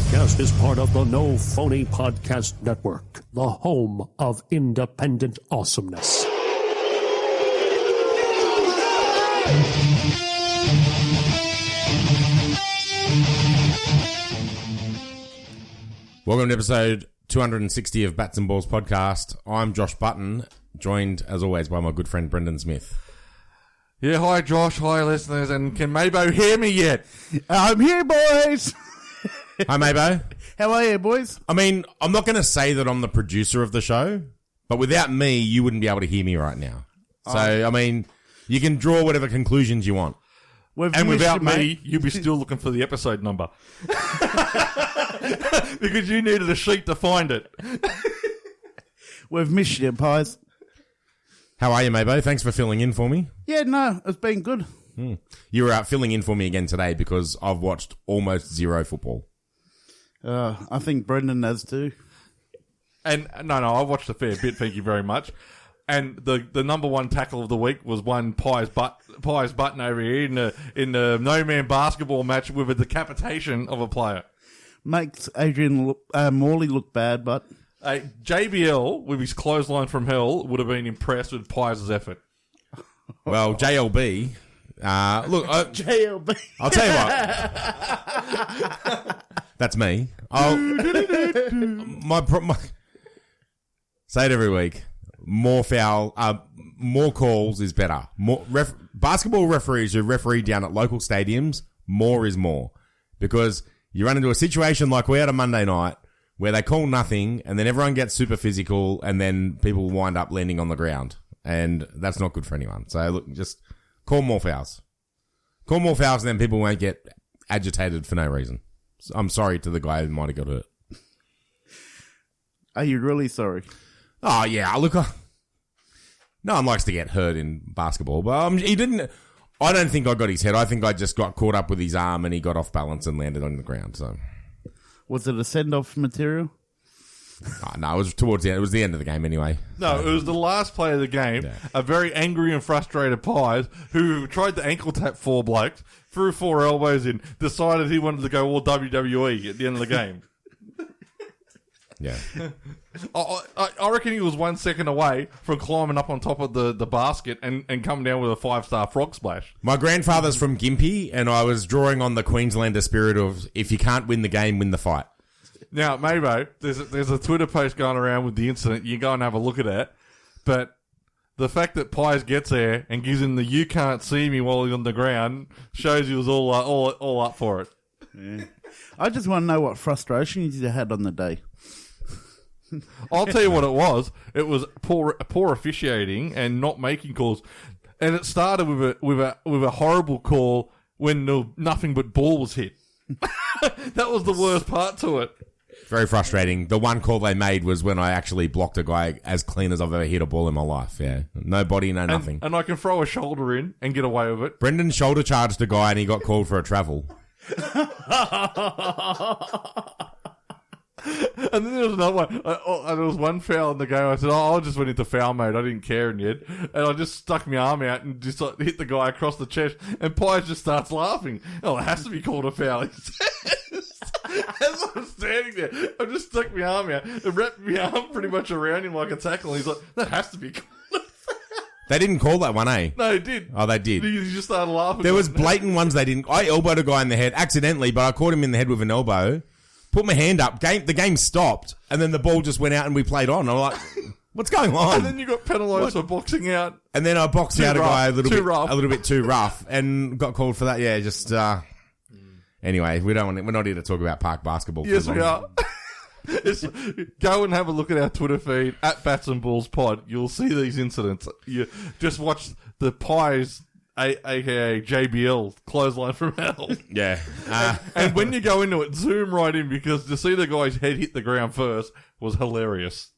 podcast is part of the No Phony Podcast Network, the home of independent awesomeness. Welcome to episode 260 of Bats and Balls podcast. I'm Josh Button, joined as always by my good friend Brendan Smith. Yeah, hi Josh, hi listeners, and can Mabo hear me yet? I'm here, boys. Hi Mabo. How are you, boys? I mean, I'm not going to say that I'm the producer of the show, but without me, you wouldn't be able to hear me right now. So, I mean, you can draw whatever conclusions you want. And without me, you'd be still looking for the episode number. Because you needed a sheet to find it. We've missed you, pies. How are you, Mabo? Thanks for filling in for me. Yeah, no, it's been good. You were out filling in for me again today because I've watched almost zero football. I think Brendan has too. And no, I watched a fair bit, thank you very much. And the number one tackle of the week was one Pies Button over here in the no-man basketball match with a decapitation of a player. Makes Adrian Morley look bad, but... JBL, with his clothesline from hell, would have been impressed with Pies' effort. Well, JLB... look, JLB. I'll tell you what. That's me. Say it every week. More calls is better. Basketball referees who referee down at local stadiums, more is more. Because you run into a situation like we had a Monday night where they call nothing and then everyone gets super physical and then people wind up landing on the ground. And that's not good for anyone. So look, just call more fouls. Call more fouls and then people won't get agitated for no reason. So I'm sorry to the guy who might have got hurt. Are you really sorry? Oh, yeah. Look, no one likes to get hurt in basketball, but he didn't. I don't think I got his head. I think I just got caught up with his arm and he got off balance and landed on the ground. So, was it a send-off material? Oh, no, it was towards the end. It was the end of the game anyway. No, it was the last play of the game. Yeah. A very angry and frustrated Pies who tried to ankle tap four blokes, threw four elbows in, decided he wanted to go all WWE at the end of the game. Yeah. I reckon he was 1 second away from climbing up on top of the basket and coming down with a 5-star frog splash. My grandfather's from Gympie, and I was drawing on the Queenslander spirit of if you can't win the game, win the fight. Now, Mabo, there's a Twitter post going around with the incident. You go and have a look at it. But the fact that Pies gets there and gives him the "you can't see me" while he's on the ground shows he was all up for it. Yeah. I just want to know what frustrations you had on the day. I'll tell you what it was. It was poor officiating and not making calls, and it started with a horrible call when nothing but ball was hit. That was the worst part to it. Very frustrating. The one call they made was when I actually blocked a guy as clean as I've ever hit a ball in my life. Yeah, no body, no nothing. And I can throw a shoulder in and get away with it. Brendan shoulder charged a guy and he got called for a travel. And then there was another one. And there was one foul in the game. I said, I just went into foul mode. I didn't care in yet. And I just stuck my arm out and just hit the guy across the chest. And Pies just starts laughing. Oh, it has to be called a foul. He says. As I'm standing there, I just stuck my arm out and wrapped my arm pretty much around him like a tackle. And he's like, that has to be called a foul. They didn't call that one, eh? No, they did. Oh, they did. He just started laughing. There was blatant ones they didn't. I elbowed a guy in the head accidentally, but I caught him in the head with an elbow. Put my hand up. The game stopped, and then the ball just went out, and we played on. I'm like, what's going on? And then you got penalised for boxing out. And then I boxed out a guy a little bit too rough, and got called for that. Yeah, just anyway, we're not here to talk about park basketball. Yes, we are. Go and have a look at our Twitter feed at Bats and Balls Pod. You'll see these incidents. You just watch the Pies. AKA JBL, clothesline from hell. Yeah. And when you go into it, zoom right in because to see the guy's head hit the ground first was hilarious.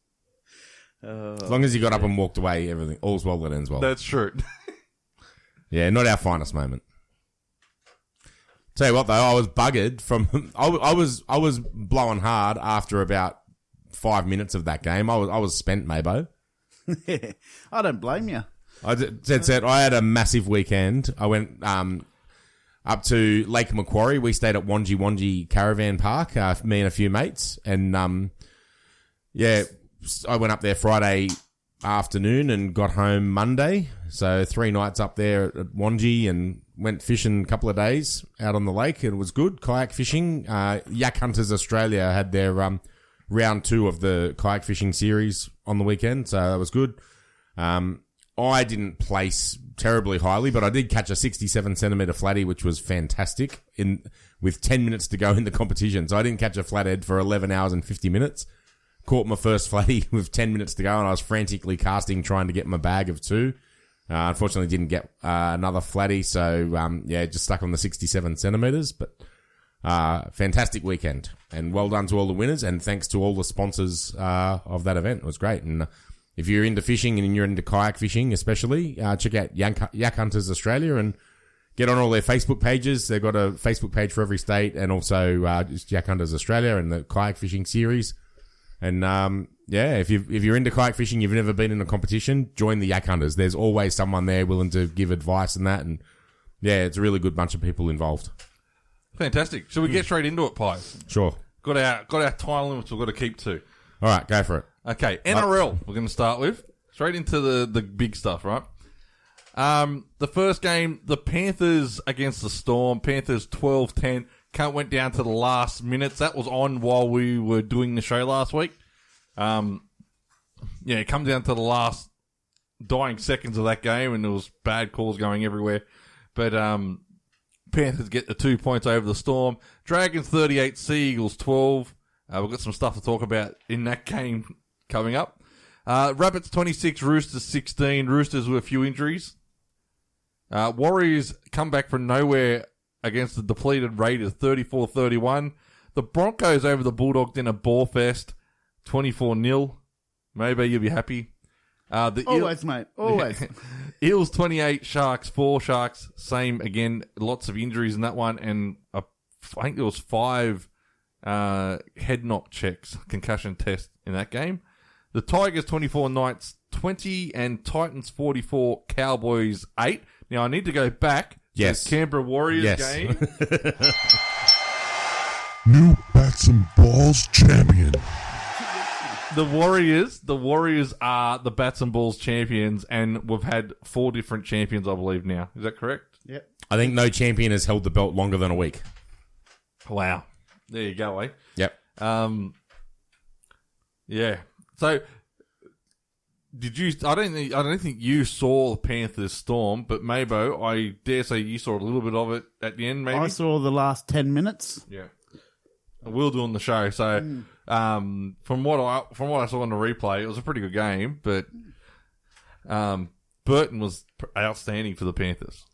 As long as he got up and walked away, everything, all's well that ends well. That's true. Yeah, not our finest moment. Tell you what though, I was buggered from, I was blowing hard after about 5 minutes of that game. I was spent, Mabo. I don't blame you. I had a massive weekend. I went, up to Lake Macquarie. We stayed at Wanji Caravan Park, me and a few mates. And, I went up there Friday afternoon and got home Monday. So 3 nights up there at Wanji and went fishing a couple of days out on the lake. It was good. Kayak fishing. Yak Hunters Australia had their round 2 of the kayak fishing series on the weekend. So that was good. I didn't place terribly highly, but I did catch a 67 centimetre flatty, which was fantastic with 10 minutes to go in the competition. So I didn't catch a flathead for 11 hours and 50 minutes. Caught my first flatty with 10 minutes to go, and I was frantically casting trying to get my bag of 2. Unfortunately, didn't get another flatty, so just stuck on the 67 centimetres. But fantastic weekend, and well done to all the winners, and thanks to all the sponsors of that event. It was great. And if you're into fishing and you're into kayak fishing especially, check out Yak Hunters Australia and get on all their Facebook pages. They've got a Facebook page for every state, and also just Yak Hunters Australia and the kayak fishing series. And if you're into kayak fishing, you've never been in a competition, join the Yak Hunters. There's always someone there willing to give advice and that. And it's a really good bunch of people involved. Fantastic. Shall we get straight into it, Pies? Sure. Got our time limits we've got to keep to. All right, go for it. Okay, NRL we're going to start with. Straight into the big stuff, right? The first game, the Panthers against the Storm. Panthers 12-10. Went down to the last minutes. That was on while we were doing the show last week. It come down to the last dying seconds of that game, and there was bad calls going everywhere. But Panthers get the 2 points over the Storm. Dragons 38, Sea Eagles 12. We've got some stuff to talk about in that game coming up. Rabbits 26, Roosters 16. Roosters with a few injuries. Warriors come back from nowhere against the depleted Raiders 34-31. The Broncos over the Bulldogs in a ball fest 24-0. Maybe you'll be happy. Always, mate. Always. Eels 28, Sharks 4. Sharks, same again. Lots of injuries in that one. And I think there was 5 head knock checks, concussion test in that game. The Tigers 24, Knights 20, and Titans 44, Cowboys 8. Now I need to go back to the Canberra Warriors game. New Bats and Balls champion. The Warriors are the Bats and Balls champions, and we've had 4 different champions, I believe, now. Is that correct? Yep. I think no champion has held the belt longer than a week. Wow. There you go, eh? Yep. Yeah. So, did you? I don't think you saw the Panthers Storm, but Mabo, I dare say you saw a little bit of it at the end. Maybe I saw the last 10 minutes. Yeah. We'll do on the show. So, from what I saw on the replay, it was a pretty good game. But Burton was outstanding for the Panthers.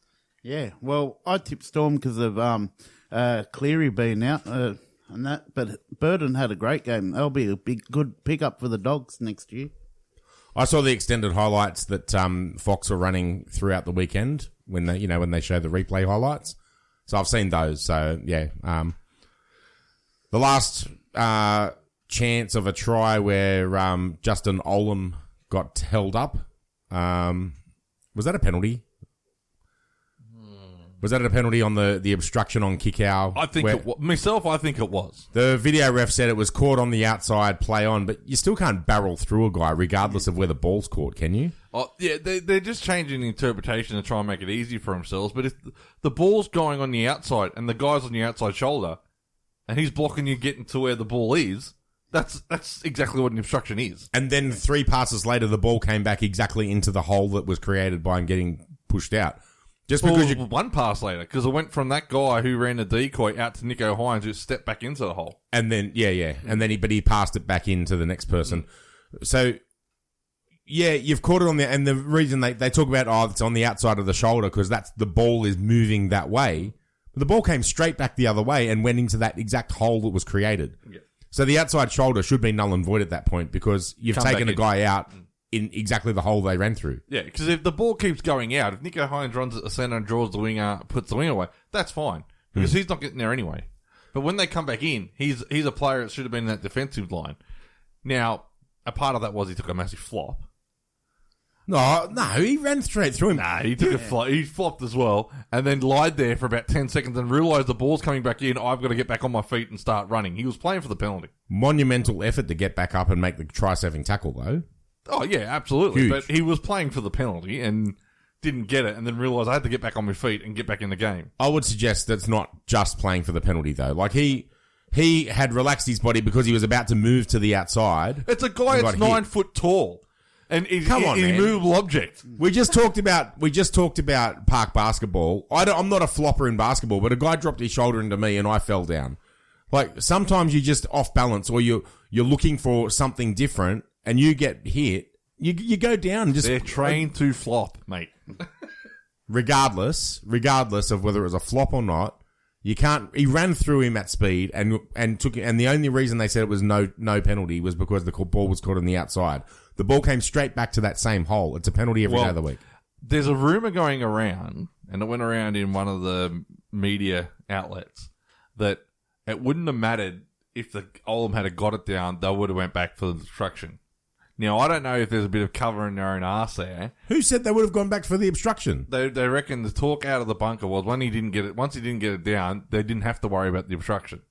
Yeah. Well, I tipped Storm because of Cleary being out and that. But Burton had a great game. That'll be a good pickup for the Dogs next year. I saw the extended highlights that Fox were running throughout the weekend when they show the replay highlights. So I've seen those. So yeah, the last chance of a try where Justin Olam got held up. Was that a penalty? Was that a penalty on the obstruction on kick out? I think it was. Myself, I think it was. The video ref said it was caught on the outside, play on, but you still can't barrel through a guy regardless of where the ball's caught, can you? Oh, yeah, they're just changing the interpretation to try and make it easy for themselves. But if the ball's going on the outside and the guy's on the outside shoulder and he's blocking you getting to where the ball is, that's exactly what an obstruction is. And then 3 passes later, the ball came back exactly into the hole that was created by him getting pushed out. Just because one pass later, because it went from that guy who ran the decoy out to Nico Hines, who stepped back into the hole. And then, and then he passed it back into the next person. So, yeah, you've caught it on there, and the reason they talk about, it's on the outside of the shoulder, because the ball is moving that way. But the ball came straight back the other way and went into that exact hole that was created. Yeah. So the outside shoulder should be null and void at that point, because you've taken a guy out in exactly the hole they ran through. Yeah, because if the ball keeps going out, if Nico Hines runs at the centre and draws the winger, puts the winger away, that's fine. Because he's not getting there anyway. But when they come back in, he's a player that should have been in that defensive line. Now, a part of that was he took a massive flop. No, he ran straight through him. Nah, he took a flop. He flopped as well, and then lied there for about 10 seconds and realised the ball's coming back in. I've got to get back on my feet and start running. He was playing for the penalty. Monumental effort to get back up and make the try-saving tackle, though. Oh, yeah, absolutely. Huge. But he was playing for the penalty and didn't get it, and then realised I had to get back on my feet and get back in the game. I would suggest that's not just playing for the penalty, though. Like, he had relaxed his body because he was about to move to the outside. It's a guy that's 9 foot tall. And he's an immovable object. We just talked about park basketball. I'm not a flopper in basketball, but a guy dropped his shoulder into me and I fell down. Like, sometimes you're just off balance or you're looking for something different and you get hit. You go down. They're trained to flop, mate. regardless of whether it was a flop or not, you can't. He ran through him at speed and took. And the only reason they said it was no penalty was because the ball was caught on the outside. The ball came straight back to that same hole. It's a penalty every day of the week. There's a rumor going around, and it went around in one of the media outlets, that it wouldn't have mattered if the Oldham had got it down. They would have went back for the obstruction. Now, I don't know if there's a bit of cover in their own arse there. Who said they would have gone back for the obstruction? They reckon the talk out of the bunker was once he didn't get it down, they didn't have to worry about the obstruction.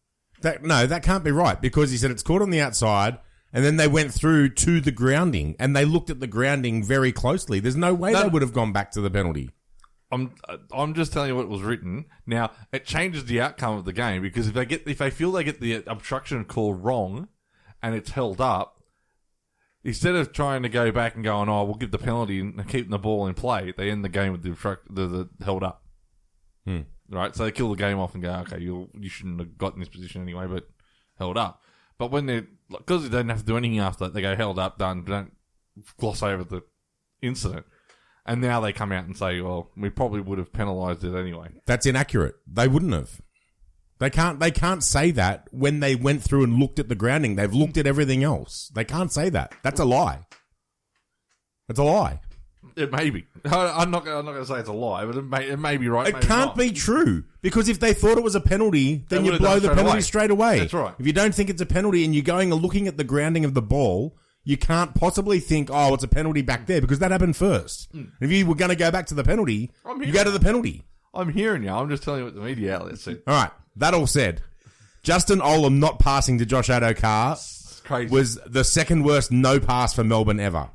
That can't be right, because he said it's caught on the outside, and then they went through to the grounding, and they looked at the grounding very closely. There's no way they would have gone back to the penalty. I'm just telling you what was written. Now, it changes the outcome of the game, because if they feel they get the obstruction call wrong, and it's held up, instead of trying to go back and going, we'll give the penalty and keeping the ball in play, they end the game with the held up. Right? So they kill the game off and go, okay, you shouldn't have got in this position anyway, but held up. But when because they don't have to do anything after that, they go held up, done, don't gloss over the incident. And now they come out and say, well, we probably would have penalised it anyway. That's inaccurate. They wouldn't have. They can't say that when they went through and looked at the grounding. They've looked at everything else. They can't say that. That's a lie. It's a lie. It may be. I'm not going to say it's a lie, but it may be right. It can't be true, because if they thought it was a penalty, then you blow the penalty straight away. That's right. If you don't think it's a penalty and you're going and looking at the grounding of the ball, you can't possibly think, it's a penalty back there, because that happened first. If you were going to go back to the penalty, you go to the penalty. I'm hearing you. I'm just telling you what the media outlet said. All right. That all said, Justin Olam not passing to Josh Addo-Carr was the second worst no pass for Melbourne ever.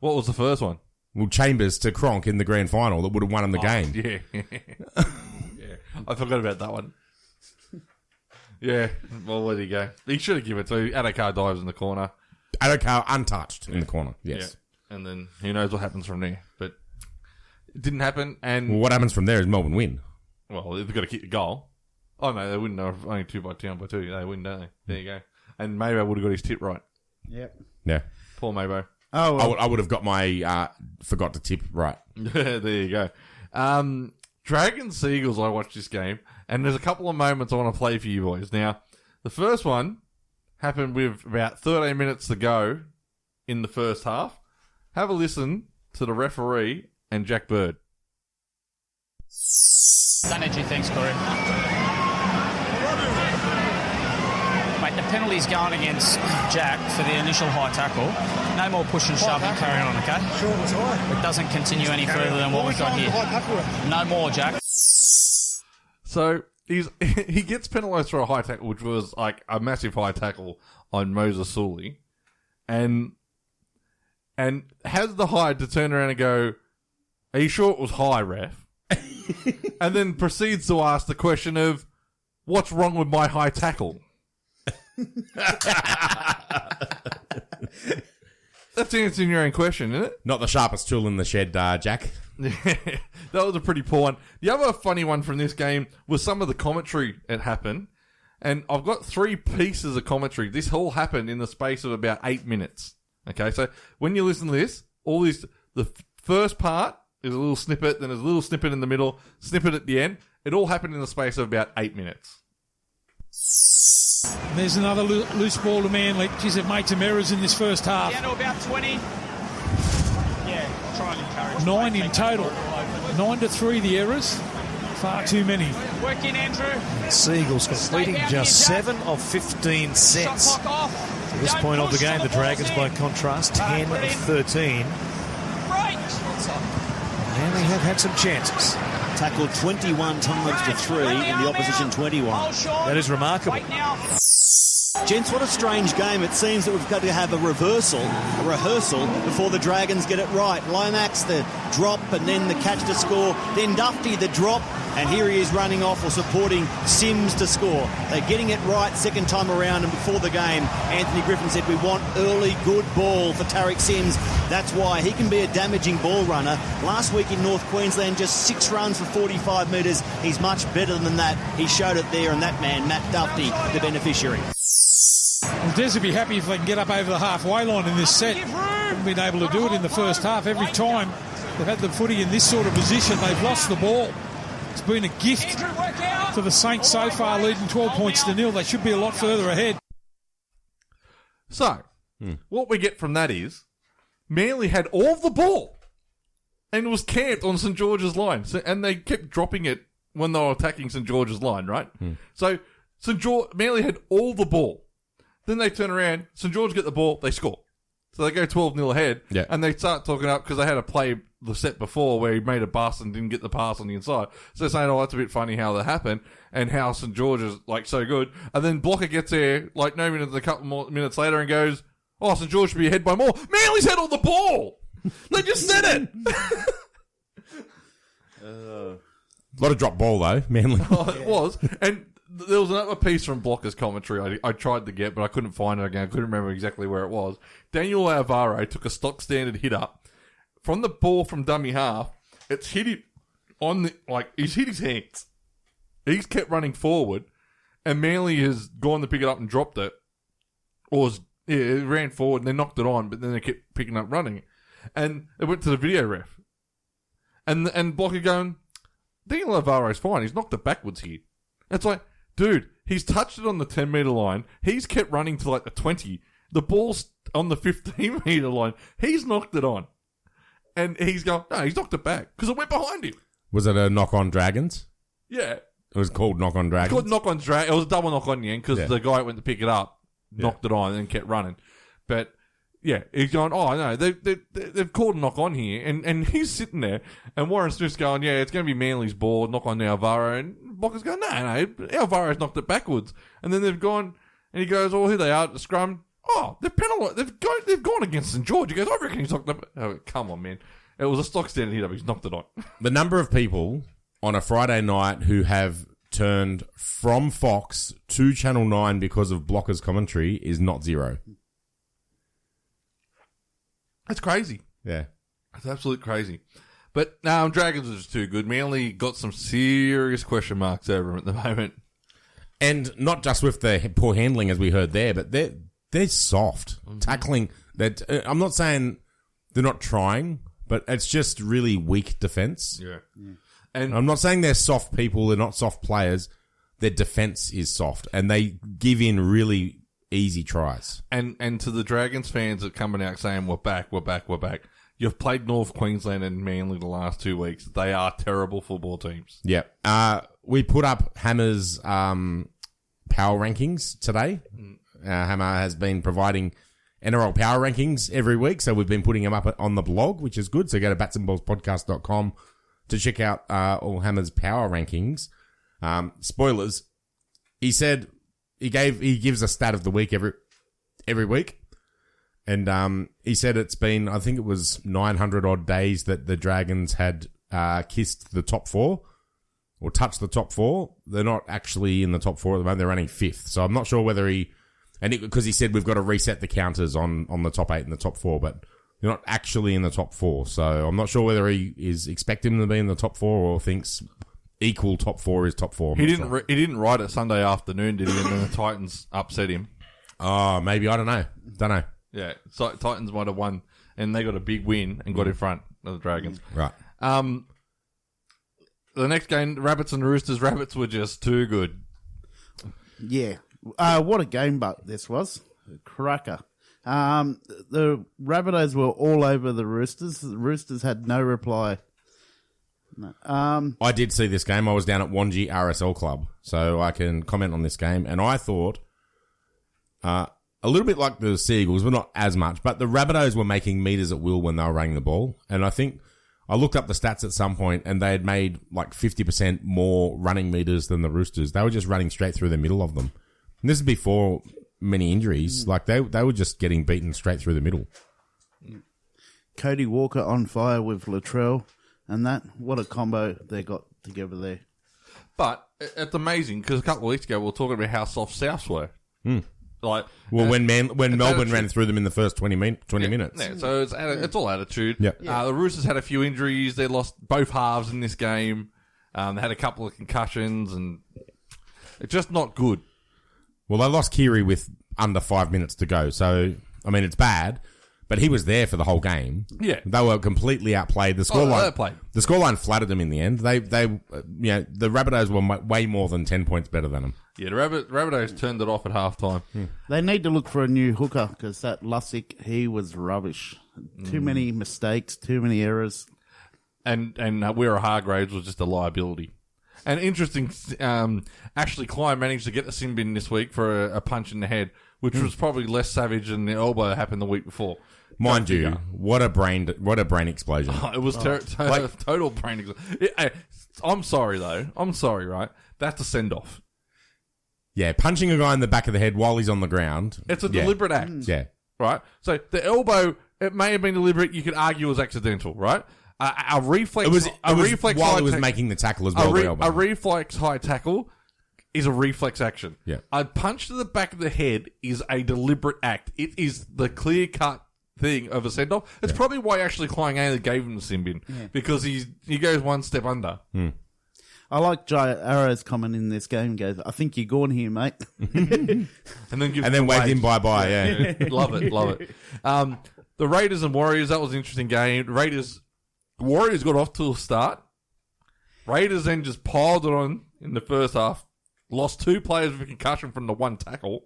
What was the first one? Well, Chambers to Cronk in the grand final that would have won him the game. Yeah. Yeah. I forgot about that one. Yeah. Well, where'd he go? He should have given it to Addo-Carr dives in the corner. Addo-Carr untouched in the corner, yes. Yeah. And then who knows what happens from there. But it didn't happen. And what happens from there is Melbourne win. Well, they've got to kick the goal. Oh, no, they wouldn't have only 2 by 2 by 2. They win, don't they? There you go. And Mabo would have got his tip right. Yep. Yeah. Poor Mabo. Oh, well. I would have got my forgot to tip right. There you go. Dragons Seagulls, I watched this game, and there's a couple of moments I want to play for you boys. Now, the first one happened with about 13 minutes to go in the first half. Have a listen to the referee and Jack Bird. What did you think, Corey? Mate, the penalty's going against Jack for the initial high tackle. No more push and shove and carry on, okay? Sure, it was high. It doesn't continue any further than what we've got here. No more, Jack. So he gets penalised for a high tackle, which was like a massive high tackle on Moses Sully, and has the hide to turn around and go, "Are you sure it was high, ref?" And then proceeds to ask the question of, "What's wrong with my high tackle?" That's answering your own question, isn't it? Not the sharpest tool in the shed, Jack. That was a pretty poor one. The other funny one from this game was some of the commentary that happened. And I've got 3 pieces of commentary. This all happened in the space of about 8 minutes. Okay, so when you listen to this, the first part is a little snippet, then there's a little snippet in the middle, snippet at the end. It all happened in the space of about 8 minutes. And there's another loose ball to Manly. Geez, they've made some errors in this first half. Down to about 20. Yeah, try and encourage. 9 in total. 9-3 the errors. Far too many. Work in, Andrew. Seagulls completing just 7 of 15 sets. At this point of the game, the Dragons, by contrast, 10 of 13. Right. Manly have had some chances. Tackled 21 times to 3 in the opposition 21. That is remarkable. Gents, what a strange game. It seems that we've got to have a rehearsal before the Dragons get it right. Lomax, the drop, and then the catch to score. Then Dufty, the drop, and here he is running off or supporting Sims to score. They're getting it right second time around, and before the game, Anthony Griffin said, we want early good ball for Tariq Sims. That's why he can be a damaging ball runner. Last week in North Queensland, just 6 runs for 45 metres. He's much better than that. He showed it there, and that man, Matt Dufty, the beneficiary. Well, Des would be happy if they can get up over the halfway line in this set. Haven't been able to do it in the first half. Every time they've had the footy in this sort of position, they've lost the ball. It's been a gift to the Saints so far, leading 12 points to 0. They should be a lot further ahead. So, what we get from that is Manly had all of the ball and was camped on St George's line. So, and they kept dropping it when they were attacking St George's line, right? So, Manly had all the ball. Then they turn around, St George get the ball, they score. So they go 12-0 ahead, and they start talking up because they had a play the set before where he made a bust and didn't get the pass on the inside. So they're saying, that's a bit funny how that happened and how St George is, so good. And then Blocker gets there, no minutes, a couple more minutes later and goes, St George should be ahead by more. Manly's had all the ball! They just said it! A lot of drop ball, though, Manly. It was. And there was another piece from Blocker's commentary I tried to get, but I couldn't find it again. I couldn't remember exactly where it was. Daniel Alvaro took a stock standard hit up from the ball from dummy half. It's hit him on he's hit his hands. He's kept running forward, and Manly has gone to pick it up and dropped it. It ran forward and they knocked it on, but then they kept picking up running. And it went to the video ref. And Blocker going, Daniel Alvaro's fine. He's knocked it backwards here. It's dude, he's touched it on the 10-metre line. He's kept running to the 20. The ball's on the 15-metre line. He's knocked it on. And he's going, no, he's knocked it back because it went behind him. Was it a knock on Dragons? Yeah. It was called knock on Dragons? It's called knock on Dragons. It was a double knock on the end because the guy went to pick it up, knocked it on, and then kept running. But, yeah, he's going, no, they've called a knock on here. And he's sitting there, and Warren Smith's going, it's going to be Manly's ball, knock on Alvaro. And Blocker's going, no, Alvaro's knocked it backwards. And then they've gone, and he goes, here they are at the scrum. They've penalised. They've gone against St George. He goes, I reckon he's knocked it. Oh, come on, man. It was a stock standard hit up. He's knocked it on. The number of people on a Friday night who have turned from Fox to Channel 9 because of Blocker's commentary is not zero. That's crazy. Yeah. That's absolutely crazy. But no, Dragons are just too good. Manly got some serious question marks over them at the moment. And not just with the poor handling as we heard there, but they're soft. Tackling. I'm not saying they're not trying, but it's just really weak defence. Yeah. And I'm not saying they're soft people. They're not soft players. Their defence is soft, and they give in really easy tries. And to the Dragons fans that are coming out saying, we're back. You've played North Queensland and Manly the last 2 weeks. They are terrible football teams. Yeah. We put up Hammer's power rankings today. Hammer has been providing NRL power rankings every week, so we've been putting them up on the blog, which is good. So go to batsandballspodcast.com to check out all Hammer's power rankings. Spoilers. He said he gives a stat of the week every week. And he said it's been, I think it was 900 odd days that the Dragons had kissed the top 4 or touched the top 4. They're not actually in the top 4 at the moment. They're running 5th. So I'm not sure whether because he said we've got to reset the counters on the top 8 and the top 4, but they're not actually in the top 4. So I'm not sure whether he is expecting them to be in the top 4 or thinks equal top 4 is top 4. He didn't write it Sunday afternoon, did he? And then the Titans upset him. Oh, maybe. I don't know. Yeah, so Titans might have won, and they got a big win and got in front of the Dragons. Right. The next game, Rabbits and Roosters. Rabbits were just too good. Yeah. What a game this was. A cracker. The Rabbitohs were all over the Roosters. The Roosters had no reply. No. I did see this game. I was down at Wanji RSL Club, so I can comment on this game. And I thought, a little bit like the Seagulls, but not as much. But the Rabbitohs were making meters at will when they were running the ball. And I think I looked up the stats at some point, and they had made like 50% more running meters than the Roosters. They were just running straight through the middle of them. And this is before many injuries. Like they were just getting beaten straight through the middle. Cody Walker on fire with Latrell, and what a combo they got together there. But it's amazing because a couple of weeks ago we were talking about how soft Souths were. Like, when Melbourne ran through them in the first 20 minutes. Yeah, so it's all attitude. Yep. The Roosters had a few injuries. They lost both halves in this game. They had a couple of concussions, and it's just not good. Well, they lost Kiri with under 5 minutes to go. So, I mean, it's bad, but he was there for the whole game. Yeah. They were completely outplayed. The scoreline flattered them in the end. The Rabbitohs were way more than 10 points better than them. Yeah, the Rabbitohs turned it off at halftime. They need to look for a new hooker because that Lussick, he was rubbish. Too many mistakes, too many errors. And Wera Hargraves was just a liability. And interesting, actually, Klein managed to get the sin bin this week for a punch in the head, which was probably less savage than the elbow that happened the week before. Mind you, what a brain explosion! It was total brain explosion. I'm sorry though. I'm sorry, right? That's a send off. Yeah, punching a guy in the back of the head while he's on the ground. It's a deliberate act. Yeah. Right? So the elbow, it may have been deliberate. You could argue it was accidental, right? A reflex. Reflex while he was making the tackle as well. A reflex high tackle is a reflex action. Yeah. A punch to the back of the head is a deliberate act. It is the clear cut thing of a send off. It's probably why actually Klein only gave him the sin bin because he goes one step under. I like Jai Arrow's comment in this game. Goes, I think you're gone here, mate. and then waved him bye-bye, yeah. Love it. The Raiders and Warriors, that was an interesting game. Warriors got off to a start. Raiders then just piled it on in the first half. Lost 2 players with a concussion from the one tackle.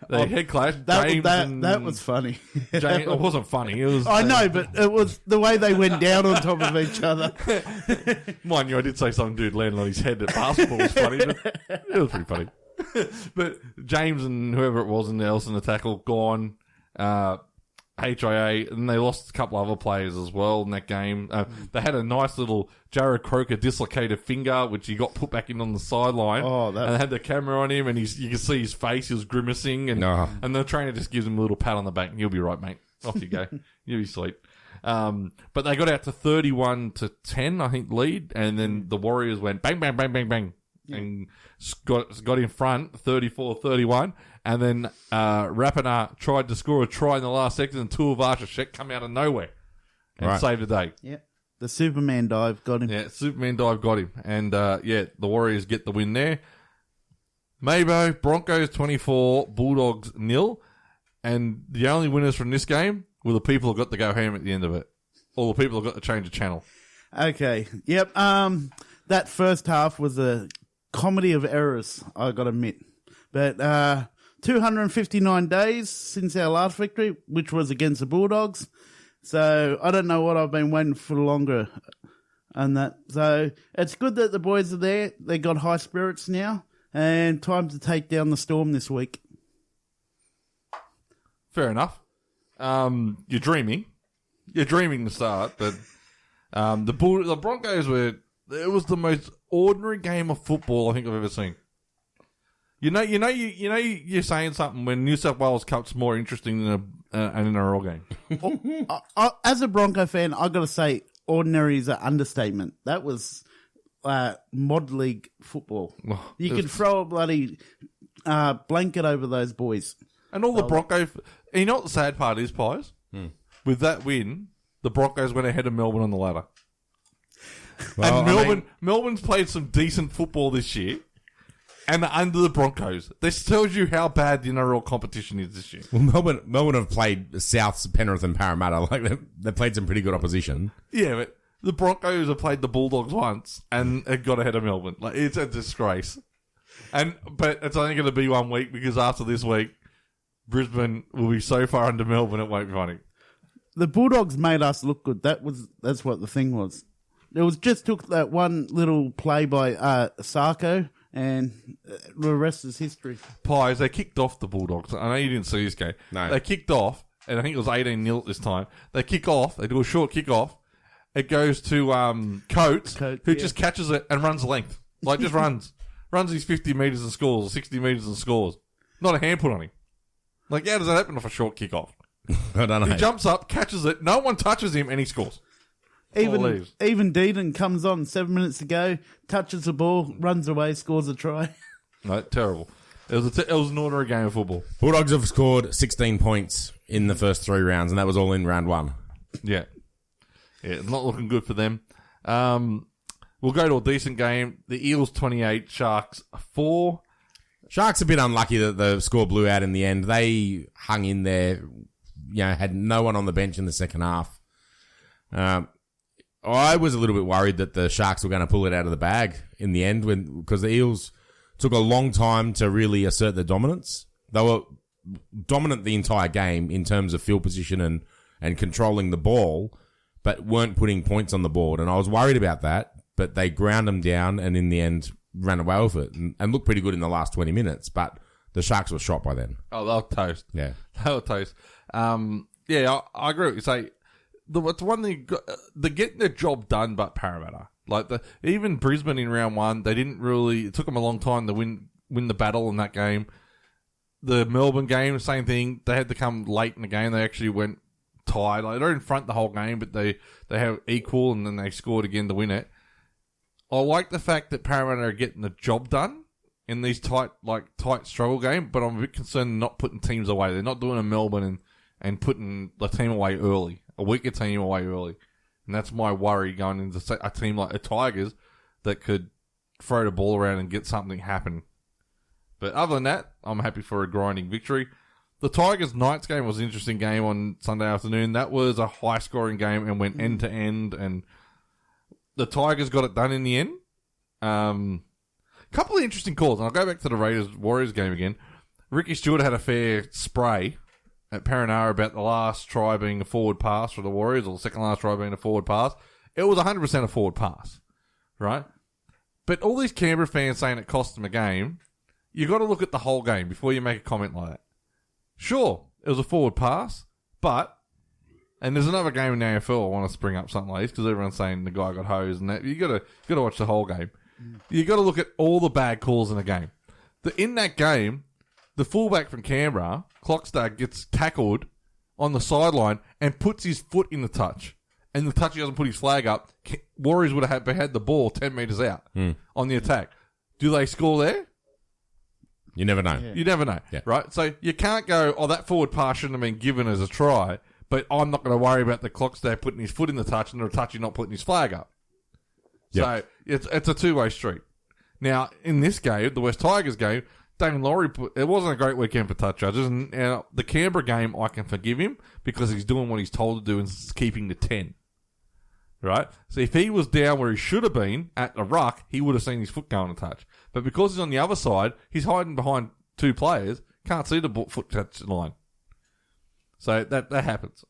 They head clash. That was funny. It wasn't funny. It was. I know, but it was the way they went down on top of each other. Mind you, I did say some dude landed on his head at basketball was funny, but it was pretty funny. But James and whoever it was else in the tackle gone. HIA, and they lost a couple other players as well in that game. They had a nice little Jared Croker dislocated finger, which he got put back in on the sideline. And they had the camera on him, and you can see his face. He was grimacing, and the trainer just gives him a little pat on the back, and you'll be right, mate. Off you go. You'll be sweet. But they got out to 31-10, I think, lead, and then the Warriors went bang, bang, bang, bang, bang, and got in front, 34-31. And then Rapana tried to score a try in the last second, and Tuivasa-Sheck come out of nowhere and saved the day. Yeah, the Superman dive got him. Yeah, Superman dive got him. And, the Warriors get the win there. Mabo, Broncos 24, Bulldogs 0. And the only winners from this game were the people who got to go home at the end of it. All the people who got to change the channel. Okay, yep. That first half was a comedy of errors, I got to admit. But 259 days since our last victory, which was against the Bulldogs. So I don't know what I've been waiting for longer on that. So it's good that the boys are there. They got high spirits now, and time to take down the Storm this week. Fair enough. You're dreaming. You're dreaming to start, but the Broncos were. It was the most ordinary game of football I think I've ever seen. You're saying something when New South Wales Cup's more interesting than an NRL game. As a Bronco fan, I got to say, ordinary is an understatement. That was mod league football. You could throw a bloody blanket over those boys. And all the Broncos. And you know what the sad part is, Pies? With that win, the Broncos went ahead of Melbourne on the ladder. Well, and Melbourne's played some decent football this year. And they're under the Broncos. This tells you how bad the NRL competition is this year. Well, Melbourne have played Souths, Penrith and Parramatta. Like they played some pretty good opposition. Yeah, but the Broncos have played the Bulldogs once and it got ahead of Melbourne. Like it's a disgrace. But it's only going to be 1 week because after this week, Brisbane will be so far under Melbourne it won't be funny. The Bulldogs made us look good. That's what the thing was. It was just took that one little play by Sarko. And the rest is history. Pies, they kicked off the Bulldogs. I know you didn't see this game. No. They kicked off, and I think it was 18-0 at this time. They kick off, they do a short kick off, it goes to Coates, who just catches it and runs the length. Like, just runs. Runs his 50 metres and scores, or 60 metres and scores. Not a hand put on him. Like, how does that happen off a short kick-off? I don't know. He jumps up, catches it, no one touches him, and he scores. Even Deedon comes on 7 minutes to go, touches the ball, runs away, scores a try. No, terrible. It was an ordinary game of football. Bulldogs have scored 16 points in the first 3 rounds, and that was all in round 1. Yeah. Yeah, it's not looking good for them. We'll go to a decent game. The Eels 28, Sharks 4. Sharks a bit unlucky that the score blew out in the end. They hung in there, had no one on the bench in the second half. I was a little bit worried that the Sharks were going to pull it out of the bag in the end because the Eels took a long time to really assert their dominance. They were dominant the entire game in terms of field position and controlling the ball, but weren't putting points on the board. And I was worried about that, but they ground them down and in the end ran away with it and looked pretty good in the last 20 minutes. But the Sharks were shot by then. Oh, they were toast. Yeah. They were toast. I agree with you. Say, it's one thing, they're getting their job done, but Parramatta. Like, even Brisbane in round 1, they didn't really, it took them a long time to win the battle in that game. The Melbourne game, same thing. They had to come late in the game. They actually went tied. Like, they're in front the whole game, but they have equal, and then they scored again to win it. I like the fact that Parramatta are getting the job done in these tight struggle game, but I'm a bit concerned not putting teams away. They're not doing a Melbourne and putting the team away early, a weaker team away early. And that's my worry going into a team like the Tigers that could throw the ball around and get something happen. But other than that, I'm happy for a grinding victory. The Tigers Knights game was an interesting game on Sunday afternoon. That was a high-scoring game and went end-to-end, and the Tigers got it done in the end. Couple of interesting calls, and I'll go back to the Raiders-Warriors game again. Ricky Stewart had a fair spray at Paranara about the last try being a forward pass for the Warriors, or the second last try being a forward pass. It was 100% a forward pass, right? But all these Canberra fans saying it cost them a game, you got to look at the whole game before you make a comment like that. Sure, it was a forward pass, but, and there's another game in the AFL I want to bring up something like this because everyone's saying the guy got hosed and that. You got to watch the whole game. You got to look at all the bad calls in the game. In that game, the fullback from Canberra, Clockstad, gets tackled on the sideline and puts his foot in the touch. And the touch, he doesn't put his flag up. Warriors would have had the ball 10 metres out on the attack. Do they score there? You never know. You never know, right? So you can't go, that forward pass shouldn't have been given as a try, but I'm not going to worry about the Clockstad putting his foot in the touch and the touch not putting his flag up. So it's a two-way street. Now, in this game, the West Tigers game, Dane Laurie, it wasn't a great weekend for touch judges. And the Canberra game, I can forgive him because he's doing what he's told to do and keeping the 10. Right? So if he was down where he should have been at the ruck, he would have seen his foot go on a touch. But because he's on the other side, he's hiding behind 2 players, can't see the foot touch the line. So that happens.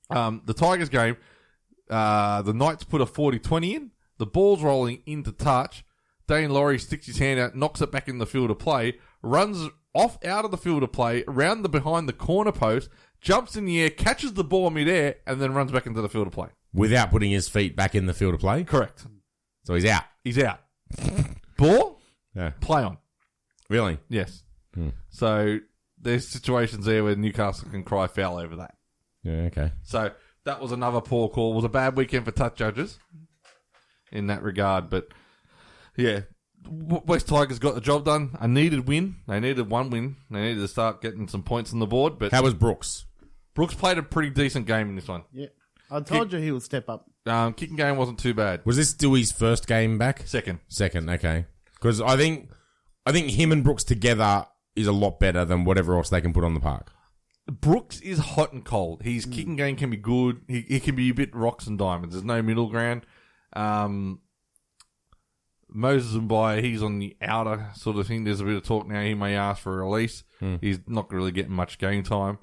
The Tigers game, the Knights put a 40-20 in. The ball's rolling into touch. Dane Laurie sticks his hand out, knocks it back in the field of play, runs off out of the field of play, around behind the corner post, jumps in the air, catches the ball mid-air, and then runs back into the field of play. Without putting his feet back in the field of play? Correct. So he's out. He's out. Ball? Yeah. Play on. Really? Yes. So there's situations there where Newcastle can cry foul over that. Yeah, okay. So that was another poor call. It was a bad weekend for touch judges in that regard, but yeah, West Tigers got the job done. A needed win. They needed one win. They needed to start getting some points on the board. But how was Brooks? Brooks played a pretty decent game in this one. Yeah, I told you he would step up. Kicking game wasn't too bad. Was this still his first game back? Second, okay. Because I think him and Brooks together is a lot better than whatever else they can put on the park. Brooks is hot and cold. His kicking game can be good. He can be a bit rocks and diamonds. There's no middle ground. Moses Mbai, he's on the outer sort of thing. There's a bit of talk now. He may ask for a release. He's not really getting much game time.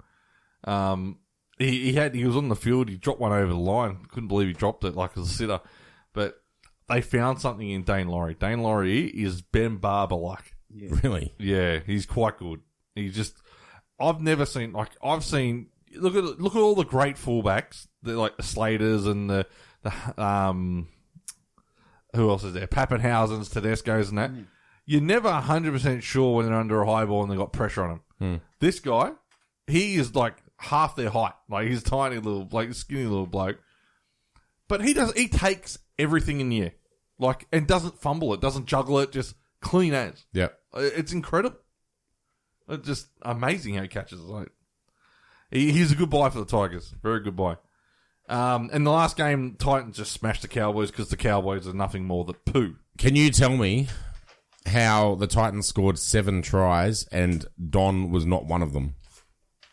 He was on the field. He dropped one over the line. Couldn't believe he dropped it like as a sitter. But they found something in Dane Laurie. Dane Laurie is Ben Barber-like. Yeah. Really? Yeah, he's quite good. I've never seen, look at all the great fullbacks, like the Slaters and the who else is there? Pappenhausen's, Tedesco's and that. You're never 100% sure when they're under a high ball and they've got pressure on them. This guy, he is like half their height. Like, he's tiny little, like skinny little bloke. But he takes everything in the air. Like, and doesn't fumble it, doesn't juggle it, just clean as. Yep. It's incredible. It's just amazing how he catches it. Like, he's a good buy for the Tigers. Very good buy. And the last game, Titans just smashed the Cowboys because the Cowboys are nothing more than poo. Can you tell me how the Titans scored 7 tries and Don was not one of them?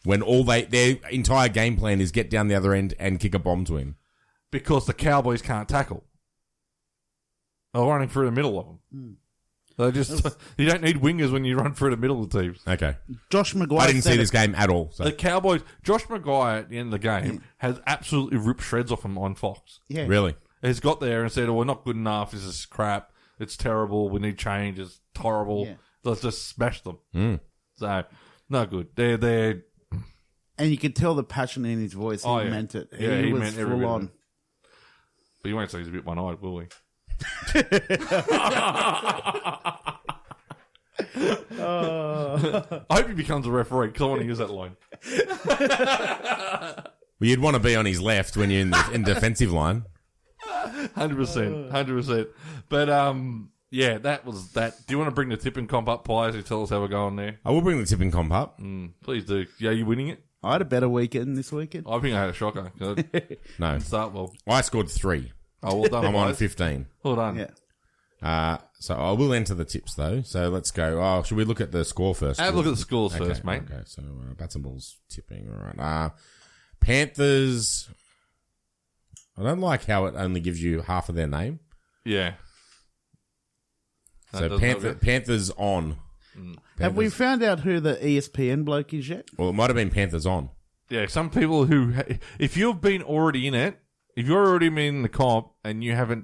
When their entire game plan is get down the other end and kick a bomb to him. Because the Cowboys can't tackle. They're running through the middle of them. They just you don't need wingers when you run through the middle of the teams. Okay. Josh Maguire. I didn't see this game at all. So. The Cowboys, Josh Maguire at the end of the game has absolutely ripped shreds off him on Fox. Yeah. Really? He's got there and said, "Oh, we're not good enough. This is crap. It's terrible. We need change. It's horrible." Yeah. Let's just smash them. So no good. They're and you could tell the passion in his voice. He meant it. Yeah, he was meant every full bit of on. it. But you won't say he's a bit one-eyed, will we? I hope he becomes a referee because I want to use that line. Well, you'd want to be on his left when you're in defensive line. 100%. But yeah, that was that. Do you want to bring the tipping comp up, Pies, to tell us how we're going there? I will bring the tipping comp up. Please do. Yeah, you winning it? I had a better weekend this weekend. I think I had a shocker. No. Start well. I scored 3. Oh, well done. I'm on Pies. 15. Well done. Yeah. So I will enter the tips, though. So let's go. Oh, should we look at the score first? Have a look at the scores first, mate. Okay, so bats and balls tipping. All right. Panthers. I don't like how it only gives you half of their name. Yeah. So Panthers on. Have we found out who the ESPN bloke is yet? Well, it might have been Panthers on. Yeah, some people who, if you've been already in it, if you're already been in the comp and you have to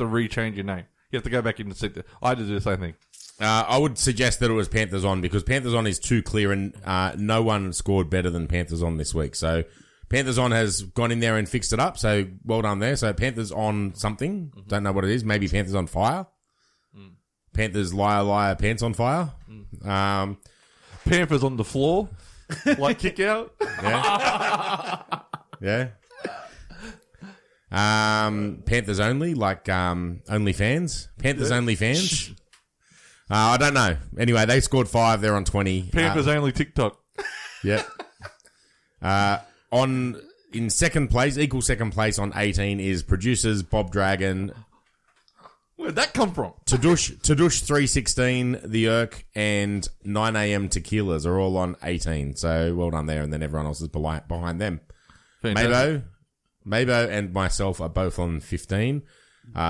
rechange your name. You have to go back in the sector. I had to do the same thing. I would suggest that it was Panthers on because Panthers on is too clear and no one scored better than Panthers on this week. So Panthers on has gone in there and fixed it up. So well done there. So Panthers on something. Don't know what it is. Maybe Panthers on fire. Panthers liar pants on fire. Panthers on the floor, like kick out. Yeah. Panthers only, like only fans. Panthers only fans. I don't know. Anyway, they scored 5. They're on 20. Panthers only TikTok. Yeah. In second place, equal second place on 18 is producers Bob Dragon. Where'd that come from? Tadush 316, The Irk, and 9am Tequilas are all on 18. So well done there, and then everyone else is behind them. Fantastic. Mabo and myself are both on 15,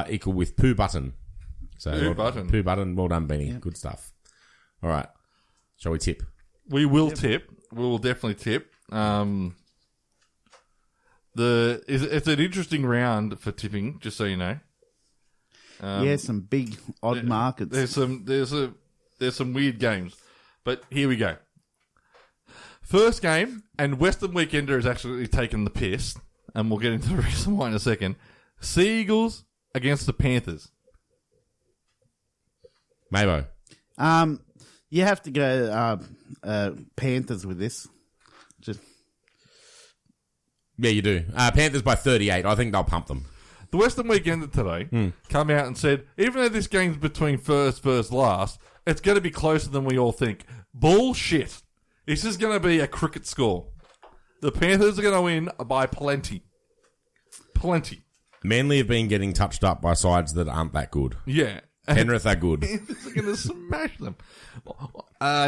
equal with Pooh Button. So Pooh Button, well done, Benny. Yep. Good stuff. All right. Shall we tip? We will tip. We will definitely tip. It's an interesting round for tipping, just so you know. Some big odd markets. There's some weird games, but here we go. First game, and Western Weekender has actually taken the piss, and we'll get into the reason why in a second. Sea Eagles against the Panthers. Mabo. You have to go Panthers with this. Yeah, you do. Panthers by 38. I think they'll pump them. The Western Weekender today come out and said, even though this game's between first versus last, it's going to be closer than we all think. Bullshit. This is going to be a cricket score. The Panthers are going to win by plenty. Plenty. Manly have been getting touched up by sides that aren't that good. Yeah. Penrith are good. Panthers are going to smash them.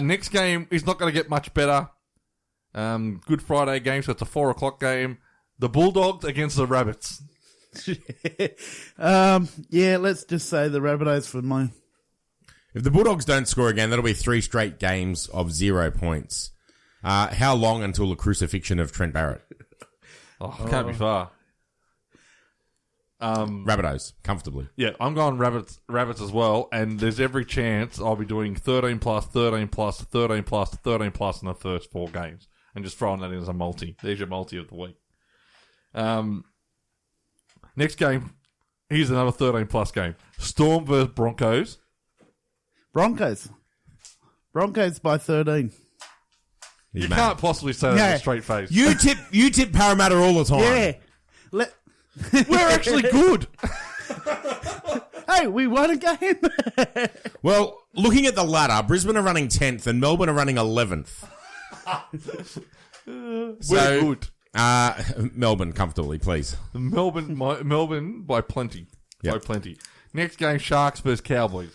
Next game is not going to get much better. Good Friday game, so it's a 4 o'clock game. The Bulldogs against the Rabbits. Let's just say the Rabbitohs for mine. If the Bulldogs don't score again, that'll be 3 straight games of 0 points. How long until the crucifixion of Trent Barrett? Can't be far. Rabbitohs, comfortably. Yeah, I'm going Rabbits as well, and there's every chance I'll be doing 13 plus, 13 plus, 13 plus, 13 plus in the first 4 games, and just throwing that in as a multi. There's your multi of the week. Next game, here's another 13-plus game. Storm versus Broncos. Broncos by 13. You can't possibly say that with a straight face. You tip Parramatta all the time. Yeah. We're actually good. Hey, we won a game. Well, looking at the ladder, Brisbane are running 10th and Melbourne are running 11th. We're good. Melbourne, comfortably, please. Melbourne by plenty. Yep. By plenty. Next game, Sharks versus Cowboys.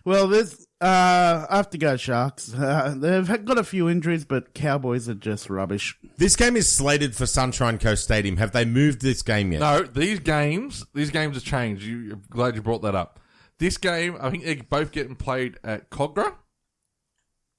Well, I have to go Sharks. They've got a few injuries, but Cowboys are just rubbish. This game is slated for Sunshine Coast Stadium. Have they moved this game yet? No, these games have changed. I'm glad you brought that up. This game, I think they're both getting played at Cogra.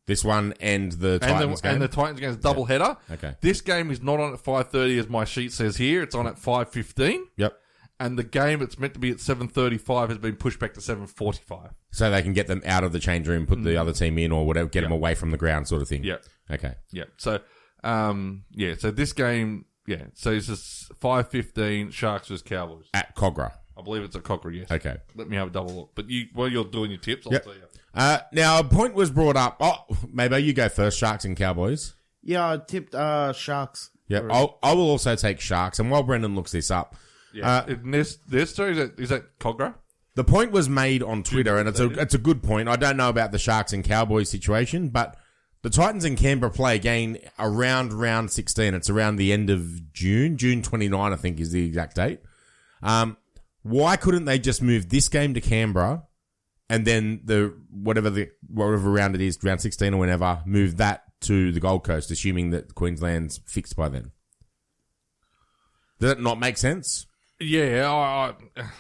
This one and the Titans game? And the Titans game is a double header. Okay. This game is not on at 5:30 as my sheet says here. It's on at 5:15. Yep. And the game that's meant to be at 7:35 has been pushed back to 7:45. So they can get them out of the change room, put the other team in or whatever, get them away from the ground sort of thing. Yep. Okay. Yeah. So, so this game, so it's just 5:15, Sharks versus Cowboys. At Cogra. I believe it's at Cogra, yes. Okay. Let me have a double look. But while you're doing your tips, I'll tell you. Now, a point was brought up. Oh, maybe you go first, Sharks and Cowboys. Yeah, I tipped Sharks. Yeah, I will also take Sharks. And while Brendan looks this up, this story is that Cogra? The point was made on Twitter, and it's a good point. I don't know about the Sharks and Cowboys situation, but the Titans and Canberra play again around round 16. It's around the end of June 29, I think is the exact date. Why couldn't they just move this game to Canberra, and then whatever round it is, round 16 or whenever, move that to the Gold Coast, assuming that Queensland's fixed by then? Does that not make sense? Yeah,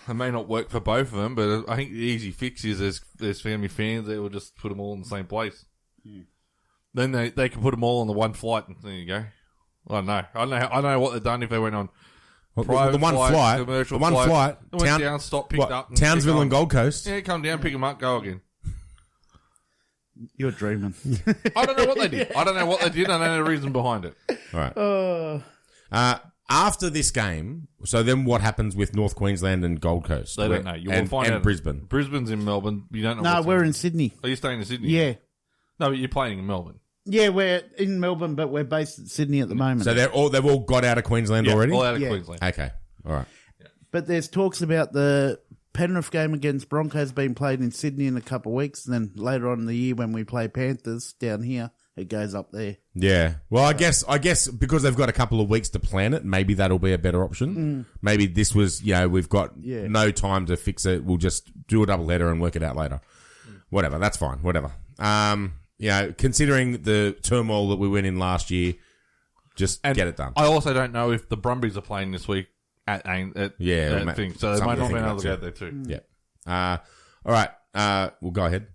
it may not work for both of them, but I think the easy fix is there's family fans, they will just put them all in the same place. Yeah. Then they can put them all on the one flight, and there you go. I don't know. I don't know what they've done if they went on private commercial flight. They went down, stopped, picked up. Townsville and Gold Coast. Yeah, come down, pick them up, go again. You're dreaming. I don't know what they did. I don't know the reason behind it. All right. After this game, so then what happens with North Queensland and Gold Coast? They don't know. You will find out. And Brisbane. Brisbane's in Melbourne. You don't know. No, we're in Sydney. Are you staying in Sydney? Yeah. No, but you're playing in Melbourne. Yeah, we're in Melbourne, but we're based in Sydney at the moment. So they've all got out of Queensland already? All out of Queensland. Okay. All right. Yeah. But there's talks about the Penrith game against Broncos being played in Sydney in a couple of weeks, and then later on in the year when we play Panthers down here, it goes up there. Yeah. Well, I guess because they've got a couple of weeks to plan it, maybe that'll be a better option. Maybe this was, we've got no time to fix it. We'll just do a double header and work it out later. Whatever. That's fine. Whatever. Considering the turmoil that we went in last year, just get it done. I also don't know if the Brumbies are playing this week at that thing, so they might not be able to go there too. Yeah. All right. We'll go ahead.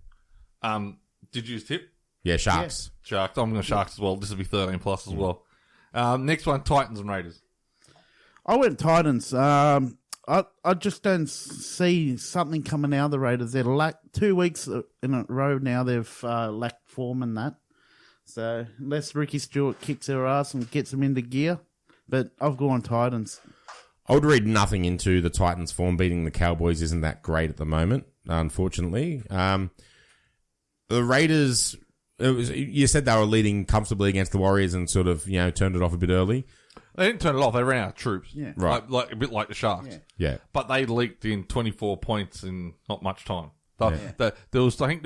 Did you use tip? Yeah, Sharks. Yeah. Sharks. I'm going to Sharks as well. This will be 13 plus as well. Next one, Titans and Raiders. I went Titans. I just don't see something coming out of the Raiders. They're 2 weeks in a row now. They've lacked form in that. So unless Ricky Stewart kicks their ass and gets them into gear, but I've gone Titans. I would read nothing into the Titans' form. Beating the Cowboys isn't that great at the moment, unfortunately. The Raiders, you said they were leading comfortably against the Warriors and sort of, turned it off a bit early. They didn't turn it off. They ran out of troops. Yeah. Right. Like a bit like the Sharks. Yeah. But they leaked in 24 points in not much time. There was 30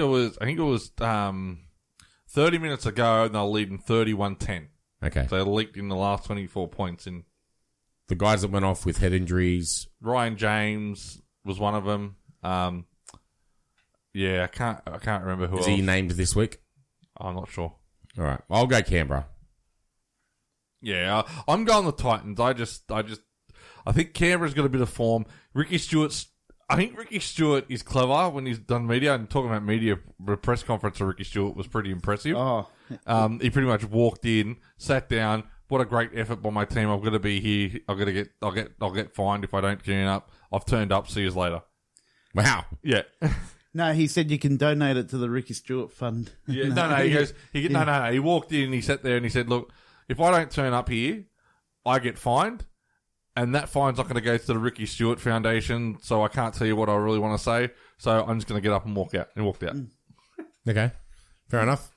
minutes ago, and they were leading 31-10. Okay. So they leaked in the last 24 points. In the guys that went off with head injuries. Ryan James was one of them. I can't remember who else. Is he named this week? I'm not sure. All right. I'll go Canberra. Yeah, I'm going the Titans. I think Canberra's got a bit of form. I think Ricky Stewart is clever when he's done media, and talking about media, the press conference of Ricky Stewart was pretty impressive. Oh. He pretty much walked in, sat down. What a great effort by my team. I've got to be here. I'll get fined if I don't turn up. I've turned up. See you later. Wow. Yeah. No, he said you can donate it to the Ricky Stewart Fund. Yeah. No. He walked in. He sat there and he said, "Look, if I don't turn up here, I get fined, And that fine's not going to go to the Ricky Stewart Foundation, so I can't tell you what I really want to say. So I'm just going to get up and walk out. Okay, fair enough.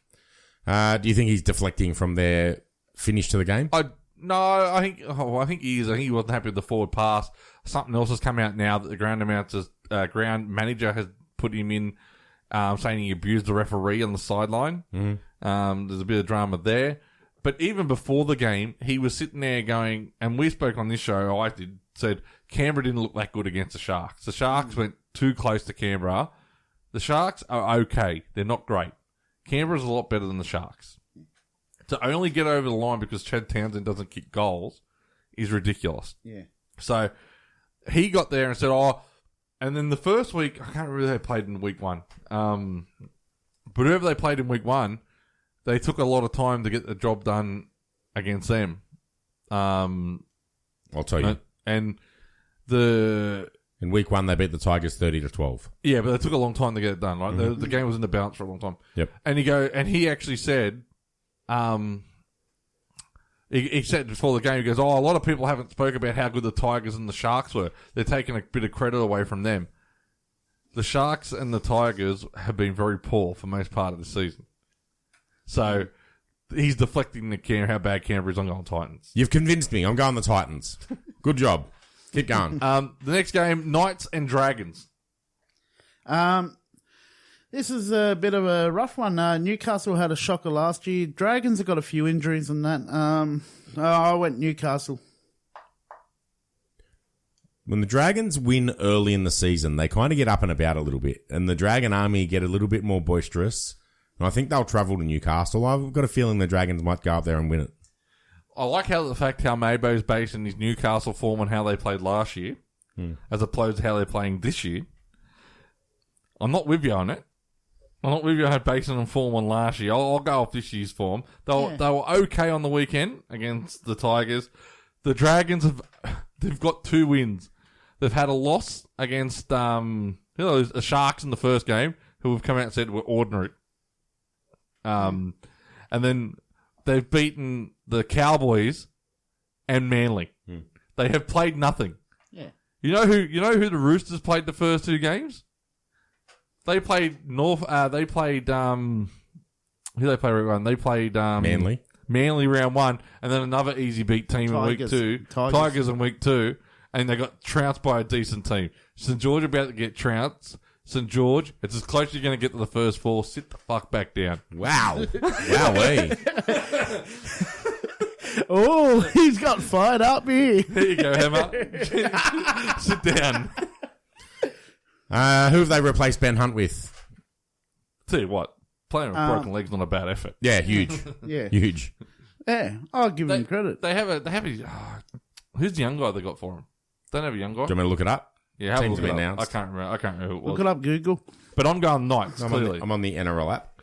Do you think he's deflecting from their finish to the game? No, I think he is. I think he wasn't happy with the forward pass. Something else has come out now that the ground manager has put him in, saying he abused the referee on the sideline. Mm-hmm. There's a bit of drama there. But even before the game, he was sitting there going, and we spoke on this show, said Canberra didn't look that good against the Sharks. The Sharks went too close to Canberra. The Sharks are okay. They're not great. Canberra's a lot better than the Sharks. To only get over the line because Chad Townsend doesn't kick goals is ridiculous. Yeah. So he got there and said, and then the first week, I can't remember who they played in week 1. But whoever they played in week 1, they took a lot of time to get the job done against them. I'll tell you. And in week 1, they beat the Tigers 30-12. Yeah, but they took a long time to get it done, right? Mm-hmm. The game was in the balance for a long time. Yep. And he actually said, he said before the game, he goes, a lot of people haven't spoke about how good the Tigers and the Sharks were. They're taking a bit of credit away from them. The Sharks and the Tigers have been very poor for most part of the season. So he's deflecting how bad Canberra is on going Titans. You've convinced me. I'm going the Titans. Good job. Keep going. The next game, Knights and Dragons. This is a bit of a rough one. Newcastle had a shocker last year. Dragons have got a few injuries and that. I went Newcastle. When the Dragons win early in the season, they kind of get up and about a little bit. And the Dragon Army get a little bit more boisterous. And I think they'll travel to Newcastle. I've got a feeling the Dragons might go up there and win it. I like how Mabo's based in his Newcastle form on how they played last year, as opposed to how they're playing this year. I'm not with you on it. I'm not with you on basing on form on last year. I'll go off this year's form. They were okay on the weekend against the Tigers. The Dragons they've got 2 wins. They've had a loss against the Sharks in the first game, who have come out and said were ordinary. And then they've beaten the Cowboys and Manly. They have played nothing. Yeah. You know who the Roosters played the first 2 games? They played who they played round 1? They played Manly. Manly round 1, and then another easy beat team in week 2. Tigers in week 2, and they got trounced by a decent team. St George about to get trounced. St George, it's as close as you're going to get to the first 4. Sit the fuck back down. Wow. Wowee. Oh, he's got fired up here. There you go, Hammer. Sit down. Who have they replaced Ben Hunt with? Tell you what, playing with broken legs not a bad effort. Yeah, huge. Yeah. Huge. Yeah, I'll give him credit. They have who's the young guy they got for him? Don't have a young guy. Do you want me to look it up? Yeah, have a Teams look have it been up. announced. I can't remember who it was. Look it up, Google. But I'm going Knights, clearly. I'm on the NRL app.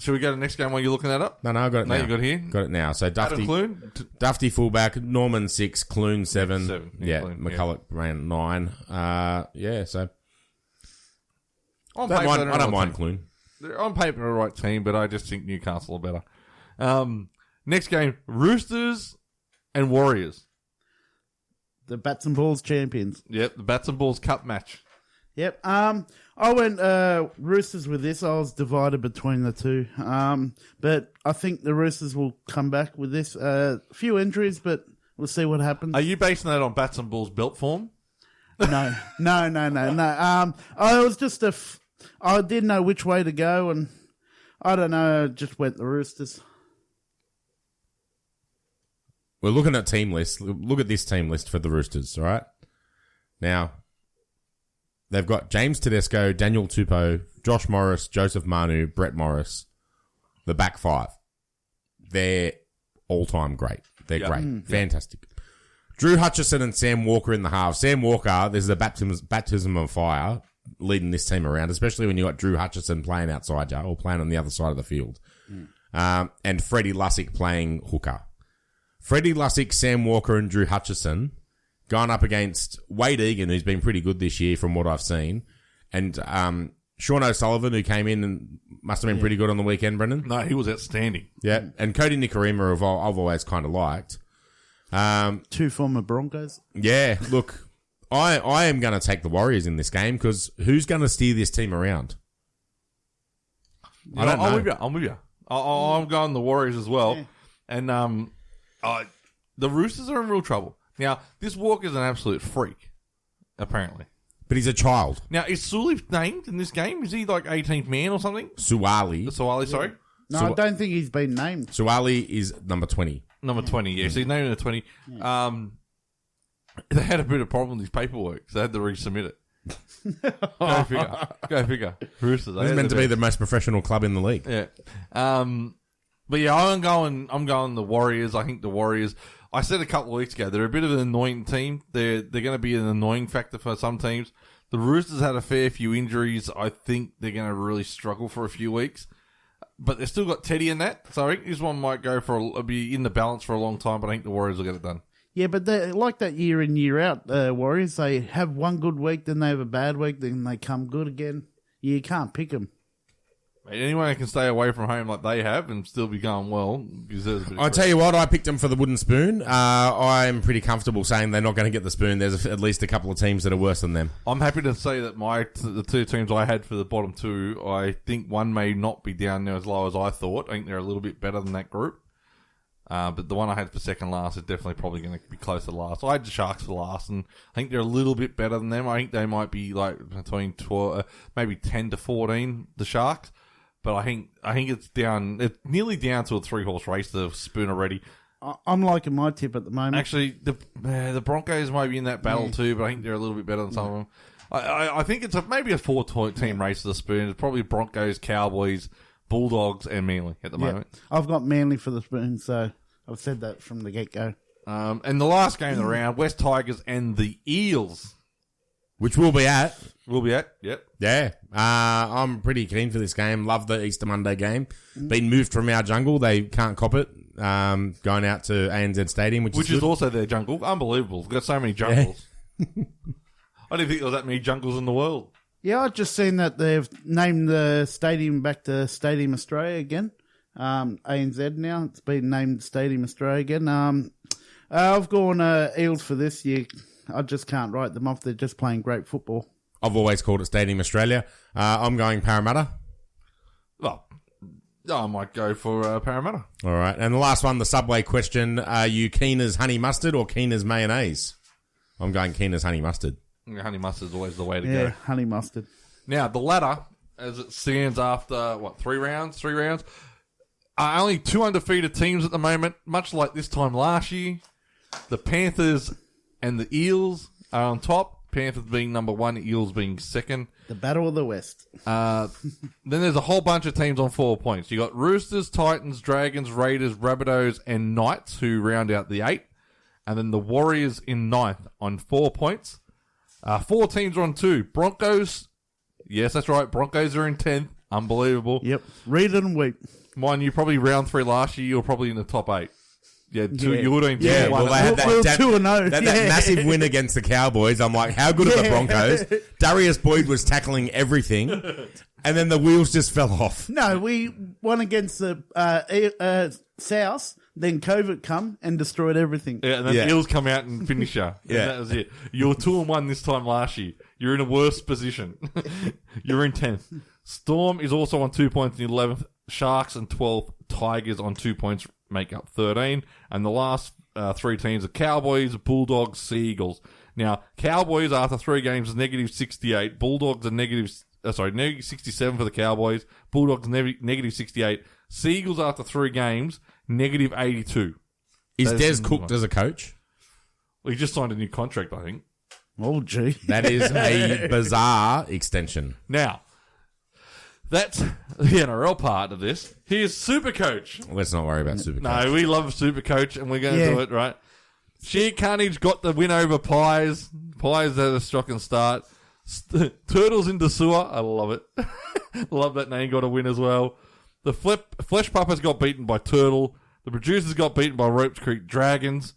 Should we go to the next game while you're looking that up? No, I got it now. You got it here? Got it now. So Adam Clune? Dufty fullback, Norman 6, Clune 7. 7. Yeah, Clune, McCulloch ran 9. So I don't mind Clune. They're on paper a right team, but I just think Newcastle are better. Next game, Roosters and Warriors. The Bats and Balls champions. Yep, the Bats and Balls Cup match. Yep. I went Roosters with this. I was divided between the 2. But I think the Roosters will come back with this. A few injuries, but we'll see what happens. Are you basing that on Bats and Balls belt form? No. I was just I didn't know which way to go, and I don't know, just went the Roosters. We're looking at team lists. Look at this team list for the Roosters, all right? Now, they've got James Tedesco, Daniel Tupou, Josh Morris, Joseph Manu, Brett Morris, the back 5. They're all-time great. They're great. Fantastic. Drew Hutchison and Sam Walker in the half. Sam Walker, this is a baptism of fire leading this team around, especially when you got Drew Hutchison playing outside you or playing on the other side of the field. And Freddie Lussick playing hooker. Freddie Lussick, Sam Walker and Drew Hutchison going up against Wade Egan, who's been pretty good this year from what I've seen, and Sean O'Sullivan, who came in and must have been pretty good on the weekend, Brendan. No, he was outstanding. Yeah, and Cody Nikorima, I've always kind of liked. Two former Broncos. Yeah, look, I am going to take the Warriors in this game because who's going to steer this team around? I don't know. I'm with you. I'm going the Warriors as well. Yeah. And the Roosters are in real trouble. Now, this Walker's an absolute freak, apparently. But he's a child. Now, is Sully named in this game? Is he like 18th man or something? Suwali, sorry. No, I don't think he's been named. Suwali is number 20. Number 20, yeah. So he's named in the 20. They had a bit of problem with his paperwork, so they had to resubmit it. Go figure. Roosters. This is meant to be the most professional club in the league. Yeah. But yeah, I'm going the Warriors. I think the Warriors, I said a couple of weeks ago, they're a bit of an annoying team. They're going to be an annoying factor for some teams. The Roosters had a fair few injuries. I think they're going to really struggle for a few weeks. But they've still got Teddy in that. So I think this one might be in the balance for a long time, but I think the Warriors will get it done. Yeah, but they like that year in, year out, Warriors. They have one good week, then they have a bad week, then they come good again. You can't pick them. Anyone who can stay away from home like they have and still be going well deserves a bit of I'll tell you what, I picked them for the wooden spoon. I'm pretty comfortable saying they're not going to get the spoon. There's at least a couple of teams that are worse than them. I'm happy to say that the two teams I had for the bottom two, I think one may not be down there as low as I thought. I think they're a little bit better than that group. But the one I had for second last is definitely probably going to be close to last. I had the Sharks for last, and I think they're a little bit better than them. I think they might be like between 12, maybe 10 to 14, the Sharks. But I think it's nearly down to a 3-horse race, the spoon already. I'm liking my tip at the moment. Actually, the Broncos might be in that battle too, but I think they're a little bit better than some of them. I think it's maybe a 4-team race to the spoon. It's probably Broncos, Cowboys, Bulldogs, and Manly at the moment. I've got Manly for the spoon, so I've said that from the get-go. And the last game of the round, West Tigers and the Eels. Which we'll be at. Yep. Yeah. I'm pretty keen for this game. Love the Easter Monday game. Been moved from our jungle. They can't cop it. Going out to ANZ Stadium, which is also their jungle. Unbelievable. They've got so many jungles. Yeah. I didn't think there was that many jungles in the world. Yeah, I've just seen that they've named the stadium back to Stadium Australia again. ANZ now. It's been named Stadium Australia again. I've gone Eels for this year. I just can't write them off. They're just playing great football. I've always called it Stadium Australia. I'm going Parramatta. Well, I might go for Parramatta. All right. And the last one, the Subway question. Are you keen as honey mustard or keen as mayonnaise? I'm going keen as honey mustard. Honey mustard is always the way to go. Yeah, honey mustard. Now, the ladder, as it stands after, 3 rounds? Only 2 undefeated teams at the moment, much like this time last year. The Panthers and the Eels are on top. Panthers being number 1, Eels being second. The Battle of the West. Then there's a whole bunch of teams on 4 points. You got Roosters, Titans, Dragons, Raiders, Rabbitohs, and Knights who round out the 8. And then the Warriors in 9th on 4 points. 4 teams are on 2. Broncos. Yes, that's right. Broncos are in 10th. Unbelievable. Yep. Read it and weep. Mind you, probably round 3 last year, you were probably in the top 8. Yeah, you were doing 2-1. Yeah, well, they had that 2-0. That massive win against the Cowboys. I'm like, how good are the Broncos? Darius Boyd was tackling everything, and then the wheels just fell off. No, we won against the South, then COVID come and destroyed everything. Yeah, and then the Eels come out and finish you. Yeah. That was it. You were 2-1 this time last year. You're in a worse position. You're in 10th. Storm is also on 2 points in 11th. Sharks and 12th. Tigers on 2 points make up 13. And the last 3 teams are Cowboys, Bulldogs, Sea Eagles. Now, Cowboys after 3 games is negative 68. Bulldogs are negative 67 for the Cowboys. Bulldogs negative 68. Sea Eagles after 3 games, negative 82. Is Des cooked as a coach? Well, he just signed a new contract, I think. Oh, gee. That is a bizarre extension. Now, that's the NRL part of this. Here's Supercoach. Let's not worry about Supercoach. No, we love Supercoach, and we're going to do it, right? Sheer Carnage got the win over Pies. Pies had a shocking start. Turtles into Sewer. I love it. Love that name got a win as well. The Flesh Puppets got beaten by Turtle. The Producers got beaten by Ropes Creek Dragons.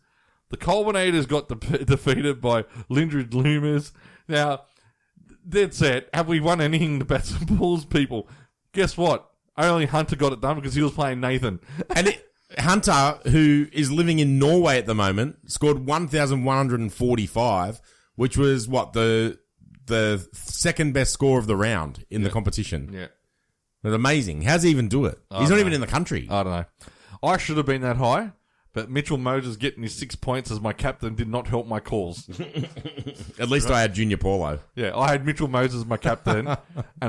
The Culminators got defeated by Lindred Loomers. Now, dead set. Have we won anything to Bats and Balls, people? Guess what? Only Hunter got it done because he was playing Nathan. And Hunter, who is living in Norway at the moment, scored 1,145, which was the second best score of the round in the competition. Yeah. That's amazing. How's he even do it? He's not even in the country. I don't know. I should have been that high, but Mitchell Moses getting his 6 points as my captain did not help my cause. At least I had Junior Paulo. Yeah, I had Mitchell Moses as my captain, and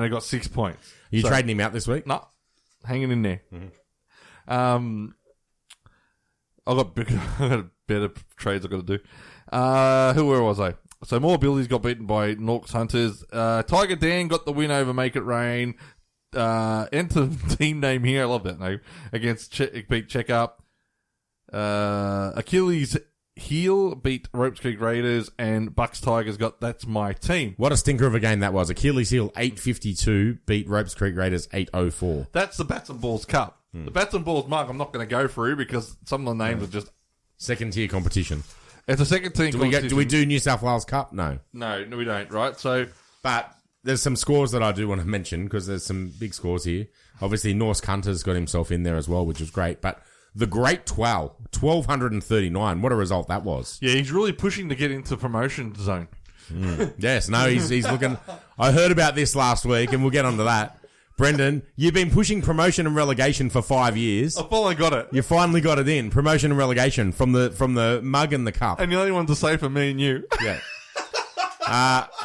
I got 6 points. Are you trading him out this week? No, hanging in there. Mm-hmm. I got better trades I got to do. Where was I? So more Billies got beaten by Norks Hunters. Tiger Dan got the win over Make It Rain. Enter the team name here. I love that name. Against beat Checkup. Achilles Heel beat Ropes Creek Raiders, and Bucks Tigers got That's My Team. What a stinker of a game that was. Achilles Heel 852 beat Ropes Creek Raiders 804. That's the Bats and Balls Cup. The Bats and Balls mug I'm not going to go through because some of the names are just... Second tier competition. It's a second tier competition. Do we do New South Wales Cup? No. No, we don't, right? So... But there's some scores that I do want to mention because there's some big scores here. Obviously, Norse Hunter's got himself in there as well, which was great. But the Great 1,239. What a result that was. Yeah, he's really pushing to get into promotion zone. Yes, no, he's looking... I heard about this last week, and we'll get onto that. Brendan, you've been pushing promotion and relegation for 5 years. I finally got it. You finally got it in. Promotion and relegation from the mug and the cup. And the only one to say for me and you. Yeah.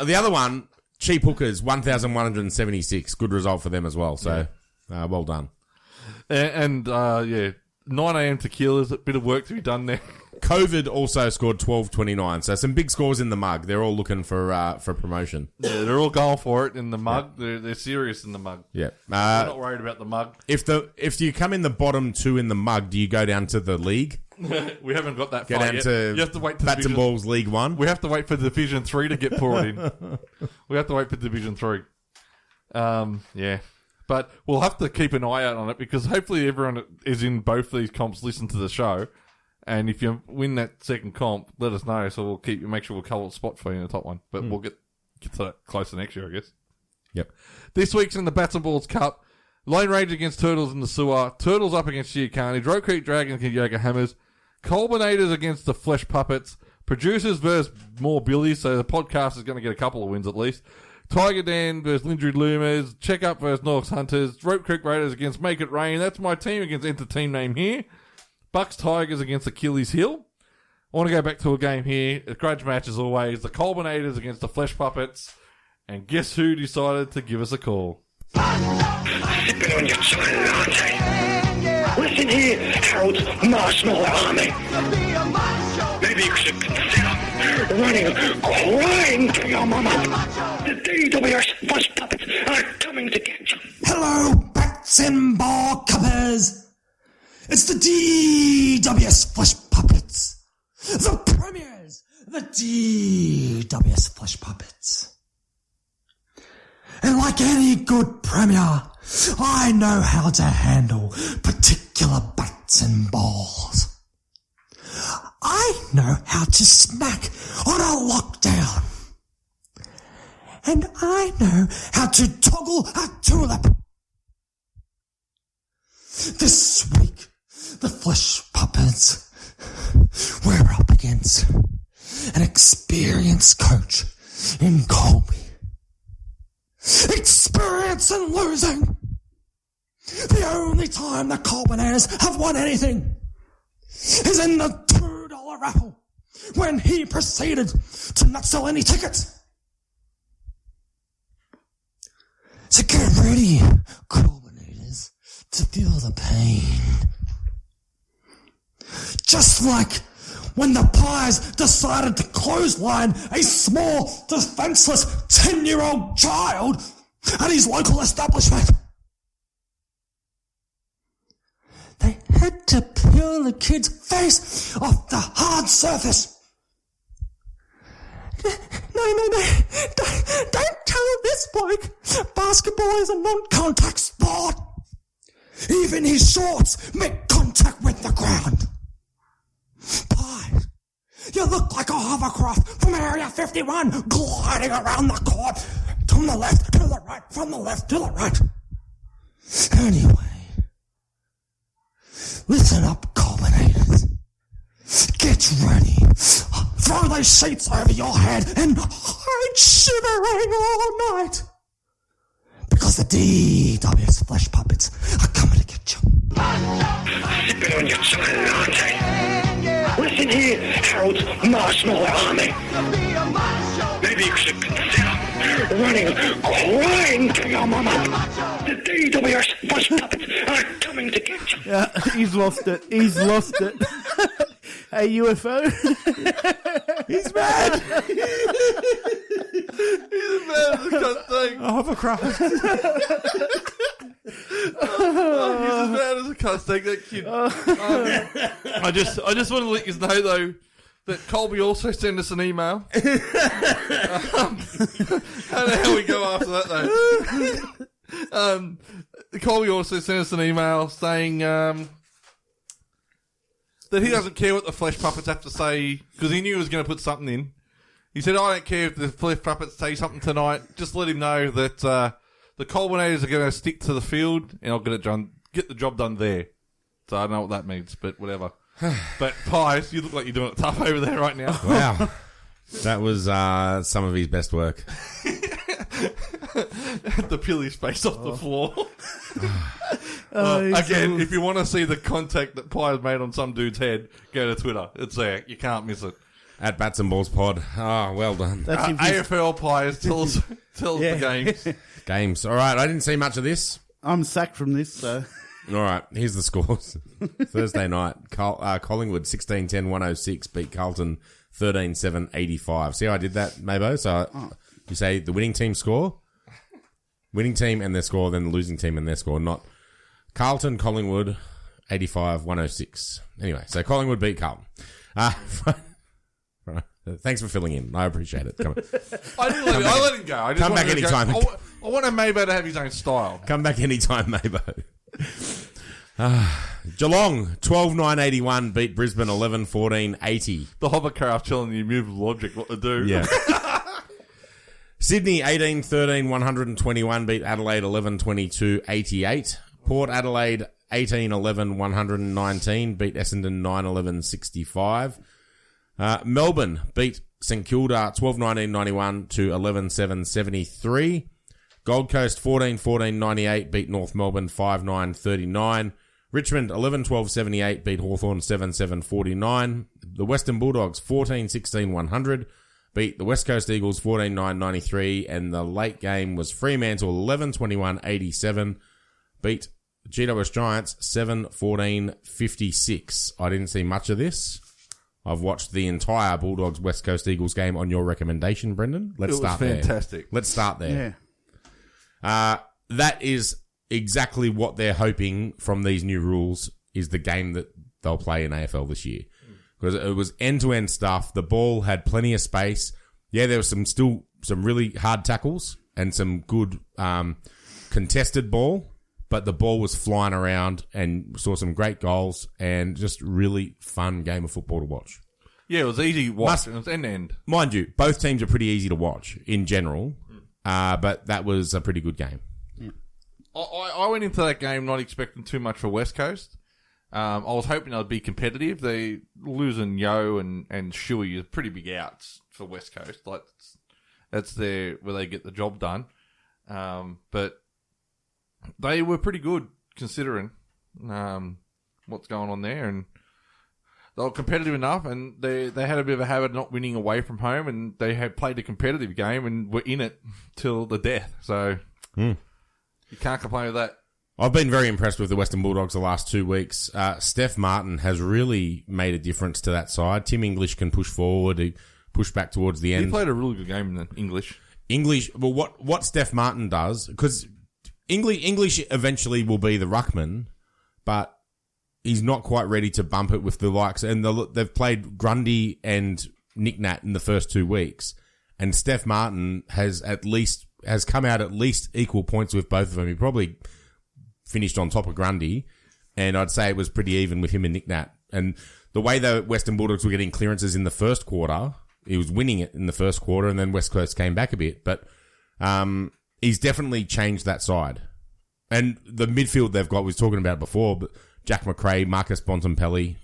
The other one, Cheap Hookers, 1,176. Good result for them as well. So, well done. And 9 a.m. tequilas. A bit of work to be done there. COVID also scored 1,229. So some big scores in the mug. They're all looking for promotion. Yeah, they're all going for it in the mug. Yeah. They're serious in the mug. Yeah. We're not worried about the mug. If you come in the bottom two in the mug, do you go down to the league? We haven't got that far yet. To you have to wait for Bats and Balls League 1. We have to wait for Division 3 to get poured in. We have to wait for Division 3. Yeah. But we'll have to keep an eye out on it because hopefully everyone that is in both these comps listen to the show. And if you win that second comp, let us know. So we'll make sure we'll cover the spot for you in the top one. But we'll get to that closer next year, I guess. Yep. This week's in the Bats and Balls Cup. Lone Ranger against Turtles in the Sewer. Turtles up against Sheer Carnage. Road Creek Dragons against Yoga Hammers. Colbinators against the Flesh Puppets. Producers versus more Billies. So the podcast is going to get a couple of wins at least. Tiger Dan versus Lindred Loomers. Check Up versus Norks Hunters. Rope Creek Raiders against Make It Rain. That's my team against Enter Team Name here. Bucks Tigers against Achilles Hill. I want to go back to a game here. A grudge match as always. The Colbinators against the Flesh Puppets. And guess who decided to give us a call? Sipping on your chocolate latte. Listen here, Harold's Marshmallow Army. Maybe you should consider running a crime to your mama. The DWS Flesh Puppets are coming to get you. Hello, Bats and Ball Cuppers. It's the DWS Flesh Puppets. The premiers, the DWS Flesh Puppets. And like any good premier, I know how to handle particular bats and balls. I know how to smack on a lockdown. And I know how to toggle a tulip. This week, the Flesh Puppets, we're up against an experienced coach in Colby. Experience in losing. The only time the Colbinators have won anything is in the $2 raffle when he proceeded to not sell any tickets. So get ready, Colbinators, to feel the pain. Just like when the Pies decided to clothesline a small, defenseless 10-year-old child at his local establishment. They had to peel the kid's face off the hard surface. No, don't tell this bloke. Basketball is a non-contact sport. Even his shorts make contact with the ground. Pies, you look like a hovercraft from Area 51 gliding around the court. From the left to the right, from the left to the right. Anyway, listen up, ready. Throw those sheets over your head and hide shivering all night. Because the DWS Flesh Puppets are coming to get you. Sipping on your chocolate latte. Listen here, Harold's marshmallow army. Maybe you should consider running a crime to your mama. The DWS Flesh Puppets are coming to get you. Yeah, he's lost it. He's lost it. Hey, UFO. He's mad. He's mad as a cunt thing. Hovercraft. He's as bad as a cuss thing, that kid. I just want to let you know, though, that Colby also sent us an email. How the hell we go after that, though? Colby also sent us an email saying that he doesn't care what the Flesh Puppets have to say, because he knew he was going to put something in. He said, I don't care if the Flesh Puppets say something tonight, just let him know that the Colbinators are going to stick to the field, and I'll get the job done there. So I don't know what that means, but whatever. But Pies, you look like you're doing it tough over there right now. Wow. That was some of his best work. The pilly space off the floor. Again, if you want to see the contact that Pies made on some dude's head, go to Twitter. It's there. You can't miss it. At Bats and Balls Pod. Oh, well done. AFL Pies, tell us the games. Games. All right, I didn't see much of this. I'm sacked from this, so. All right, here's the scores. Thursday night, Collingwood 16-10-106 beat Carlton 13-7-85. See how I did that, Mabo? So you say the winning team score, winning team and their score, then the losing team and their score, not Carlton, Collingwood 85-106. Anyway, so Collingwood beat Carlton. Right. Thanks for filling in. I appreciate it. Come on. I let him go. I just come back anytime. I want Mabo to have his own style. Come back anytime, Mabo. Geelong 12-9-81 beat Brisbane 11-14-80. The hovercraft telling you move logic what to do. Yeah. Sydney 18-13-121 beat Adelaide 11-22-88. Port Adelaide 18-11-119 beat Essendon 9-11-65. Melbourne beat St Kilda 12-19-91 to 11-7-73. Gold Coast 14-14-98 beat North Melbourne 5-9-39. Richmond 11-12-78 beat Hawthorn 7-7-49. The Western Bulldogs 14-16-100 beat the West Coast Eagles 14-9-93. And the late game was Fremantle 11-21-87 beat GWS Giants 7-14-56. I didn't see much of this. I've watched the entire Bulldogs West Coast Eagles game on your recommendation, Brendan. Let's start there. It was fantastic. Let's start there. Yeah. That is exactly what they're hoping from these new rules is the game that they'll play in AFL this year. Because it was end-to-end stuff. The ball had plenty of space. Yeah, there was some really hard tackles and some good contested ball, but the ball was flying around and saw some great goals and just really fun game of football to watch. Yeah, it was easy to watch. It was end-to-end. Mind you, both teams are pretty easy to watch in general, but that was a pretty good game. Yeah. I went into that game not expecting too much for West Coast. I was hoping they'd be competitive. They losing Yo and Shuey are pretty big outs for West Coast. Like that's where they get the job done. But they were pretty good considering what's going on there, and they were competitive enough. And they had a bit of a habit of not winning away from home, and they had played a competitive game and were in it till the death. So you can't complain with that. I've been very impressed with the Western Bulldogs the last 2 weeks. Steph Martin has really made a difference to that side. Tim English can push forward. He pushed back towards the end. He played a really good game in the English. Well, what Steph Martin does, because English eventually will be the ruckman, but he's not quite ready to bump it with the likes. And they've played Grundy and Nick Nat in the first 2 weeks, and Steph Martin has come out at least equal points with both of them. He probably finished on top of Grundy, and I'd say it was pretty even with him and Nick Nat. And the way the Western Bulldogs were getting clearances in the first quarter, he was winning it in the first quarter, and then West Coast came back a bit. But he's definitely changed that side. And the midfield they've got, we was talking about it before, but Jack McRae, Marcus Bontempelli,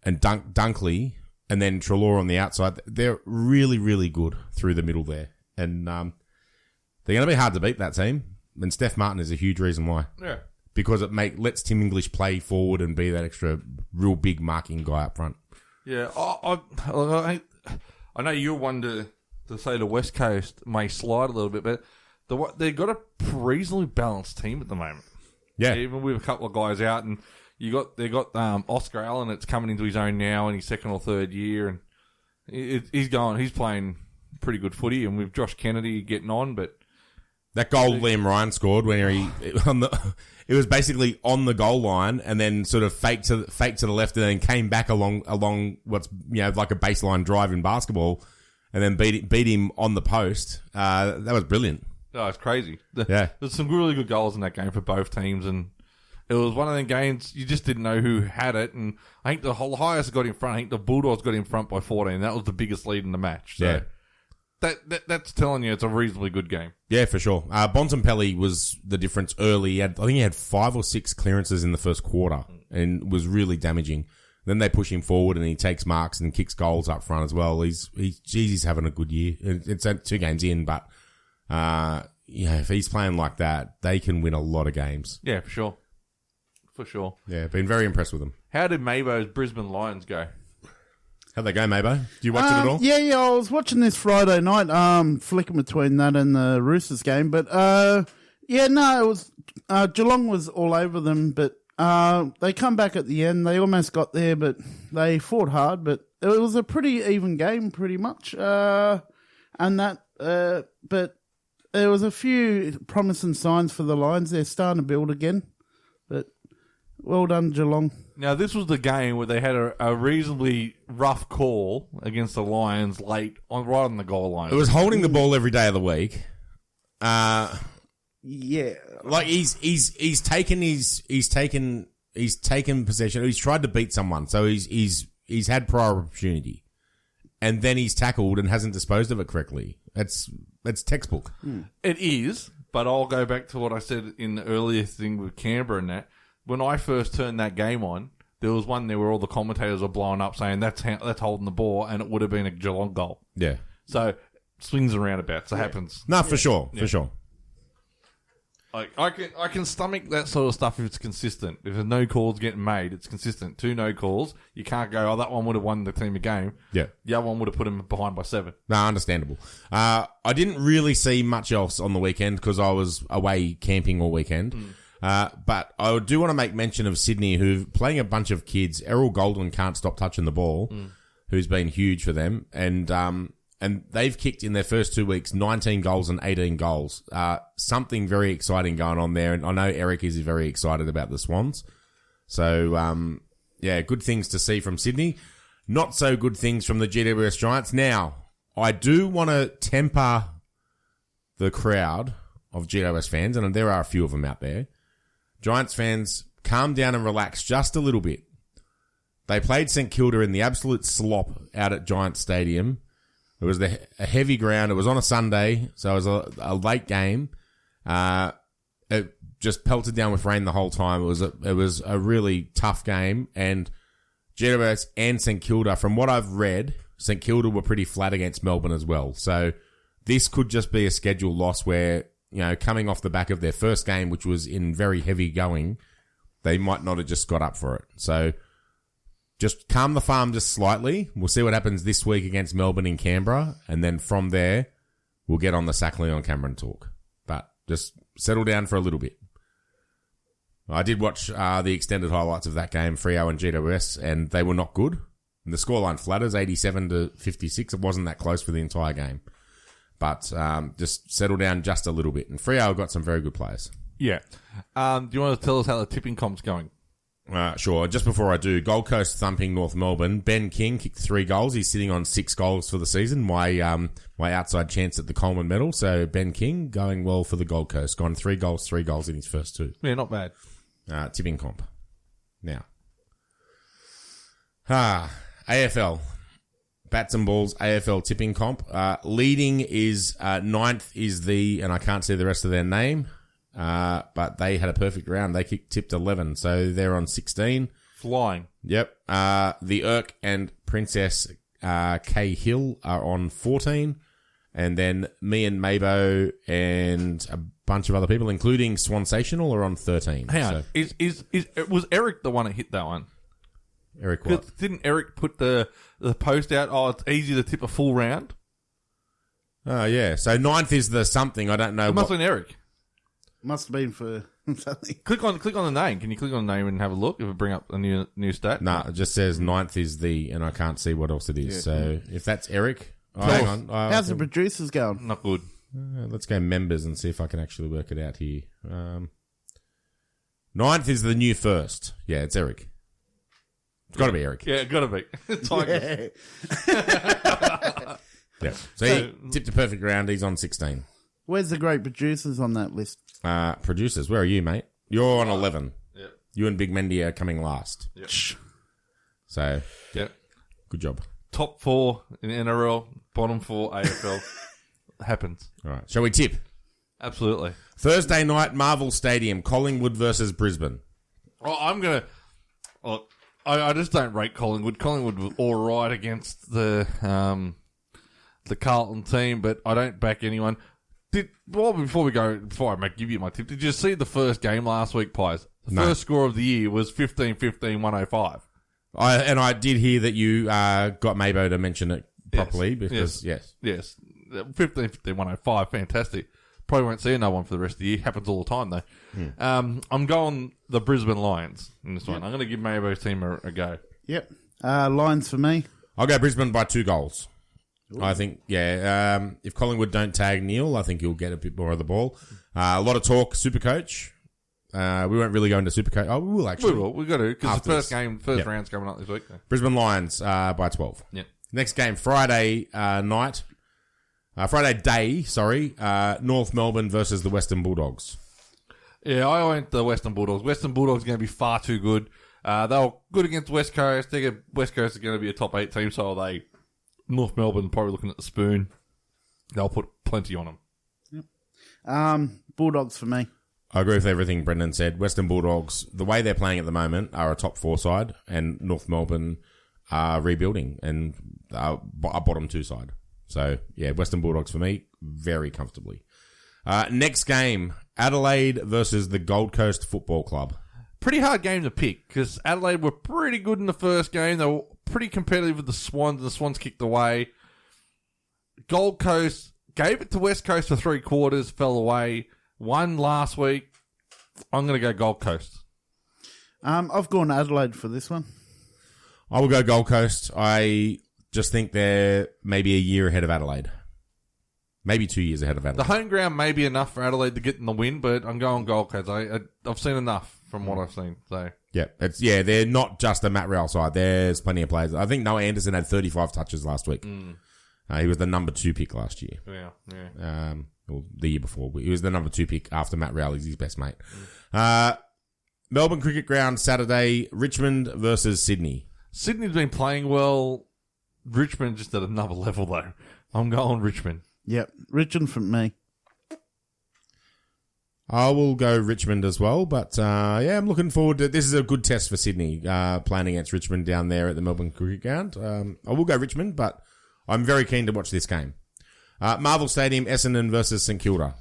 and Dunkley, and then Treloar on the outside. They're really, really good through the middle there. And they're going to be hard to beat, that team. And Steph Martin is a huge reason why. Yeah. Because it lets Tim English play forward and be that extra real big marking guy up front. Yeah, I know you're one to say the West Coast may slide a little bit, but they've got a reasonably balanced team at the moment. Yeah. Even with a couple of guys out, and they got Oscar Allen that's coming into his own now in his second or third year, and he's playing pretty good footy, and with Josh Kennedy getting on, but that goal Liam Ryan scored when it was basically on the goal line and then sort of faked to the left and then came back along what's like a baseline drive in basketball and then beat him on the post. That was brilliant. Oh, it's crazy. Yeah. There's some really good goals in that game for both teams, and it was one of them games you just didn't know who had it, and I think the highest got in front. I think the Bulldogs got in front by 14. That was the biggest lead in the match. So yeah. That's telling you it's a reasonably good game. Yeah, for sure. Bontempelli was the difference early. I think he had 5 or 6 clearances in the first quarter and was really damaging. Then they push him forward and he takes marks and kicks goals up front as well. He's having a good year. It's 2 games in, but if he's playing like that, they can win a lot of games. Yeah, for sure. For sure. Yeah, been very impressed with them. How did Mabo's Brisbane Lions go? How'd they go, Mabo? Do you watch it at all? Yeah, I was watching this Friday night, flicking between that and the Roosters game. But, it was, Geelong was all over them, but they come back at the end. They almost got there, but they fought hard. But it was a pretty even game, pretty much. But there was a few promising signs for the Lions. They're starting to build again. But well done, Geelong. Now, this was the game where they had a reasonably rough call against the Lions late, right on the goal line. It was holding the ball every day of the week. Yeah, like he's taken possession. He's tried to beat someone, so he's had prior opportunity, and then he's tackled and hasn't disposed of it correctly. That's textbook. It is, but I'll go back to what I said in the earlier thing with Canberra and that. When I first turned that game on, there was one there where all the commentators were blowing up saying that's holding the ball, and it would have been a Geelong goal. Yeah. So swings and roundabouts. It happens. No, for sure. I can stomach that sort of stuff if it's consistent. If there's no calls getting made, it's consistent. 2 no calls, you can't go, that one would have won the team a game. Yeah. The other one would have put him behind by 7. No, understandable. I didn't really see much else on the weekend because I was away camping all weekend. But I do want to make mention of Sydney, who playing a bunch of kids. Errol Golden can't stop touching the ball, who's been huge for them. And they've kicked in their first 2 weeks 19 goals and 18 goals. Something very exciting going on there. And I know Eric is very excited about the Swans. So, good things to see from Sydney. Not so good things from the GWS Giants. Now, I do want to temper the crowd of GWS fans, and there are a few of them out there. Giants fans, calm down and relax just a little bit. They played St Kilda in the absolute slop out at Giants Stadium. It was a heavy ground. It was on a Sunday, so it was a late game. It just pelted down with rain the whole time. It was a really tough game, and GWS and St Kilda, from what I've read, St Kilda were pretty flat against Melbourne as well. So this could just be a schedule loss where, coming off the back of their first game, which was in very heavy going, they might not have just got up for it. So just calm the farm just slightly. We'll see what happens this week against Melbourne in Canberra, and then from there, we'll get on the Sackley on Cameron talk. But just settle down for a little bit. I did watch the extended highlights of that game, Freo and GWS, and they were not good. And the scoreline flatters, 87-56. It wasn't that close for the entire game. But just settle down just a little bit. And Freo got some very good players. Yeah. Do you want to tell us how the tipping comp's going? Sure. Just before I do, Gold Coast thumping North Melbourne. Ben King kicked 3 goals. He's sitting on 6 goals for the season. My outside chance at the Coleman medal. So Ben King going well for the Gold Coast. Gone 3 goals in his first 2. Yeah, not bad. Tipping comp. Now. AFL. Bats and Balls AFL tipping comp. Leading is 9th is and I can't see the rest of their name, but they had a perfect round. They tipped 11, so they're on 16. Flying. Yep. The Urk and Princess Cahill are on 14. And then me and Mabo and a bunch of other people, including Swansational, are on 13. Hang on. Was Eric the one that hit that one? Eric what? Didn't Eric put the post out? Oh, it's easy to tip a full round. Oh, yeah. So 9th is the something. I don't know. It must have been Eric. Must have been for something. Click on the name. Can you click on the name and have a look if it bring up a new stat? No, it just says 9th is the, and I can't see what else it is. So if that's Eric, hang on. How's the producers going? Not good. Let's go members and see if I can actually work it out here. 9th is the new first. Yeah, it's Eric. It's got to be Eric. Yeah, got to be. Tigers. Yeah. So he tipped a perfect round. He's on 16. Where's the great producers on that list? Producers, where are you, mate? You're on 11. Yep. You and Big Mendy are coming last. Yep. So, yep. Good job. Top 4 in NRL, bottom 4 AFL. Happens. All right. Shall we tip? Absolutely. Thursday night, Marvel Stadium, Collingwood versus Brisbane. Oh, I'm going to... Look, I just don't rate Collingwood. Collingwood was all right against the Carlton team, but I don't back anyone. Before I give you my tip, did you see the first game last week, Pies? The first score of the year was 15-15-105. I did hear that you got Mabo to mention it properly because, yes. 15-15-105, fantastic. Probably won't see another one for the rest of the year. Happens all the time, though. I'm going the Brisbane Lions in this one. I'm going to give Mabo's team a go. Yep. Lions for me. I'll go Brisbane by 2 goals. Ooh. I think, if Collingwood don't tag Neil, I think he'll get a bit more of the ball. A lot of talk, Supercoach. We won't really go into Supercoach. Oh, we will actually. We will. We've got to, because the first round's coming up this week. Brisbane Lions by 12. Yep. Next game, Friday night. Friday day, North Melbourne versus the Western Bulldogs. Yeah, I went the Western Bulldogs. Western Bulldogs are going to be far too good. They were good against West Coast. West Coast are going to be a top 8 team, so North Melbourne probably looking at the spoon. They'll put plenty on them. Yep. Bulldogs for me. I agree with everything Brendan said. Western Bulldogs, the way they're playing at the moment, are a top 4 side, and North Melbourne are rebuilding and are a bottom 2 side. So, yeah, Western Bulldogs for me, very comfortably. Next game, Adelaide versus the Gold Coast Football Club. Pretty hard game to pick, because Adelaide were pretty good in the first game. They were pretty competitive with the Swans, and the Swans kicked away. Gold Coast gave it to West Coast for 3 quarters, fell away. Won last week. I'm going to go Gold Coast. I've gone Adelaide for this one. I will go Gold Coast. I just think they're maybe a year ahead of Adelaide. Maybe 2 years ahead of Adelaide. The home ground may be enough for Adelaide to get in the win, but I'm going Gold Coast. I've seen enough from what I've seen. So they're not just a Matt Rowell side. There's plenty of players. I think Noah Anderson had 35 touches last week. He was the number 2 pick last year. Yeah. Or the year before. He was the number 2 pick after Matt Rowell. He's his best mate. Melbourne Cricket Ground, Saturday, Richmond versus Sydney. Sydney's been playing well. Richmond just at another level, though. I'm going Richmond. Yep, Richmond for me. I will go Richmond as well, but I'm looking forward to this. Is a good test for Sydney, playing against Richmond down there at the Melbourne Cricket Ground. I will go Richmond, but I'm very keen to watch this game. Marvel Stadium, Essendon versus St Kilda.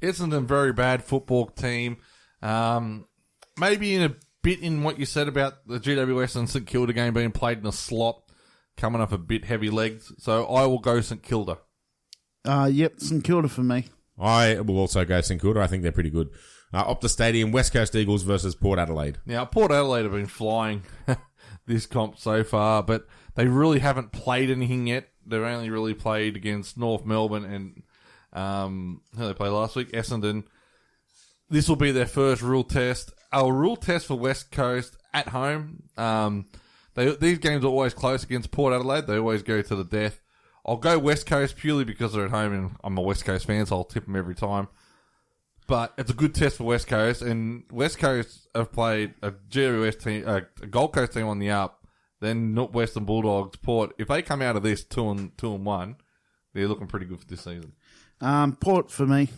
Essendon, very bad football team. Maybe in a bit in what you said about the GWS and St Kilda game being played in a slot, coming up a bit heavy legs. So I will go St Kilda. Yep, St Kilda for me. I will also go St Kilda. I think they're pretty good. Optus Stadium, West Coast Eagles versus Port Adelaide. Now, Port Adelaide have been flying this comp so far, but they really haven't played anything yet. They've only really played against North Melbourne and who did they play last week? Essendon. This will be their first real test. A real test for West Coast at home. These games are always close against Port Adelaide. They always go to the death. I'll go West Coast purely because they're at home and I'm a West Coast fan, so I'll tip them every time. But it's a good test for West Coast, and West Coast have played a GWS team, a Gold Coast team on the up, then Western Bulldogs, Port. If they come out of this 2-1, they're looking pretty good for this season. Port for me.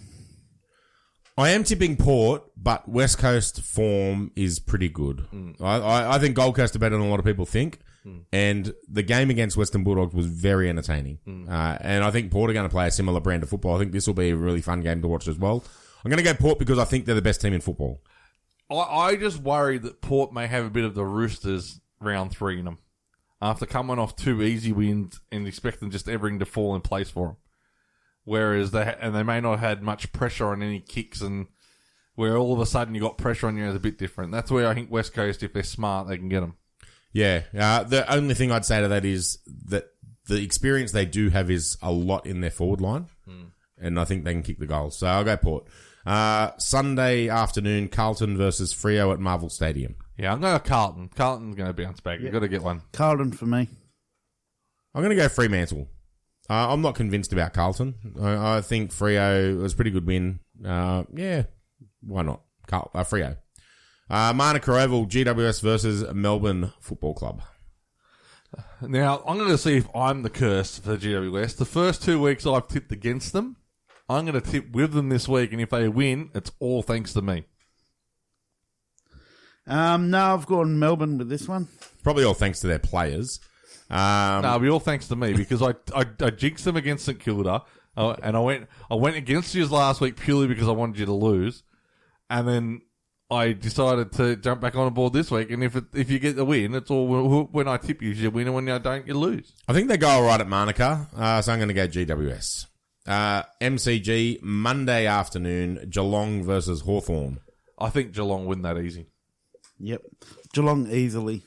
I am tipping Port, but West Coast form is pretty good. I think Gold Coast are better than a lot of people think. And the game against Western Bulldogs was very entertaining. And I think Port are going to play a similar brand of football. I think this will be a really fun game to watch as well. I'm going to go Port because I think they're the best team in football. I just worry that Port may have a bit of the Roosters round 3 in them. After coming off 2 easy wins and expecting just everything to fall in place for them. Whereas they may not have had much pressure on any kicks, and where all of a sudden you got pressure on you is a bit different. That's where I think West Coast, if they're smart, they can get them. Yeah. The only thing I'd say to that is that the experience they do have is a lot in their forward line, and I think they can kick the goals. So I'll go Port. Sunday afternoon, Carlton versus Freo at Marvel Stadium. Yeah, I'm going to Carlton. Carlton's going to bounce back. You've got to get one. Carlton for me. I'm going to go Fremantle. I'm not convinced about Carlton. I think Freo was a pretty good win. Yeah, why not? Freo. Manuka Oval, GWS versus Melbourne Football Club. Now, I'm going to see if I'm the curse for GWS. The first 2 weeks I've tipped against them. I'm going to tip with them this week, and if they win, it's all thanks to me. No, I've gone Melbourne with this one. Probably all thanks to their players. No, it'll be all thanks to me because I jinxed them against St Kilda, and I went against you last week purely because I wanted you to lose, and then I decided to jump back on board this week. And if you get the win, it's all when I tip you win, and when you don't, you lose. I think they go all right at Manuka, so I'm going to go GWS. MCG Monday afternoon, Geelong versus Hawthorn. I think Geelong win that easy. Yep, Geelong easily.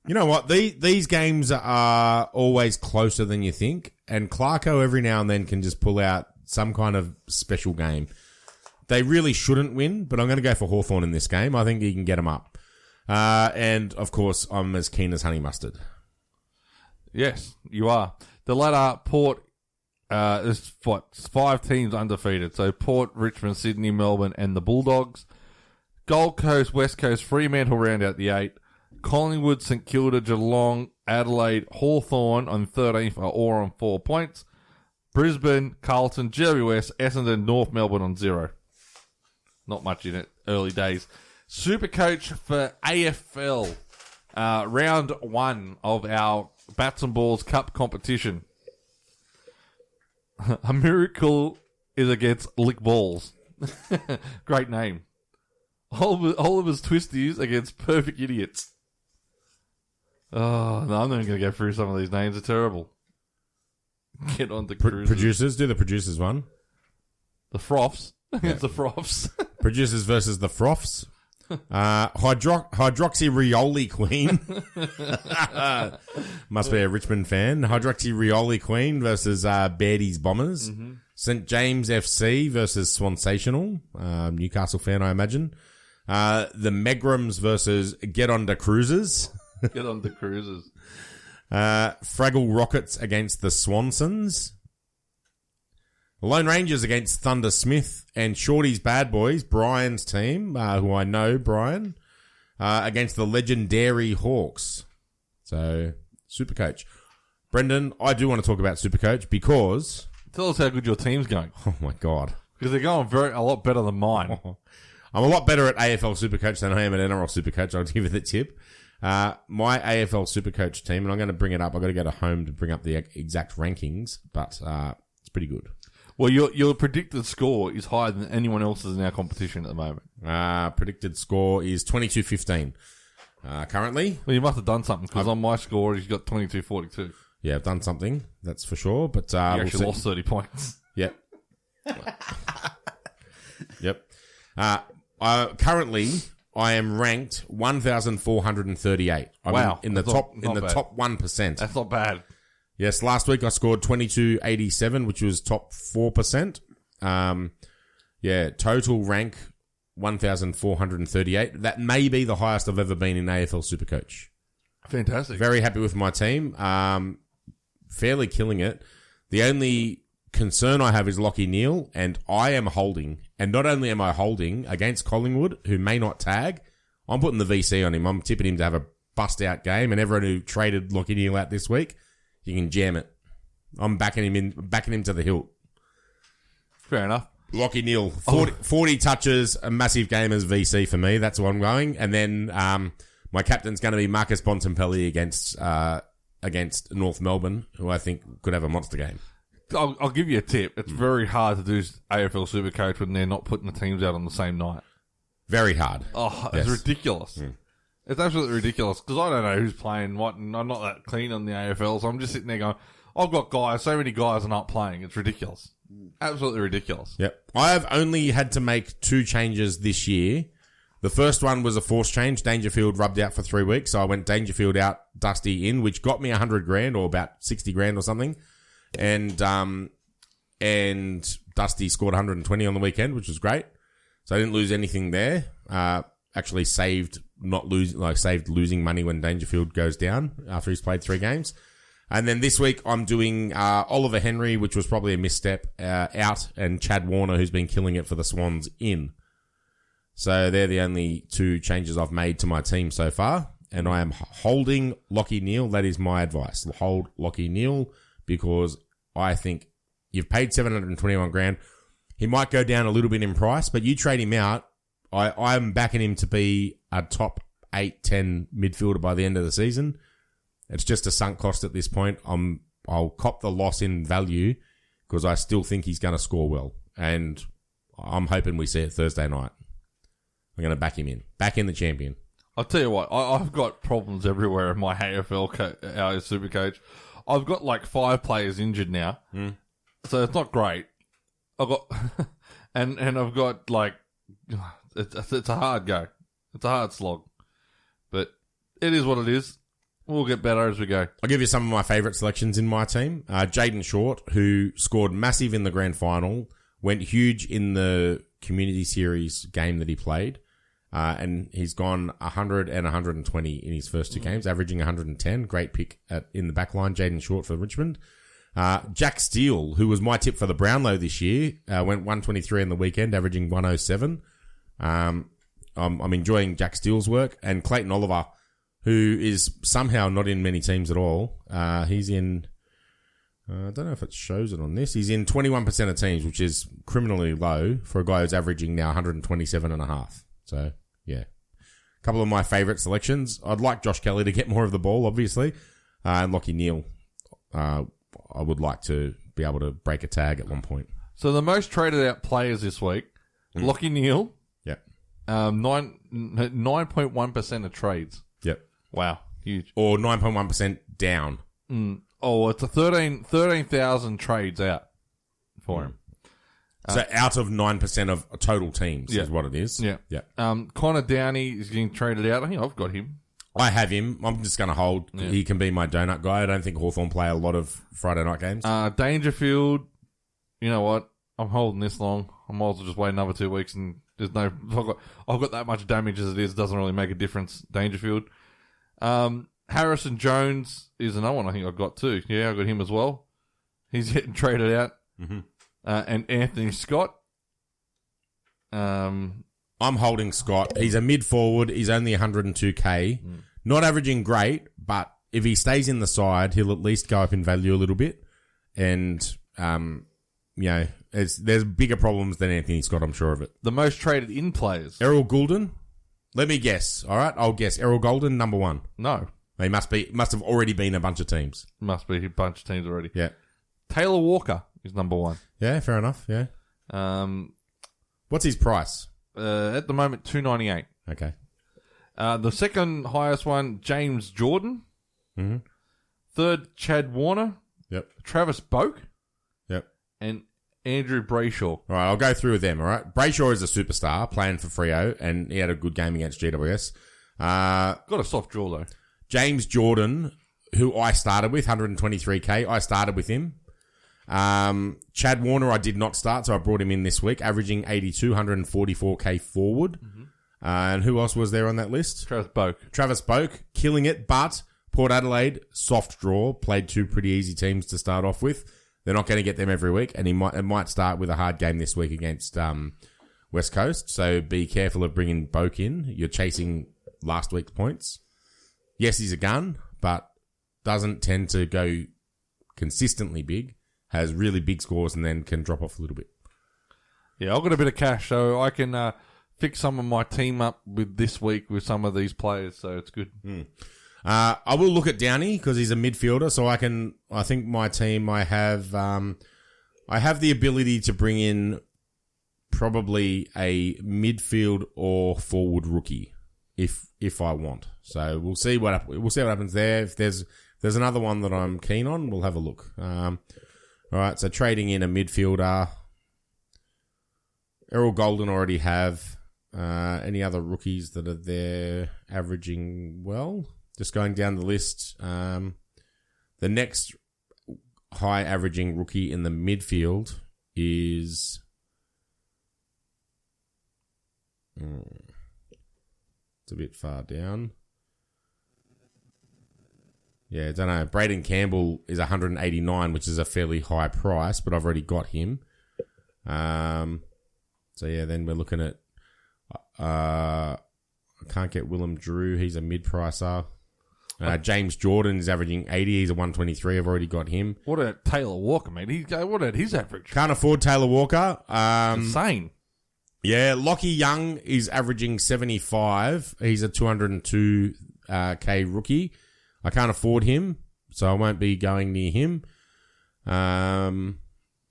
You know what? These games are always closer than you think, and Clarko every now and then can just pull out some kind of special game. They really shouldn't win, but I'm going to go for Hawthorn in this game. I think he can get them up. And, of course, I'm as keen as honey mustard. Yes, you are. The latter, Port, there's 5 teams undefeated. So Port, Richmond, Sydney, Melbourne, and the Bulldogs. Gold Coast, West Coast, Fremantle round out the 8. Collingwood, St Kilda, Geelong, Adelaide, Hawthorn on 13th or on 4 points. Brisbane, Carlton, GWS, Essendon, North Melbourne on 0. Not much in it. Early days. Supercoach for AFL. Round 1 of our Bats and Balls Cup competition. A miracle is against Lick Balls. Great name. Oliver's Twisties against Perfect Idiots. Oh, no, I'm not even going to go through some of these names. They're terrible. Get on the cruises. Producers. Do the producers one. The Froths. It's the Froths. Producers versus the Froths. Hydroxy Queen. Must be a Richmond fan. Hydroxy Queen versus Beardy's Bombers. Mm-hmm. St James FC versus Swansational. Newcastle fan, I imagine. The Megrams versus Get On the Cruisers. Get On the Cruisers. Fraggle Rockets against the Swansons. Lone Rangers against Thunder Smith, and Shorty's Bad Boys, Brian's team, who I know, Brian, against the legendary Hawks. So, Supercoach. Brendan, I do want to talk about Supercoach because... Tell us how good your team's going. Oh, my God. Because they're going a lot better than mine. I'm a lot better at AFL Supercoach than I am at NRL Supercoach. I'll give you the tip. My AFL Supercoach team, and I'm going to bring it up. I've got to go to home to bring up the exact rankings, but it's pretty good. Well, your predicted score is higher than anyone else's in our competition at the moment. Predicted score is 22-15 currently. Well, you must have done something, because on my score, he's got 22-42. Yeah, I've done something, that's for sure. But you actually lost 30 points. Yep. Yep. Currently, I am ranked 1,438. Wow. In the top 1%. That's not bad. Yes, last week I scored 2287, which was top 4%. Total rank 1,438. That may be the highest I've ever been in AFL Supercoach. Fantastic. Very happy with my team. Fairly killing it. The only concern I have is Lockie Neal, and I am holding. And not only am I holding against Collingwood, who may not tag, I'm putting the VC on him. I'm tipping him to have a bust-out game, and everyone who traded Lockie Neal out this week, you can jam it. I'm backing him to the hilt. Fair enough. Lockie Neal, 40 touches, a massive game as VC for me. That's what I'm going. And then my captain's going to be Marcus Bontempelli against North Melbourne, who I think could have a monster game. I'll give you a tip. It's very hard to do AFL Supercoach when they're not putting the teams out on the same night. Very hard. Oh, it's ridiculous. It's absolutely ridiculous because I don't know who's playing what, and I'm not that clean on the AFL, so I'm just sitting there going, I've got so many guys are not playing. It's ridiculous. Absolutely ridiculous. Yep. I have only had to make 2 changes this year. The first one was a force change. Dangerfield rubbed out for 3 weeks, so I went Dangerfield out, Dusty in, which got me $100,000 or about $60,000 or something. And Dusty scored 120 on the weekend, which was great. So I didn't lose anything there. Actually saved losing money when Dangerfield goes down after he's played 3 games. And then this week I'm doing Oliver Henry, which was probably a misstep, out, and Chad Warner, who's been killing it for the Swans, in. So they're the only 2 changes I've made to my team so far. And I am holding Lockie Neal. That is my advice. Hold Lockie Neal because I think you've paid $721,000. He might go down a little bit in price, but you trade him out. I'm backing him to be a top 8-10 midfielder by the end of the season. It's just a sunk cost at this point. I'll cop the loss in value because I still think he's going to score well. And I'm hoping we see it Thursday night. I'm going to back him in. Back in the champion. I'll tell you what, I've got problems everywhere in my AFL Supercoach. I've got like 5 players injured now. So it's not great. I've got, and I've got like, it's a hard go. It's a hard slog. But it is what it is. We'll get better as we go. I'll give you some of my favourite selections in my team. Jaden Short, who scored massive in the grand final, went huge in the community series game that he played. And he's gone 100 and 120 in his first 2 games, averaging 110. Great pick in the back line, Jaden Short for Richmond. Jack Steele, who was my tip for the Brownlow this year, went 123 in the weekend, averaging 107. I'm enjoying Jack Steele's work. And Clayton Oliver, who is somehow not in many teams at all. He's in, I don't know if it shows it on this. He's in 21% of teams, which is criminally low for a guy who's averaging now 127.5. So, yeah. A couple of my favourite selections. I'd like Josh Kelly to get more of the ball, obviously. And Lockie Neal, I would like to be able to break a tag at one point. So the most traded out players this week, Lockie Neal. Yep. 9.1% of trades. Yep. Wow. Huge. Or 9.1% down. Oh, it's a 13,000 trades out for him. So out of 9% of total teams is what it is. Yeah. Connor Downey is getting traded out. I think I've got him. I have him. I'm just going to hold. Yeah. He can be my donut guy. I don't think Hawthorn play a lot of Friday night games. Dangerfield, you know what? I'm holding this long. I might as well just wait another 2 weeks and there's no... I've got that much damage as it is. It doesn't really make a difference. Dangerfield. Harrison Jones is another one I think I've got too. Yeah, I've got him as well. He's getting traded out. Mm-hmm. And Anthony Scott. I'm holding Scott. He's a mid-forward. He's only 102K. Not averaging great, but if he stays in the side, he'll at least go up in value a little bit. And, there's bigger problems than Anthony Scott, I'm sure of it. The most traded in players. Errol Goulden. Let me guess. All right, I'll guess. Errol Goulden, number 1. No. He must have already been a bunch of teams. Must be a bunch of teams already. Yeah. Taylor Walker is number 1. Yeah, fair enough. Yeah. What's his price? At the moment, $298. Okay. The second highest one, James Jordan. Mm-hmm. Third, Chad Warner. Yep. Travis Boak. Yep. And Andrew Brayshaw. All right, I'll go through with them, all right? Brayshaw is a superstar playing for Freo, and he had a good game against GWS. Got a soft draw, though. James Jordan, who I started with, 123K. I started with him. Chad Warner, I did not start, so I brought him in this week, averaging 82, 144K forward. Mm-hmm. And who else was there on that list? Travis Boak, killing it, but Port Adelaide, soft draw, played 2 pretty easy teams to start off with. They're not going to get them every week, and it might start with a hard game this week against West Coast, so be careful of bringing Boak in. You're chasing last week's points. Yes, he's a gun, but doesn't tend to go consistently big. Has really big scores and then can drop off a little bit. Yeah, I've got a bit of cash, so I can fix some of my team up with this week with some of these players, so it's good. I will look at Downey because he's a midfielder, so I think my team, I have the ability to bring in probably a midfield or forward rookie if I want. So we'll see what happens there. If there's another one that I'm keen on, we'll have a look. All right, so trading in a midfielder. Errol Golden already have. Any other rookies that are there averaging well? Just going down the list. The next high averaging rookie in the midfield is... it's a bit far down. Yeah, I don't know. Braden Campbell is 189, which is a fairly high price, but I've already got him. So yeah, then we're looking at... I can't get Willem Drew. He's a mid-pricer. James Jordan is averaging 80. He's a 123. I've already got him. What about Taylor Walker, mate? What about his average? Can't afford Taylor Walker. Insane. Yeah, Lockie Young is averaging 75. He's a 202k rookie. I can't afford him, so I won't be going near him.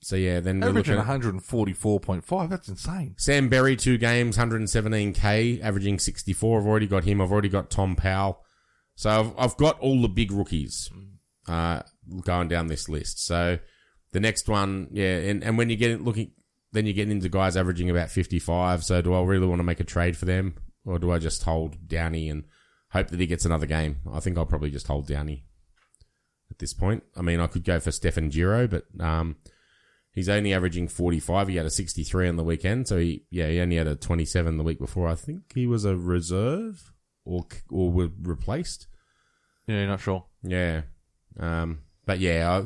So yeah, then we're looking at 144.5. That's insane. Sam Berry, 2 games, 117k, averaging 64. I've already got him. I've already got Tom Powell. So I've got all the big rookies going down this list. So the next one, yeah, and when you get looking, then you're getting into guys averaging about 55. So do I really want to make a trade for them, or do I just hold Downey and hope that he gets another game? I think I'll probably just hold Downey at this point. I mean, I could go for Stefan Giro, but he's only averaging 45. He had a 63 on the weekend, so he only had a 27 the week before. I think he was a reserve or were replaced. Yeah, not sure. Yeah. But yeah,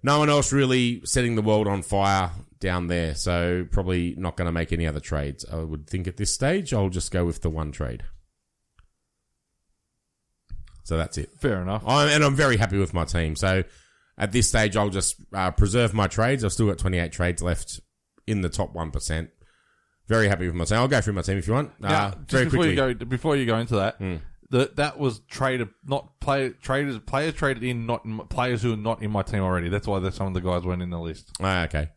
no one else really setting the world on fire down there, so probably not going to make any other trades. I would think at this stage, I'll just go with the one trade. So that's it. Fair enough. I'm very happy with my team. So at this stage, I'll just preserve my trades. I've still got 28 trades left in the top 1%. Very happy with my team. I'll go through my team if you want. Very quickly. Before you go into that, that was traded, not players traded in, not players who are not in my team already. That's why some of the guys weren't in the list. Okay.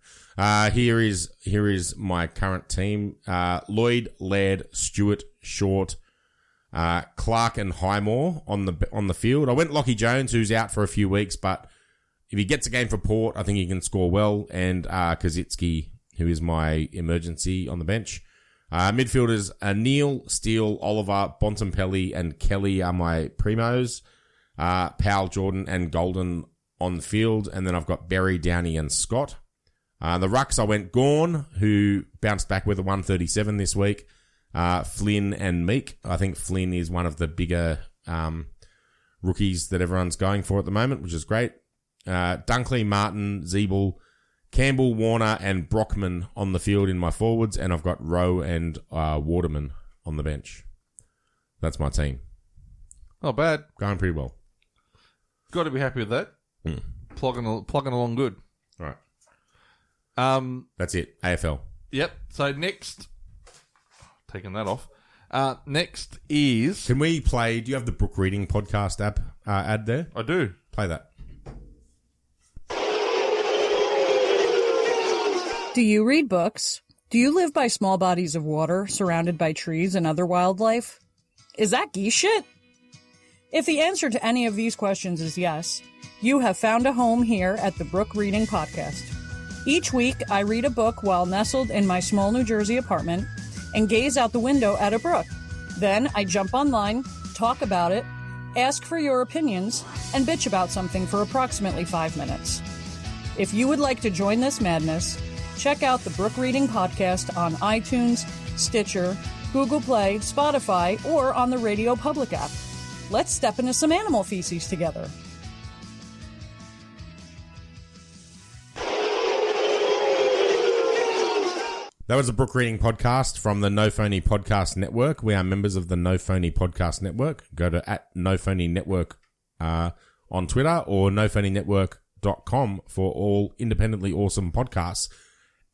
Here is my current team. Lloyd, Laird, Stewart, Short, Clark and Highmore on the field. I went Lockie Jones, who's out for a few weeks, but if he gets a game for Port, I think he can score well. And Kazitsky, who is my emergency on the bench. Midfielders, Neil, Steele, Oliver, Bontempelli, and Kelly are my primos. Powell, Jordan, and Golden on the field. And then I've got Berry, Downey, and Scott. The rucks, I went Gawn, who bounced back with a 137 this week. Flynn and Meek. I think Flynn is one of the bigger rookies that everyone's going for at the moment, which is great. Dunkley, Martin, Zeeble, Campbell, Warner, and Brockman on the field in my forwards, and I've got Rowe and Waterman on the bench. That's my team. Not bad. Going pretty well. Got to be happy with that. Plugging along good. All right. That's it. AFL. Yep. So next, taking that off. Next is... Can we play... Do you have the book reading podcast app ad there? I do. Play that. Do you read books? Do you live by small bodies of water surrounded by trees and other wildlife? Is that geese shit? If the answer to any of these questions is yes, you have found a home here at the Brook Reading Podcast. Each week, I read a book while nestled in my small New Jersey apartment and gaze out the window at a brook. Then I jump online, talk about it, ask for your opinions, and bitch about something for approximately 5 minutes. If you would like to join this madness, check out the Brook Reading Podcast on iTunes, Stitcher, Google Play, Spotify, or on the Radio Public app. Let's step into some animal feces together. That was the Brook Reading Podcast from the No Phony Podcast Network. We are members of the No Phony Podcast Network. Go to @NoPhonyNetwork on Twitter or nophonynetwork.com for all independently awesome podcasts.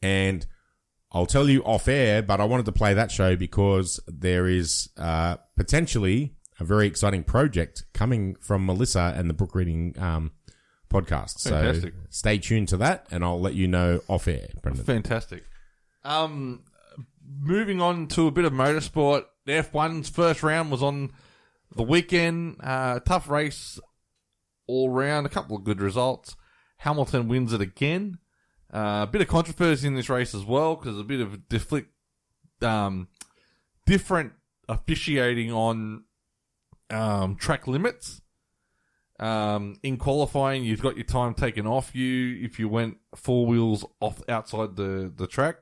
And I'll tell you off air, but I wanted to play that show because there is potentially a very exciting project coming from Melissa and the Book Reading podcast. Fantastic. So stay tuned to that, and I'll let you know off air, Brendan. Fantastic. Moving on to a bit of motorsport. The F1's first round was on the weekend. Tough race all round. A couple of good results. Hamilton wins it again. A bit of controversy in this race as well because a bit of different officiating on track limits. In qualifying, you've got your time taken off you if you went 4 wheels off outside the track.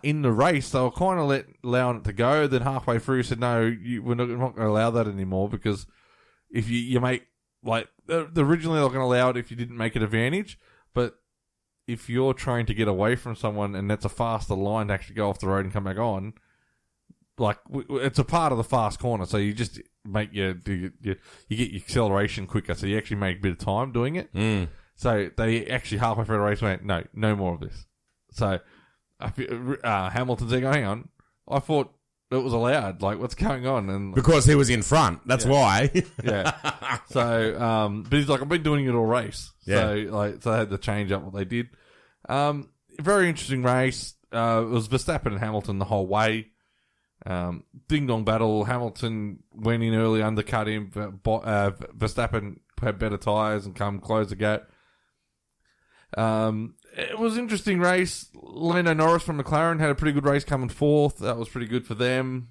In the race, they were kind of allowing it to go. Then halfway through, said, no, we're not going to allow that anymore because if you make, like, originally they were going to allow it if you didn't make an advantage, but if you're trying to get away from someone and that's a faster line to actually go off the road and come back on, like, it's a part of the fast corner, so you just make you get your acceleration quicker, so you actually make a bit of time doing it. So they actually halfway through the race went, no more of this. So Hamilton's there going, hang on, I thought it was allowed. Like, what's going on? And because he was in front, that's why. Yeah. So, but he's like, I've been doing it all race. Yeah. So they had to change up what they did. Very interesting race. It was Verstappen and Hamilton the whole way. Ding dong battle. Hamilton went in early, undercut him. Verstappen had better tyres and close the gap. It was an interesting race. Lando Norris from McLaren had a pretty good race coming fourth. That was pretty good for them.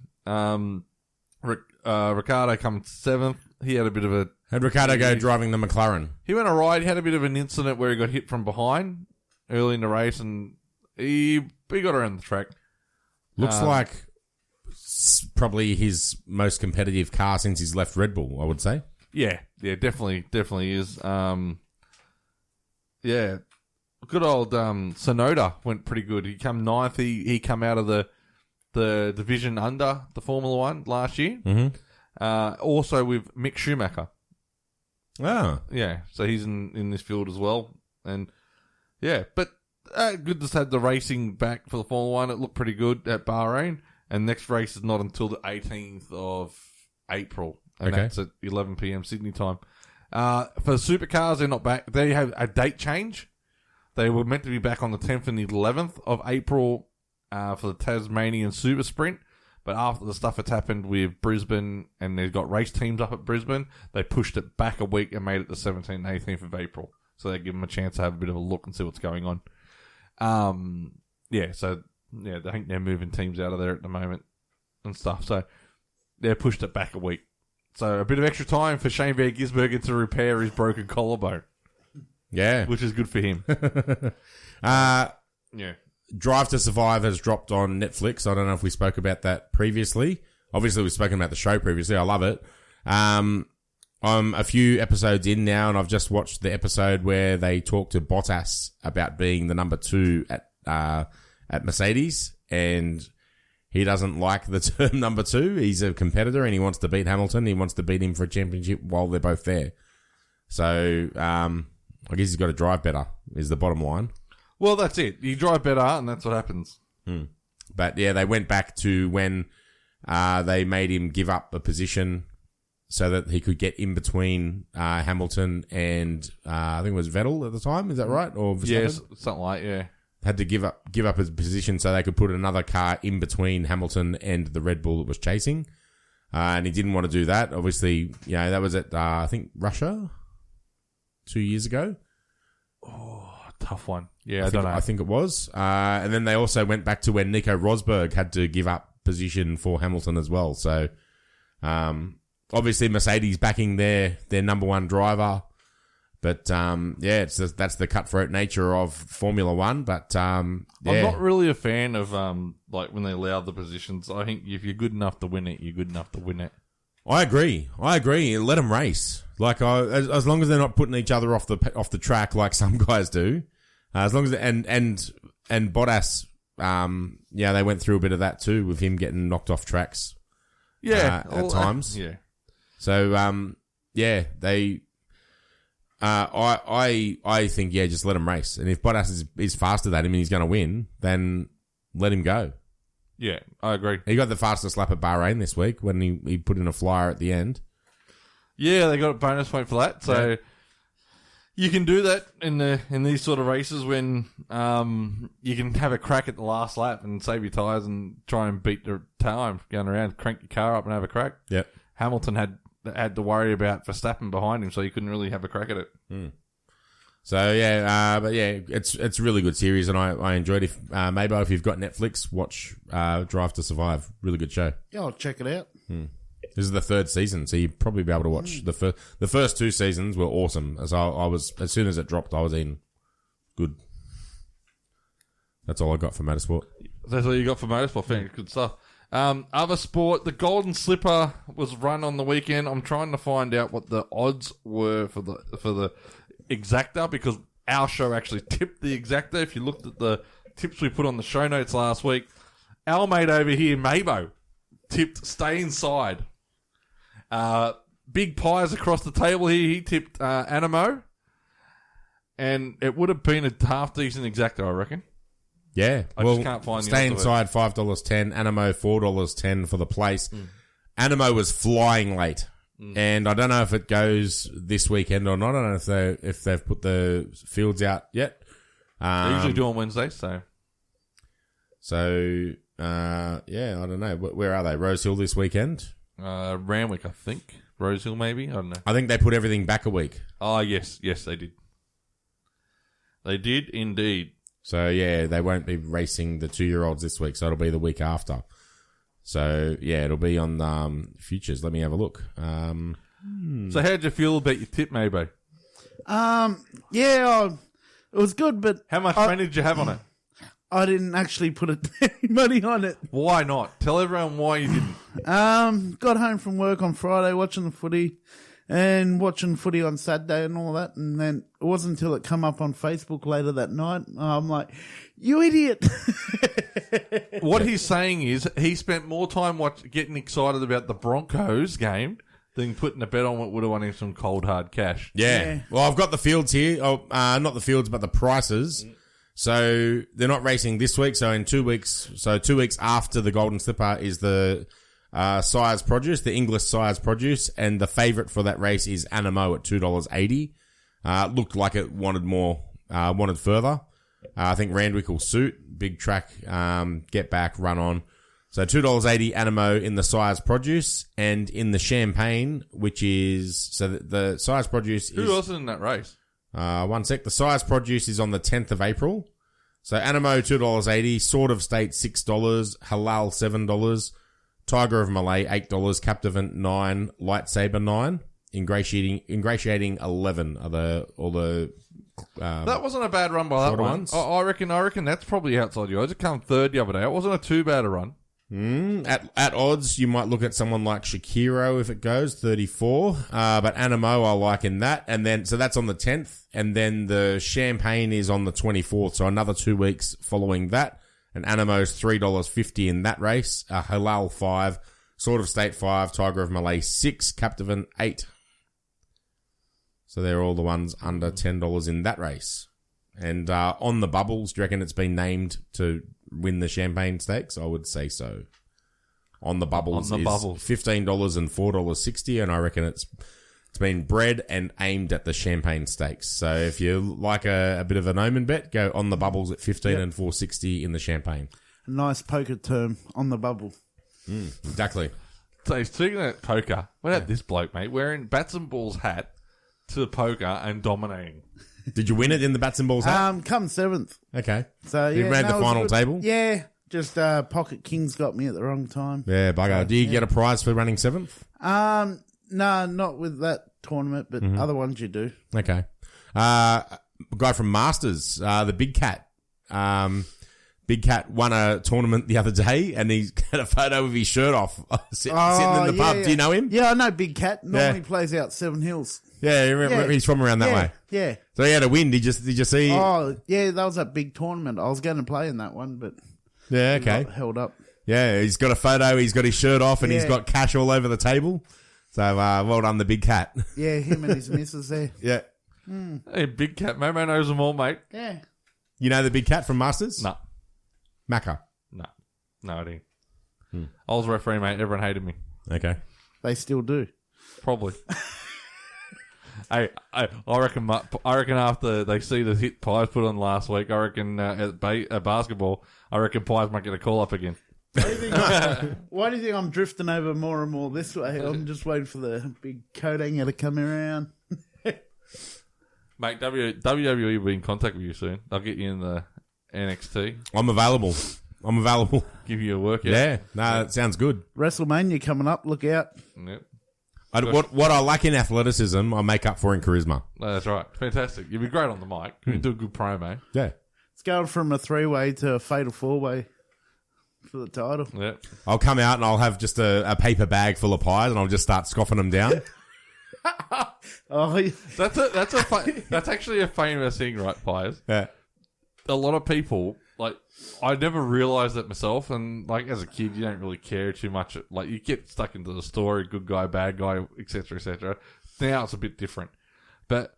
Ricciardo coming seventh. He had a bit of a... Had Ricciardo go driving the McLaren? He went alright. He had a bit of an incident where he got hit from behind early in the race, and he got around the track. Looks like probably his most competitive car since he's left Red Bull, I would say. Yeah, definitely is. Yeah. Good old Tsunoda went pretty good. He come ninth. He come out of the division under the Formula One last year. Mm-hmm. Also with Mick Schumacher. Oh. Yeah, so he's in this field as well. And yeah, but good to have the racing back for the Formula One. It looked pretty good at Bahrain. And next race is not until the 18th of April. And that's at 11 p.m. Sydney time. For supercars, they're not back. They have a date change. They were meant to be back on the 10th and the 11th of April for the Tasmanian Super Sprint. But after the stuff that's happened with Brisbane and they've got race teams up at Brisbane, they pushed it back a week and made it the 17th and 18th of April. So they give them a chance to have a bit of a look and see what's going on. I think they're moving teams out of there at the moment and stuff. So they're pushed it back a week. So a bit of extra time for Shane Van Gisbergen to repair his broken collarbone. Yeah. Which is good for him. Yeah. Drive to Survive has dropped on Netflix. I don't know if we spoke about that previously. Obviously, we've spoken about the show previously. I love it. I'm a few episodes in now, and I've just watched the episode where they talk to Bottas about being the number 2 at Mercedes, and he doesn't like the term number 2. He's a competitor, and he wants to beat Hamilton. He wants to beat him for a championship while they're both there. So, I guess he's got to drive better, is the bottom line. Well, that's it. You drive better, and that's what happens. But, yeah, they went back to when they made him give up a position so that he could get in between Hamilton and I think it was Vettel at the time. Is that right? Or Verstappen? Yes, something like, yeah. Had to give up his position so they could put another car in between Hamilton and the Red Bull that was chasing. And he didn't want to do that. Obviously, that was at, I think, Russia 2 years ago. Oh, tough one. Yeah, I don't know. I think it was. And then they also went back to when Nico Rosberg had to give up position for Hamilton as well. So, obviously Mercedes backing their number 1 driver. But, that's the cutthroat nature of Formula One. But, I'm not really a fan of, when they allow the positions. I think if you're good enough to win it, you're good enough to win it. I agree. Let them race. Like, as long as they're not putting each other off the track like some guys do. As long as, and Bottas, they went through a bit of that too with him getting knocked off tracks. Yeah. At times. Yeah. So, I think, just let him race. And if Bottas is faster than him and he's going to win, then let him go. Yeah, I agree. He got the fastest lap at Bahrain this week when he put in a flyer at the end. Yeah, they got a bonus point for that. So you can do that in these sort of races when you can have a crack at the last lap and save your tyres and try and beat the time going around, crank your car up and have a crack. Yep. Hamilton had to worry about Verstappen behind him, so he couldn't really have a crack at it. So but it's a really good series, and I enjoyed it. Maybe if you've got Netflix, watch Drive to Survive. Really good show. Yeah, I'll check it out. This is the third season, so you'd probably be able to watch the first two seasons were awesome. As I was, as soon as it dropped, I was in. Good. That's all I got for motorsport. That's all you got for motorsport. Fan. Good stuff. Other sport, the Golden Slipper was run on the weekend. I'm trying to find out what the odds were for the exacta, because our show actually tipped the exacta. If you looked at the tips we put on the show notes last week, our mate over here, Mabo, tipped stay inside. Big pies across the table here. He tipped Animo, and it would have been a half decent exacta, I reckon. Yeah, I just can't find the stay odds of inside $5.10. Animo $4.10 for the place. Animo was flying late, and I don't know if it goes this weekend or not. I don't know if they've put the fields out yet. They usually do on Wednesdays, so I don't know. Where are they? Rose Hill this weekend? Randwick, I think. Rose Hill, maybe. I don't know. I think they put everything back a week. Oh, yes, they did. They did indeed. So, yeah, they won't be racing the 2-year-olds this week, so it'll be the week after. So, yeah, it'll be on futures. Let me have a look. So, how'd you feel about your tip, maybe? It was good, but... How much money did you have on it? I didn't actually put any money on it. Why not? Tell everyone why you didn't. Got home from work on Friday watching the footy and watching footy on Saturday and all that, and then it wasn't until it come up on Facebook later that night. I'm like, you idiot. What he's saying is he spent more time getting excited about the Broncos game than putting a bet on what would have won him some cold, hard cash. Yeah. Well, I've got the fields here. Not the fields, but the prices. So they're not racing this week. So in 2 weeks, 2 weeks after the Golden Slipper is the Sires Produce, the English Sires Produce, and the favourite for that race is Animo at $2.80. Looked like it wanted more, wanted further. I think Randwick will suit. Big track, get back, run on. So $2.80 Animo in the Sires Produce, and in the Champagne, which is, so the Sires Produce is... Who else is in that race? One sec. The Sires Produce is on the 10th of April. So Animo $2.80, Sword of State $6, Halal $7, Tiger of Malay $8, Captivant $9, Lightsaber $9, Ingratiating $11 are all the that wasn't a bad run by that one. Ones. I reckon that's probably outside your odds. It came third the other day. It wasn't too bad a run. At odds, you might look at someone like Shakiro if it goes 34. But Animo I like in that, and then so that's on the 10th, and then the Champagne is on the 24th. So another 2 weeks following that, and Animo's $3.50 in that race. Halal $5, Sword of State $5, Tiger of Malay $6, Captivant $8. So they're all the ones under $10 in that race. And on the bubbles, do you reckon it's been named to win the Champagne Stakes? I would say so. On the bubbles is $15 and $4.60, and I reckon it's been bred and aimed at the Champagne Stakes. So if you like a bit of an omen bet, go on the bubbles at $15 and $4.60 in the Champagne. A nice poker term, on the bubble. Exactly. So speaking of poker, what about this bloke, mate, wearing Bats and Balls hat to poker and dominating? Did you win it in the Bats and Balls hat? Come 7th. Okay. So you ran the final table? Yeah. Just Pocket Kings got me at the wrong time. Yeah, bugger. Do you get a prize for running 7th? No, not with that tournament, but other ones you do. Okay. A guy from Masters, the Big Cat. Big Cat won a tournament the other day, and he's got a photo of his shirt off sitting in the pub. Yeah. Do you know him? Yeah, I know Big Cat. Normally plays out Seven Hills. Yeah, he's from around that way. Yeah. So he had a win. Did you see? Oh, yeah, that was a big tournament. I was going to play in that one, but yeah, okay, held up. Yeah, he's got a photo. He's got his shirt off, and he's got cash all over the table. So well done, the Big Cat. Yeah, him and his missus there. Yeah. Hey, Big Cat. Momo knows them all, mate. Yeah. You know the Big Cat from Masters? No. Macca. No, I didn't. I was a referee, mate. Everyone hated me. Okay. They still do. Probably. I reckon after they see the hit Pies put on last week, I reckon at basketball, I reckon Pies might get a call up again. Why do you think I'm drifting over more and more this way? I'm just waiting for the big coat hanger to come around. Mate, WWE will be in contact with you soon. I'll get you in the NXT. I'm available. Give you a workout. Yeah. No, that sounds good. WrestleMania coming up. Look out. Yep. What I lack in athleticism, I make up for in charisma. No, that's right. Fantastic. You'd be great on the mic. You do a good promo. Yeah. It's going from a 3-way to a fatal 4-way for the title. Yeah. I'll come out and I'll have just a paper bag full of pies and I'll just start scoffing them down. That's actually a famous thing, right, Pies? Yeah. A lot of people, like, I never realised that myself, and, like, as a kid, you don't really care too much. Like, you get stuck into the story, good guy, bad guy, etc., etc. Now it's a bit different. But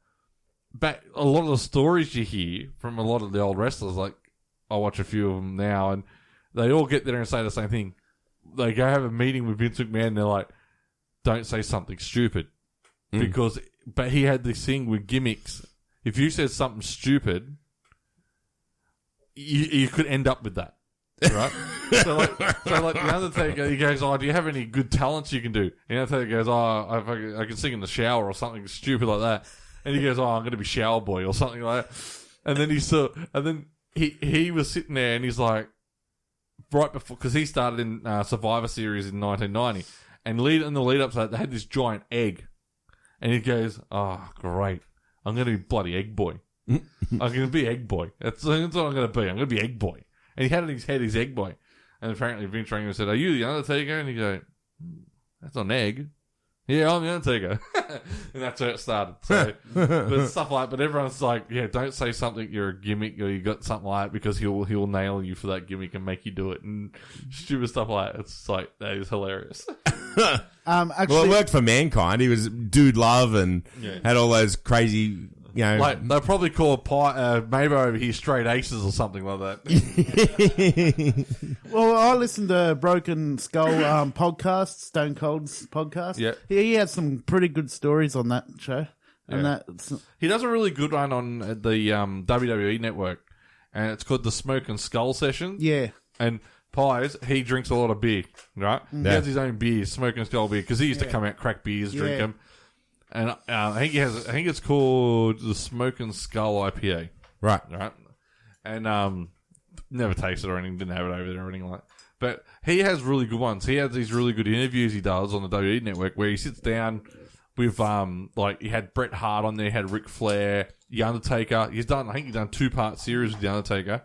a lot of the stories you hear from a lot of the old wrestlers, like, I watch a few of them now, and they all get there and say the same thing. They go have a meeting with Vince McMahon, and they're like, don't say something stupid. But he had this thing with gimmicks. If you said something stupid, you could end up with that, right? so like the Undertaker, he goes, "Oh, do you have any good talents you can do?" And the Undertaker goes, "Oh, I can sing in the shower or something stupid like that." And he goes, "Oh, I'm going to be shower boy or something like that." And then he was sitting there and he's like, right before, because he started in Survivor Series in 1990, and in the lead up to that, they had this giant egg. And he goes, "Oh, great. I'm going to be bloody Egg Boy. I'm going to be Egg Boy. That's what I'm going to be. I'm going to be Egg Boy." And he had in his head his Egg Boy. And apparently Vince rang him and said, "Are you the Undertaker?" And he goes, "That's not an egg." "Yeah, I'm the Undertaker." And that's where it started. So, but stuff like, but everyone's like, "Yeah, don't say something you're a gimmick or you got something like that, because he'll nail you for that gimmick and make you do it," and stupid stuff like that. It's like, that is hilarious. Actually, well, it worked for Mankind. He was Dude Love and had all those crazy, like, they'll probably call Mabo over here straight aces or something like that. Well, I listened to Broken Skull podcast, Stone Cold's podcast. Yeah. He had some pretty good stories on that show. And he does a really good one on the WWE network, and it's called the Smoke and Skull Session. Yeah. And Pies, he drinks a lot of beer, right? He has his own beer, Smoke and Skull beer, because he used to come out, crack beers, drink them. And I think it's called the Smoke and Skull IPA. Right. And never tasted it or anything, didn't have it over there or anything like that. But he has really good ones. He has these really good interviews he does on the WWE network where he sits down with, like, he had Bret Hart on there, he had Ric Flair, The Undertaker. I think he's done 2-part series with The Undertaker.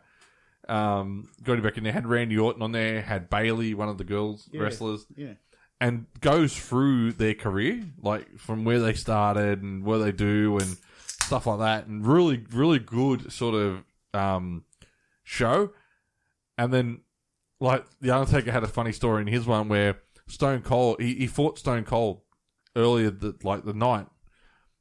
Going back in there, had Randy Orton on there, had Bayley, one of the girls wrestlers. Yeah. And goes through their career, like from where they started and where they do and stuff like that, and really, really good sort of show. And then, like, The Undertaker had a funny story in his one where Stone Cold, he fought Stone Cold earlier the night,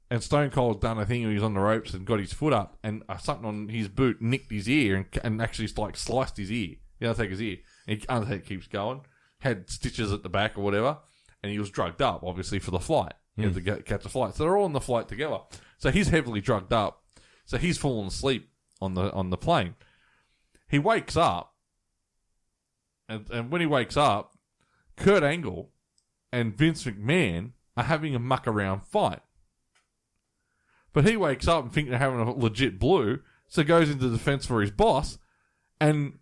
and Stone Cold done a thing where he was on the ropes and got his foot up, and something on his boot nicked his ear and actually like sliced his ear, The Undertaker's ear. And Undertaker keeps going. Had stitches at the back or whatever, and he was drugged up, obviously, for the flight. He had to catch a flight. So they're all on the flight together. So he's heavily drugged up. So he's fallen asleep on the plane. He wakes up, and when he wakes up, Kurt Angle and Vince McMahon are having a muck-around fight. But he wakes up and thinks they're having a legit blue, so goes into defense for his boss, and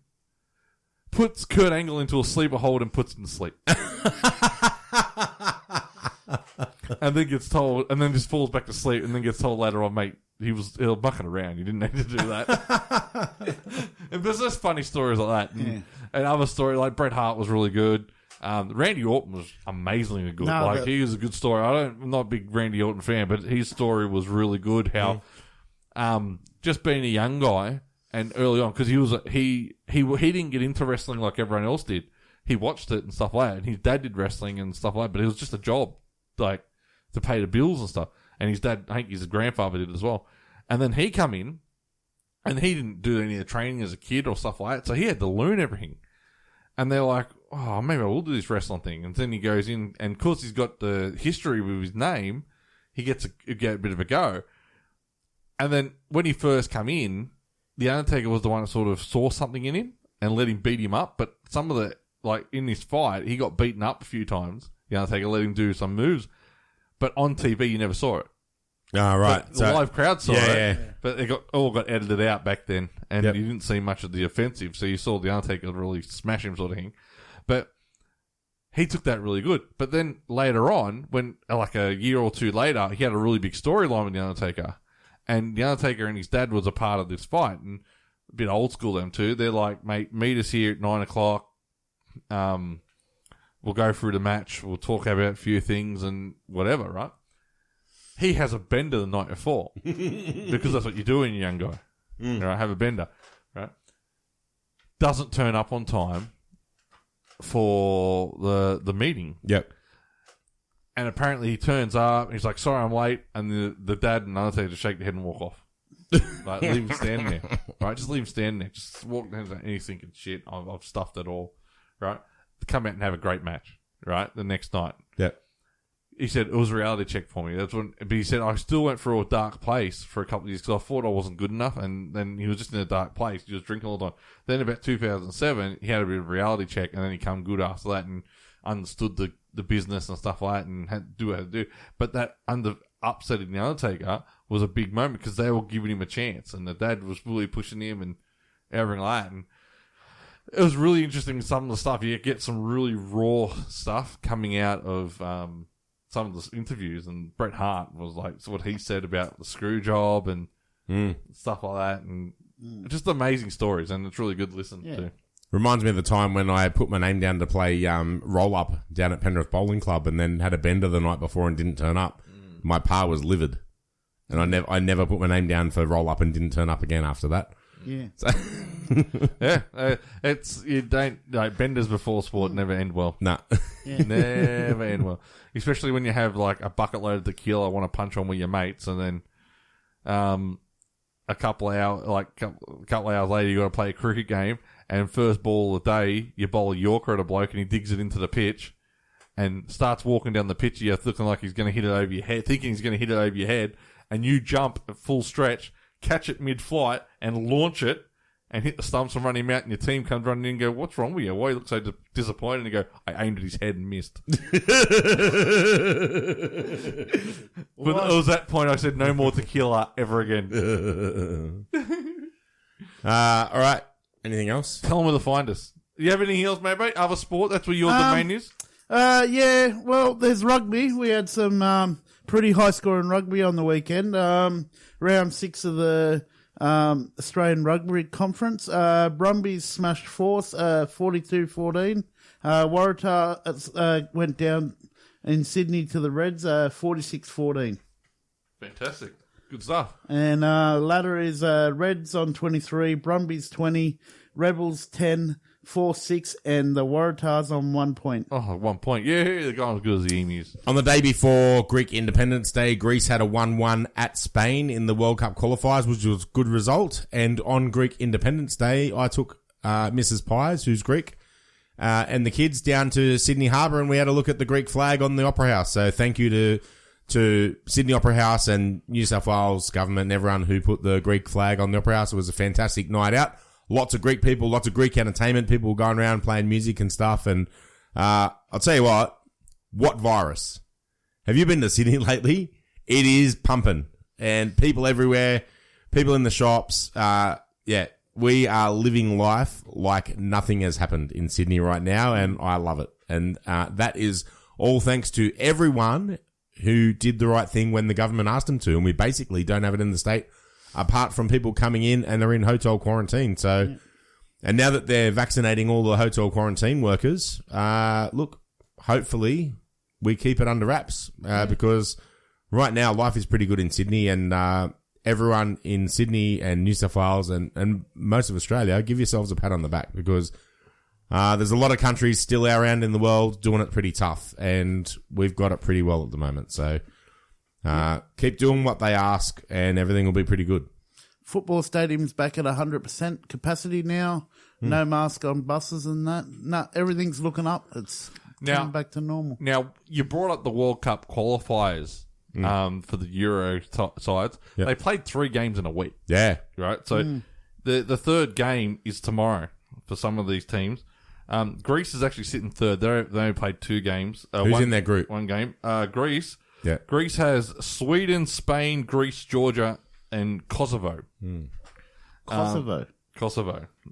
puts Kurt Angle into a sleeper hold and puts him to sleep. And then gets told, and then just falls back to sleep, and then gets told later on, "Mate, he was mucking around. You didn't need to do that." And there's just funny stories like that. And other story, like Bret Hart was really good. Randy Orton was amazingly good. He was a good story. I'm not a big Randy Orton fan, but his story was really good. How just being a young guy, and early on, because he didn't get into wrestling like everyone else did. He watched it and stuff like that, and his dad did wrestling and stuff like that, but it was just a job, like, to pay the bills and stuff. And his dad, I think his grandfather did as well. And then he come in, and he didn't do any of the training as a kid or stuff like that, so he had to learn everything. And they're like, oh, maybe I will do this wrestling thing. And then he goes in, and of course he's got the history with his name. He gets a bit of a go. And then when he first come in, The Undertaker was the one that sort of saw something in him and let him beat him up. But some of the, like, in this fight, he got beaten up a few times. The Undertaker let him do some moves. But on TV, you never saw it. Oh, right. But the live crowd saw it. Yeah. But it all got edited out back then. And you didn't see much of the offensive. So you saw The Undertaker really smash him sort of thing. But he took that really good. But then later on, when like a year or two later, he had a really big storyline with The Undertaker. And The Undertaker and his dad was a part of this fight. And a bit old school them too. They're like, mate, meet us here at 9 o'clock. We'll go through the match. We'll talk about a few things and whatever, right? He has a bender the night before. Because that's what you do when you're a young guy. Right? Have a bender. Right? Doesn't turn up on time for the meeting. Yep. And apparently he turns up and he's like, sorry, I'm late. And the dad and Undertaker just shake their head and walk off. Like, leave him standing there. Right? Just leave him standing there. Just walk down and he's thinking, shit, I've stuffed it all. Right? Come out and have a great match. Right? The next night. Yep. He said, it was a reality check for me. But he said, I still went through a dark place for a couple of years because I thought I wasn't good enough. And then he was just in a dark place. He was drinking all the time. Then about 2007, he had a bit of a reality check and then he come good after that and understood the business and stuff like that and had to do what he had to do. But that upsetting The Undertaker was a big moment because they were giving him a chance and the dad was really pushing him and everything like that. And it was really interesting, some of the stuff. You get some really raw stuff coming out of some of the interviews, and Bret Hart was like, so what he said about the screw job and stuff like that, and just amazing stories, and it's really good to listen to. Reminds me of the time when I put my name down to play roll-up down at Penrith Bowling Club and then had a bender the night before and didn't turn up. My pa was livid. And I never put my name down for roll-up and didn't turn up again after that. Yeah. So it's, you don't, like, benders before sport never end well. Nah. Never end well. Especially when you have, like, a bucket load of tequila, want to punch on with your mates, and then a couple of hours later, you got to play a cricket game, and first ball of the day, you bowl a Yorker at a bloke, and he digs it into the pitch, and starts walking down the pitch, you're looking like he's going to hit it over your head, thinking he's going to hit it over your head, and you jump at full stretch, catch it mid-flight, and launch it, and hit the stumps and run him out, and your team comes running in and go, what's wrong with you? Why you look so disappointed? And you go, I aimed at his head and missed. But it was that point I said, no more tequila ever again. All right. Anything else? Tell them where to find us. Do you have anything else, mate? Other sport? That's where your domain is? Yeah, well, there's rugby. We had some pretty high-scoring rugby on the weekend. Round 6 of the Australian Rugby Conference. Brumbies smashed Force 42-14. Waratah went down in Sydney to the Reds 46-14. Fantastic. Good stuff. And ladder is Reds on 23, Brumbies 20, Rebels 10, 4-6, and the Waratahs on 1 point. Oh, 1 point. Yeah, they're going as good as the Emus. On the day before Greek Independence Day, Greece had a 1-1 at Spain in the World Cup qualifiers, which was a good result. And on Greek Independence Day, I took Mrs. Pies, who's Greek, and the kids down to Sydney Harbour, and we had a look at the Greek flag on the Opera House. So thank you to Sydney Opera House and New South Wales government and everyone who put the Greek flag on the Opera House. It was a fantastic night out. Lots of Greek people, lots of Greek entertainment, people going around playing music and stuff. And I'll tell you what virus? Have you been to Sydney lately? It is pumping. And people everywhere, people in the shops. We are living life like nothing has happened in Sydney right now, and I love it. And that is all thanks to everyone who did the right thing when the government asked them to. And we basically don't have it in the state, apart from people coming in and they're in hotel quarantine. So, and now that they're vaccinating all the hotel quarantine workers, look, hopefully we keep it under wraps, because right now life is pretty good in Sydney, and everyone in Sydney and New South Wales and most of Australia, give yourselves a pat on the back, because there's a lot of countries still around in the world doing it pretty tough, and we've got it pretty well at the moment. So keep doing what they ask, and everything will be pretty good. football stadium's back at 100% capacity now. No mask on buses and that. No, everything's looking up. It's coming back to normal. Now, you brought up the World Cup qualifiers for the Euro sides. Yep. They played 3 games in a week. Yeah. Right? So the third game is tomorrow for some of these teams. Greece is actually sitting third. They only played 2 games. Who's in their group? 1 game. Greece. Yeah. Greece has Sweden, Spain, Greece, Georgia, and Kosovo. Kosovo.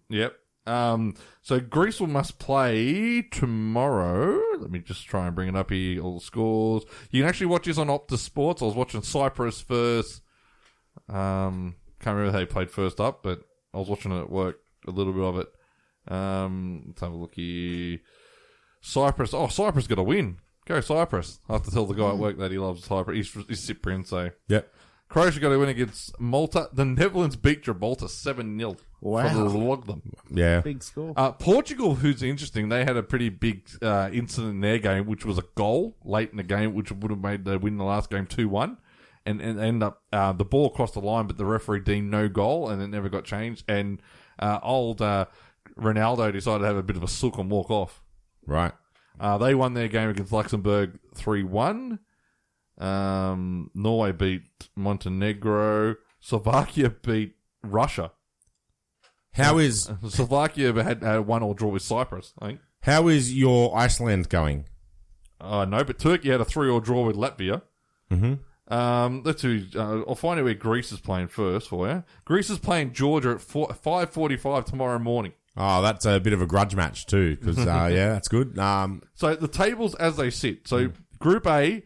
Yep. So Greece must play tomorrow. Let me just try and bring it up here. All the scores. You can actually watch this on Optus Sports. I was watching Cyprus first. Can't remember how they played first up, but I was watching it at work. A little bit of it. Let's have a look here. Cyprus. Oh, Cyprus got a win. Go Cyprus. I have to tell the guy at work that he loves Cyprus. He's Cyprian, so. Yep. Croatia got a win against Malta. The Netherlands beat Gibraltar 7-0. Wow. Logged them. Yeah. Big score. Portugal, who's interesting, they had a pretty big incident in their game, which was a goal late in the game, which would have made the win the last game 2-1. And end up, the ball crossed the line, but the referee deemed no goal, and it never got changed. And old Ronaldo decided to have a bit of a sook and walk off. Right. They won their game against Luxembourg 3-1. Norway beat Montenegro. Slovakia beat Russia. How is Slovakia had 1-1 draw with Cyprus, I think. How is your Iceland going? No, but Turkey had a 3-3 draw with Latvia. Let's see. I'll find out where Greece is playing first for you. Greece is playing Georgia at 5:45 tomorrow morning. Oh, that's a bit of a grudge match too, because yeah, that's good. So the tables as they sit. So Group A,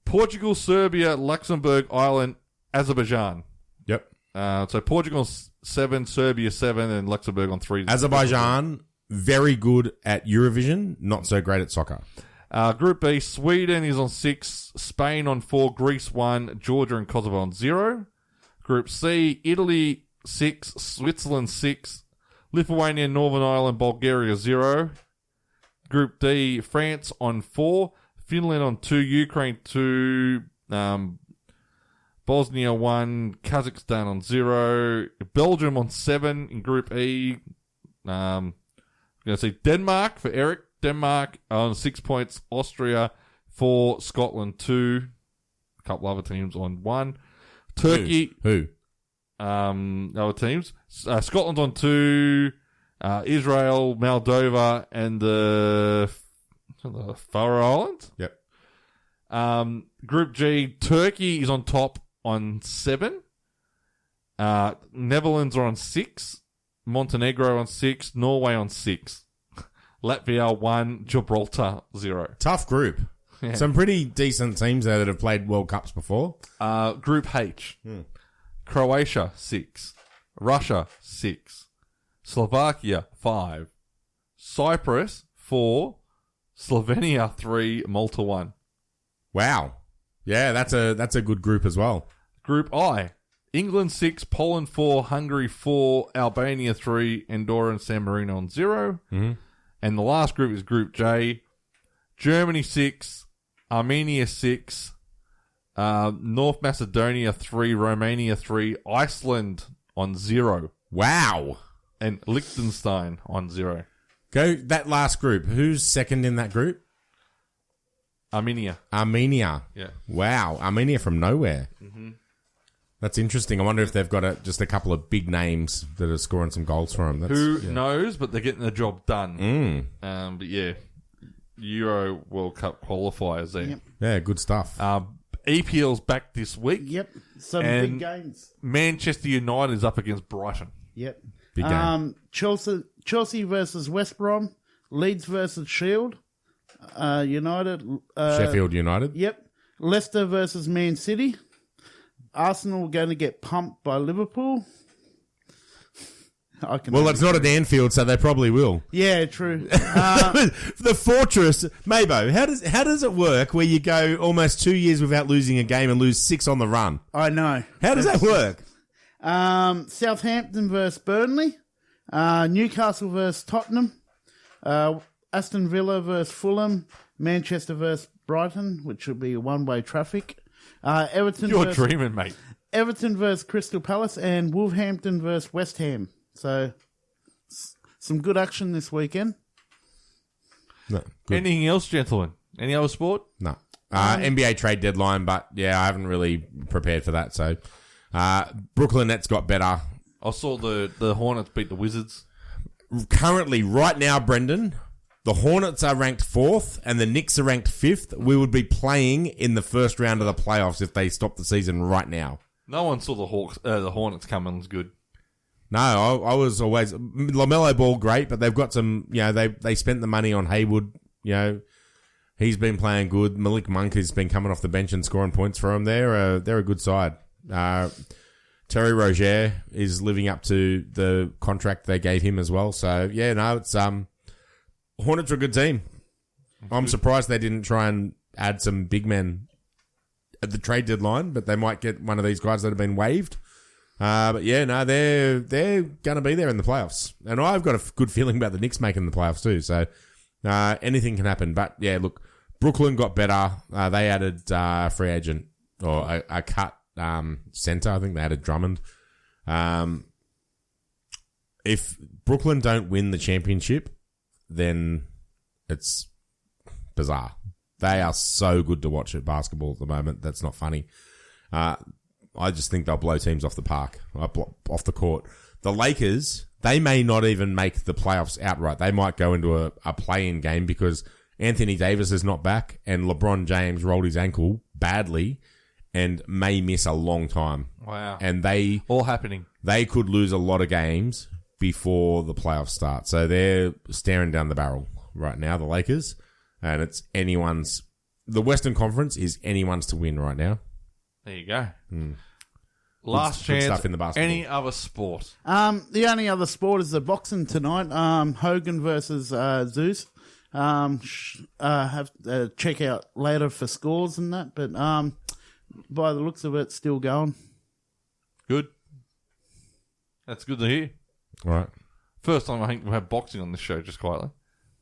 Portugal, Serbia, Luxembourg, Ireland, Azerbaijan. Yep. So Portugal 7, Serbia 7, and Luxembourg on 3. Azerbaijan, very good at Eurovision, not so great at soccer. Group B, Sweden is on 6, Spain on 4, Greece 1, Georgia and Kosovo on 0. Group C, Italy 6, Switzerland 6, Lithuania, Northern Ireland, Bulgaria 0. Group D, France on 4, Finland on 2, Ukraine 2, Bosnia 1, Kazakhstan on 0, Belgium on 7 in Group E. I'm going to say Denmark for Eric. Denmark on 6 points. Austria 4, Scotland 2. A couple other teams on 1. Turkey. Who? Other teams. Scotland on 2. Israel, Moldova, and the Faroe Islands. Yep. Group G, Turkey is on top on 7. Netherlands are on 6. Montenegro on 6. Norway on 6. Latvia 1, Gibraltar 0. Tough group. Yeah. Some pretty decent teams there that have played World Cups before. Group H. Croatia 6. Russia 6. Slovakia 5. Cyprus 4. Slovenia 3. Malta 1. Wow. Yeah, that's a good group as well. Group I. England 6, Poland 4, Hungary 4, Albania 3, Andorra and San Marino on 0. And the last group is Group J. Germany 6, Armenia 6, North Macedonia 3, Romania 3, Iceland on 0. Wow. And Liechtenstein on 0. Go that last group. Who's second in that group? Armenia. Yeah. Wow. Armenia from nowhere. That's interesting. I wonder if they've got just a couple of big names that are scoring some goals for them. Who knows, but they're getting the job done. But yeah, Euro World Cup qualifiers there. Yep. Yeah, good stuff. EPL's back this week. Yep. Some big games. Manchester United is up against Brighton. Yep. Big game. Chelsea versus West Brom. Leeds versus Sheffield United. Sheffield United. Yep. Leicester versus Man City. Arsenal are going to get pumped by Liverpool. Well, it's not at Anfield, so they probably will. Yeah, true. The Fortress, Mabo, how does it work where you go almost 2 years without losing a game and lose 6 on the run? I know. How does that work? Southampton versus Burnley. Newcastle versus Tottenham. Aston Villa versus Fulham. Manchester versus Brighton, which will be one-way traffic. Everton. You're dreaming, mate. Everton versus Crystal Palace and Wolverhampton versus West Ham. So, some good action this weekend. No, good. Anything else, gentlemen? Any other sport? No. NBA trade deadline, but yeah, I haven't really prepared for that. So, Brooklyn Nets got better. I saw the Hornets beat the Wizards. Currently, right now, Brendan, the Hornets are ranked 4th and the Knicks are ranked 5th. We would be playing in the first round of the playoffs if they stopped the season right now. No one saw the Hornets coming as good. No, I was always LaMelo Ball great, but they've got some. They spent the money on Hayward. He's been playing good. Malik Monk has been coming off the bench and scoring points for him. They're a good side. Terry Rozier is living up to the contract they gave him as well. So yeah, no, it's Hornets are a good team. I'm surprised they didn't try and add some big men at the trade deadline, but they might get one of these guys that have been waived. But yeah, no, they're going to be there in the playoffs. And I've got a good feeling about the Knicks making the playoffs too. So anything can happen. But yeah, look, Brooklyn got better. They added free agent or a cut center. I think they added Drummond. If Brooklyn don't win the championship, then it's bizarre. They are so good to watch at basketball at the moment. That's not funny. I just think they'll blow teams off the park, off the court. The Lakers, they may not even make the playoffs outright. They might go into a play-in game because Anthony Davis is not back and LeBron James rolled his ankle badly and may miss a long time. Wow. And all happening. They could lose a lot of games before the playoffs start. So they're staring down the barrel right now, the Lakers. And it's anyone's... The Western Conference is anyone's to win right now. There you go. Last chance. Stuff in the basketball. Any other sport? The only other sport is the boxing tonight. Hogan versus Zeus. Have to check out later for scores and that. But by the looks of it, still going. Good. That's good to hear. All right. First time I think we've had boxing on this show, just quietly.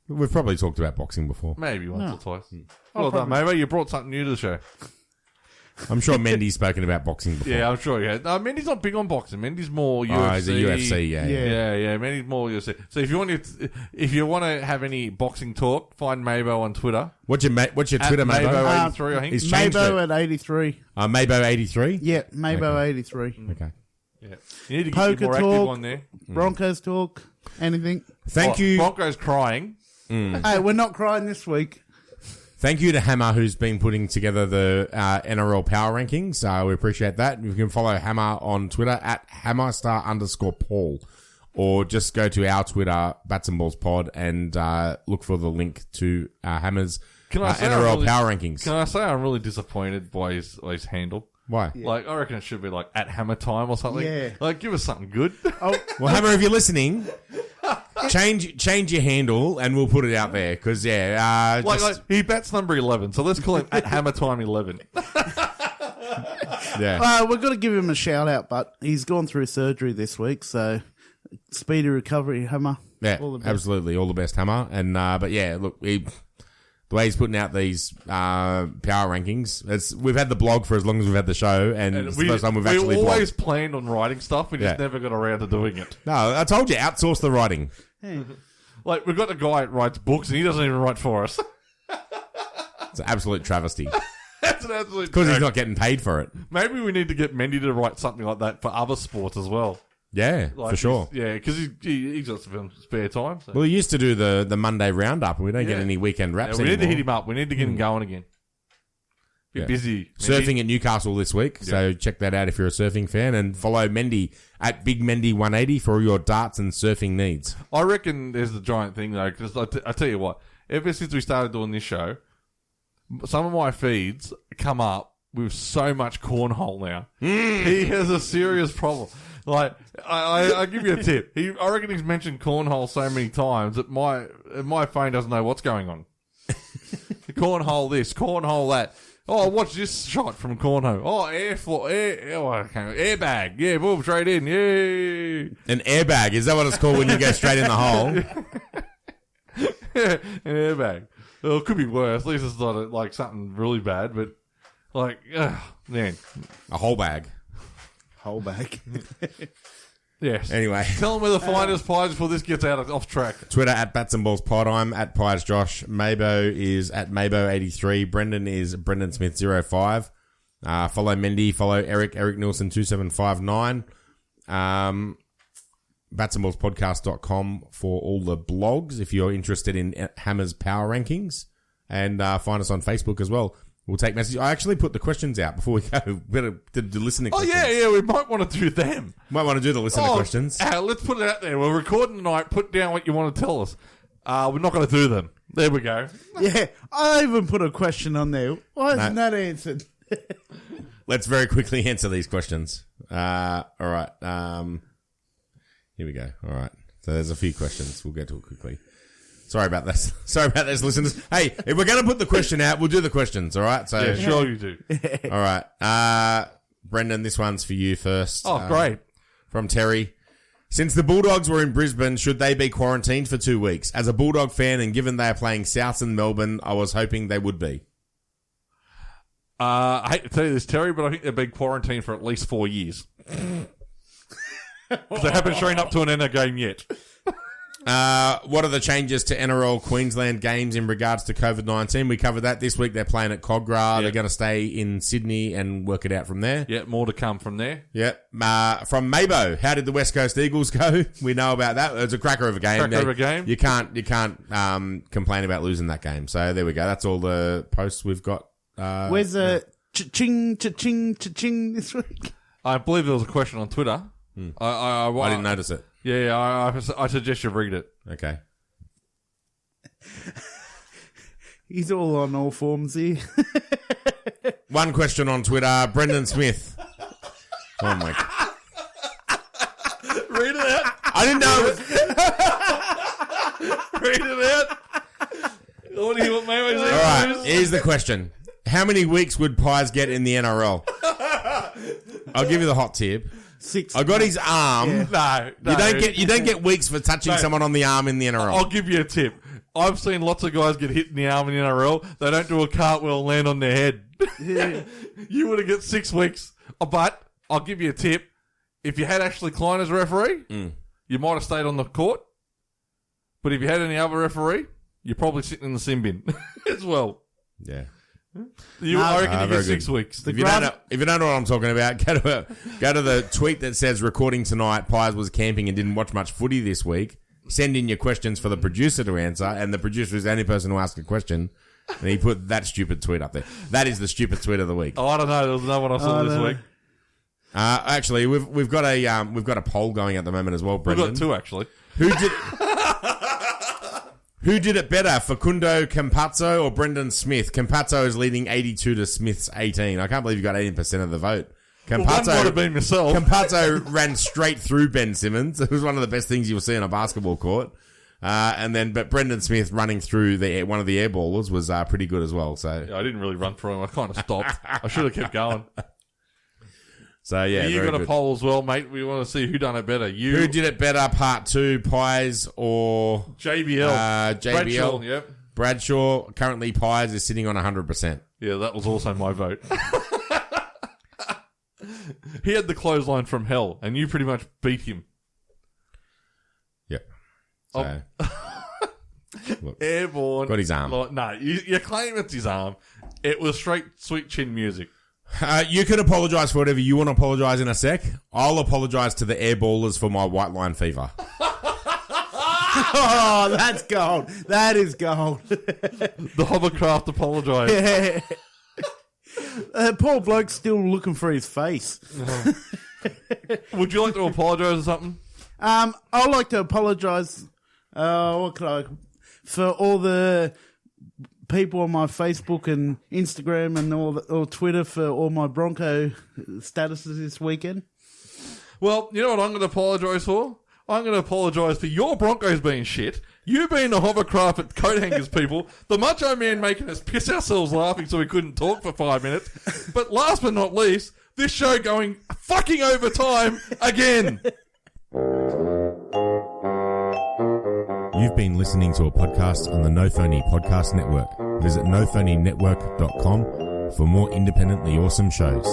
We've probably talked about boxing before. Maybe once or twice. Well done, mate. You brought something new to the show. I'm sure Mendy's spoken about boxing before. Yeah, I'm sure he has. No, Mendy's not big on boxing. Mendy's more UFC. Oh, he's a UFC, yeah. Yeah. Mendy's more UFC. So if you want to have any boxing talk, find Mabo on Twitter. What's your Twitter, Mabo? Mabo83, I think. He's Mabo at 83. Mabo83? Yeah, Mabo 83. Okay. Yeah. You need to Poker get more talk, active on there. Broncos talk, anything. Thank you. Broncos crying. Hey, we're not crying this week. Thank you to Hammer, who's been putting together the NRL Power Rankings. We appreciate that. You can follow Hammer on Twitter at @hammerstar_Paul, or just go to our Twitter, Bats and Balls Pod, and look for the link to Hammer's NRL Power Rankings. Can I say I'm really disappointed by his handle? Why? Yeah. Like, I reckon it should be like at Hammer Time or something. Yeah. Like, give us something good. Oh, well, Hammer, if you're listening, change your handle and we'll put it out there. Because, like, he bats number 11, so let's call him at Hammer Time 11. Yeah. We've got to give him a shout out, but he's gone through surgery this week, so speedy recovery, Hammer. Yeah, all the best. Absolutely. All the best, Hammer. And, but yeah, look, the way he's putting out these power rankings, we've had the blog for as long as we've had the show, and it's the first time we've actually blogged. We always planned on writing stuff, we just never got around to doing it. No, I told you, outsource the writing. Hey. Like, we've got a guy that writes books, and he doesn't even write for us. It's an absolute travesty. That's an absolute because he's not getting paid for it. Maybe we need to get Mendy to write something like that for other sports as well. Yeah, like for sure. Yeah, because he's got some spare time. So. Well, he used to do the Monday roundup, and we don't get any weekend raps we anymore. need to hit him up. We need to get him going again. Be busy. Surfing at Newcastle this week, so check that out if you're a surfing fan, and follow Mendy at Big Mendy 180 for all your darts and surfing needs. I reckon there's the giant thing though, because I tell you what, ever since we started doing this show, some of my feeds come up with so much cornhole now. He has a serious problem. Like, I give you a tip. I reckon he's mentioned cornhole so many times that my phone doesn't know what's going on. Cornhole this, cornhole that. Oh, watch this shot from cornhole. Oh, airbag. Yeah, boom, straight in. Yay. An airbag, is that what it's called when you go straight in the hole? Yeah, an airbag. Well, it could be worse. At least it's not like something really bad, but like, man. A whole bag. whole bag. Yes. Anyway. Tell them where the finest pies before this gets off track. Twitter at Bats and Balls Pod. I'm at Pies Josh. Mabo is at Mabo83. Brendan is Brendan Smith 05. Follow Mendy. Follow Eric Nielsen 2759. batsandballspodcast.com for all the blogs if you're interested in Hammer's power rankings. And find us on Facebook as well. We'll take messages. I actually put the questions out before we go. Better do the listener questions. Yeah, we might want to do them. Might want to do the listener questions. Let's put it out there. We're recording tonight. Put down what you want to tell us. We're not going to do them. There we go. Yeah, I even put a question on there. Why isn't that answered? Let's very quickly answer these questions. All right. Here we go. All right. So there's a few questions. We'll get to it quickly. Sorry about this. Listeners. Hey, if we're going to put the question out, we'll do the questions, all right? So, yeah, sure you do. All right. Brendan, this one's for you first. Oh, great. From Terry. Since the Bulldogs were in Brisbane, should they be quarantined for 2 weeks? As a Bulldog fan, and given they are playing Souths in Melbourne, I was hoping they would be. I hate to tell you this, Terry, but I think they've been quarantined for at least 4 years. Because they haven't shown up to an NRL game yet. What are the changes to NRL Queensland games in regards to COVID-19? We covered that this week. They're playing at Cogra. Yep. They're going to stay in Sydney and work it out from there. Yeah, more to come from there. Yep. From Mabo, how did the West Coast Eagles go? We know about that. It's a cracker of a game. You can't complain about losing that game. So there we go. That's all the posts we've got. Where's the cha-ching this week? I believe there was a question on Twitter. I didn't notice it. Yeah, I suggest you read it. Okay. He's all on all forms here. One question on Twitter. Brendan Smith. Oh, my God. Read it out. I didn't know. Read it out. I want to hear what Mayo's All right, here's the question. How many weeks would Pies get in the NRL? I'll give you the hot tip. 6. I got his arm. Yeah. No. You don't get weeks for touching someone on the arm in the NRL. I'll give you a tip. I've seen lots of guys get hit in the arm in the NRL. They don't do a cartwheel and land on their head. Yeah. You would have got 6 weeks. But I'll give you a tip. If you had Ashley Klein as referee, you might have stayed on the court. But if you had any other referee, you're probably sitting in the sin bin as well. Yeah. I reckon you get 6 weeks. If you don't know what I'm talking about, go to the tweet that says recording tonight, Pies was camping and didn't watch much footy this week. Send in your questions for the producer to answer, and the producer is the only person who asks a question. And he put that stupid tweet up there. That is the stupid tweet of the week. Oh, I don't know. There was another one I saw this week. Actually, we've got a poll going at the moment as well, Brendan. We've got 2 actually. Who did it better, Facundo Campazzo or Brendan Smith? Campazzo is leading 82 to Smith's 18. I can't believe you got 18% of the vote. One might have been myself. Campazzo ran straight through Ben Simmons. It was one of the best things you'll see on a basketball court. But Brendan Smith running through one of the air ballers was pretty good as well. So yeah, I didn't really run through him. I kind of stopped. I should have kept going. So yeah, you got a poll as well, mate. We want to see who done it better. Who did it better? Part 2, Pies or JBL? JBL. Bradshaw, yep. Bradshaw. Currently, Pies is sitting on 100%. Yeah, that was also my vote. He had the clothesline from hell, and you pretty much beat him. Yep. So, look, airborne. Got his arm. No, you claim it's his arm. It was straight sweet chin music. You can apologise for whatever you want to apologise in a sec. I'll apologise to the air ballers for my white line fever. Oh, that's gold. That is gold. The hovercraft apologise. Yeah. Poor bloke's still looking for his face. Would you like to apologise or something? I'd like to apologise. For all the people on my Facebook and Instagram and or Twitter for all my Bronco statuses this weekend. Well, you know what I'm going to apologise for? I'm going to apologise for your Broncos being shit, you being a hovercraft at coat hangers people, the Macho Man making us piss ourselves laughing so we couldn't talk for 5 minutes, but last but not least, this show going fucking over time again. You've been listening to a podcast on the No Phony Podcast Network. Visit nophonynetwork.com for more independently awesome shows.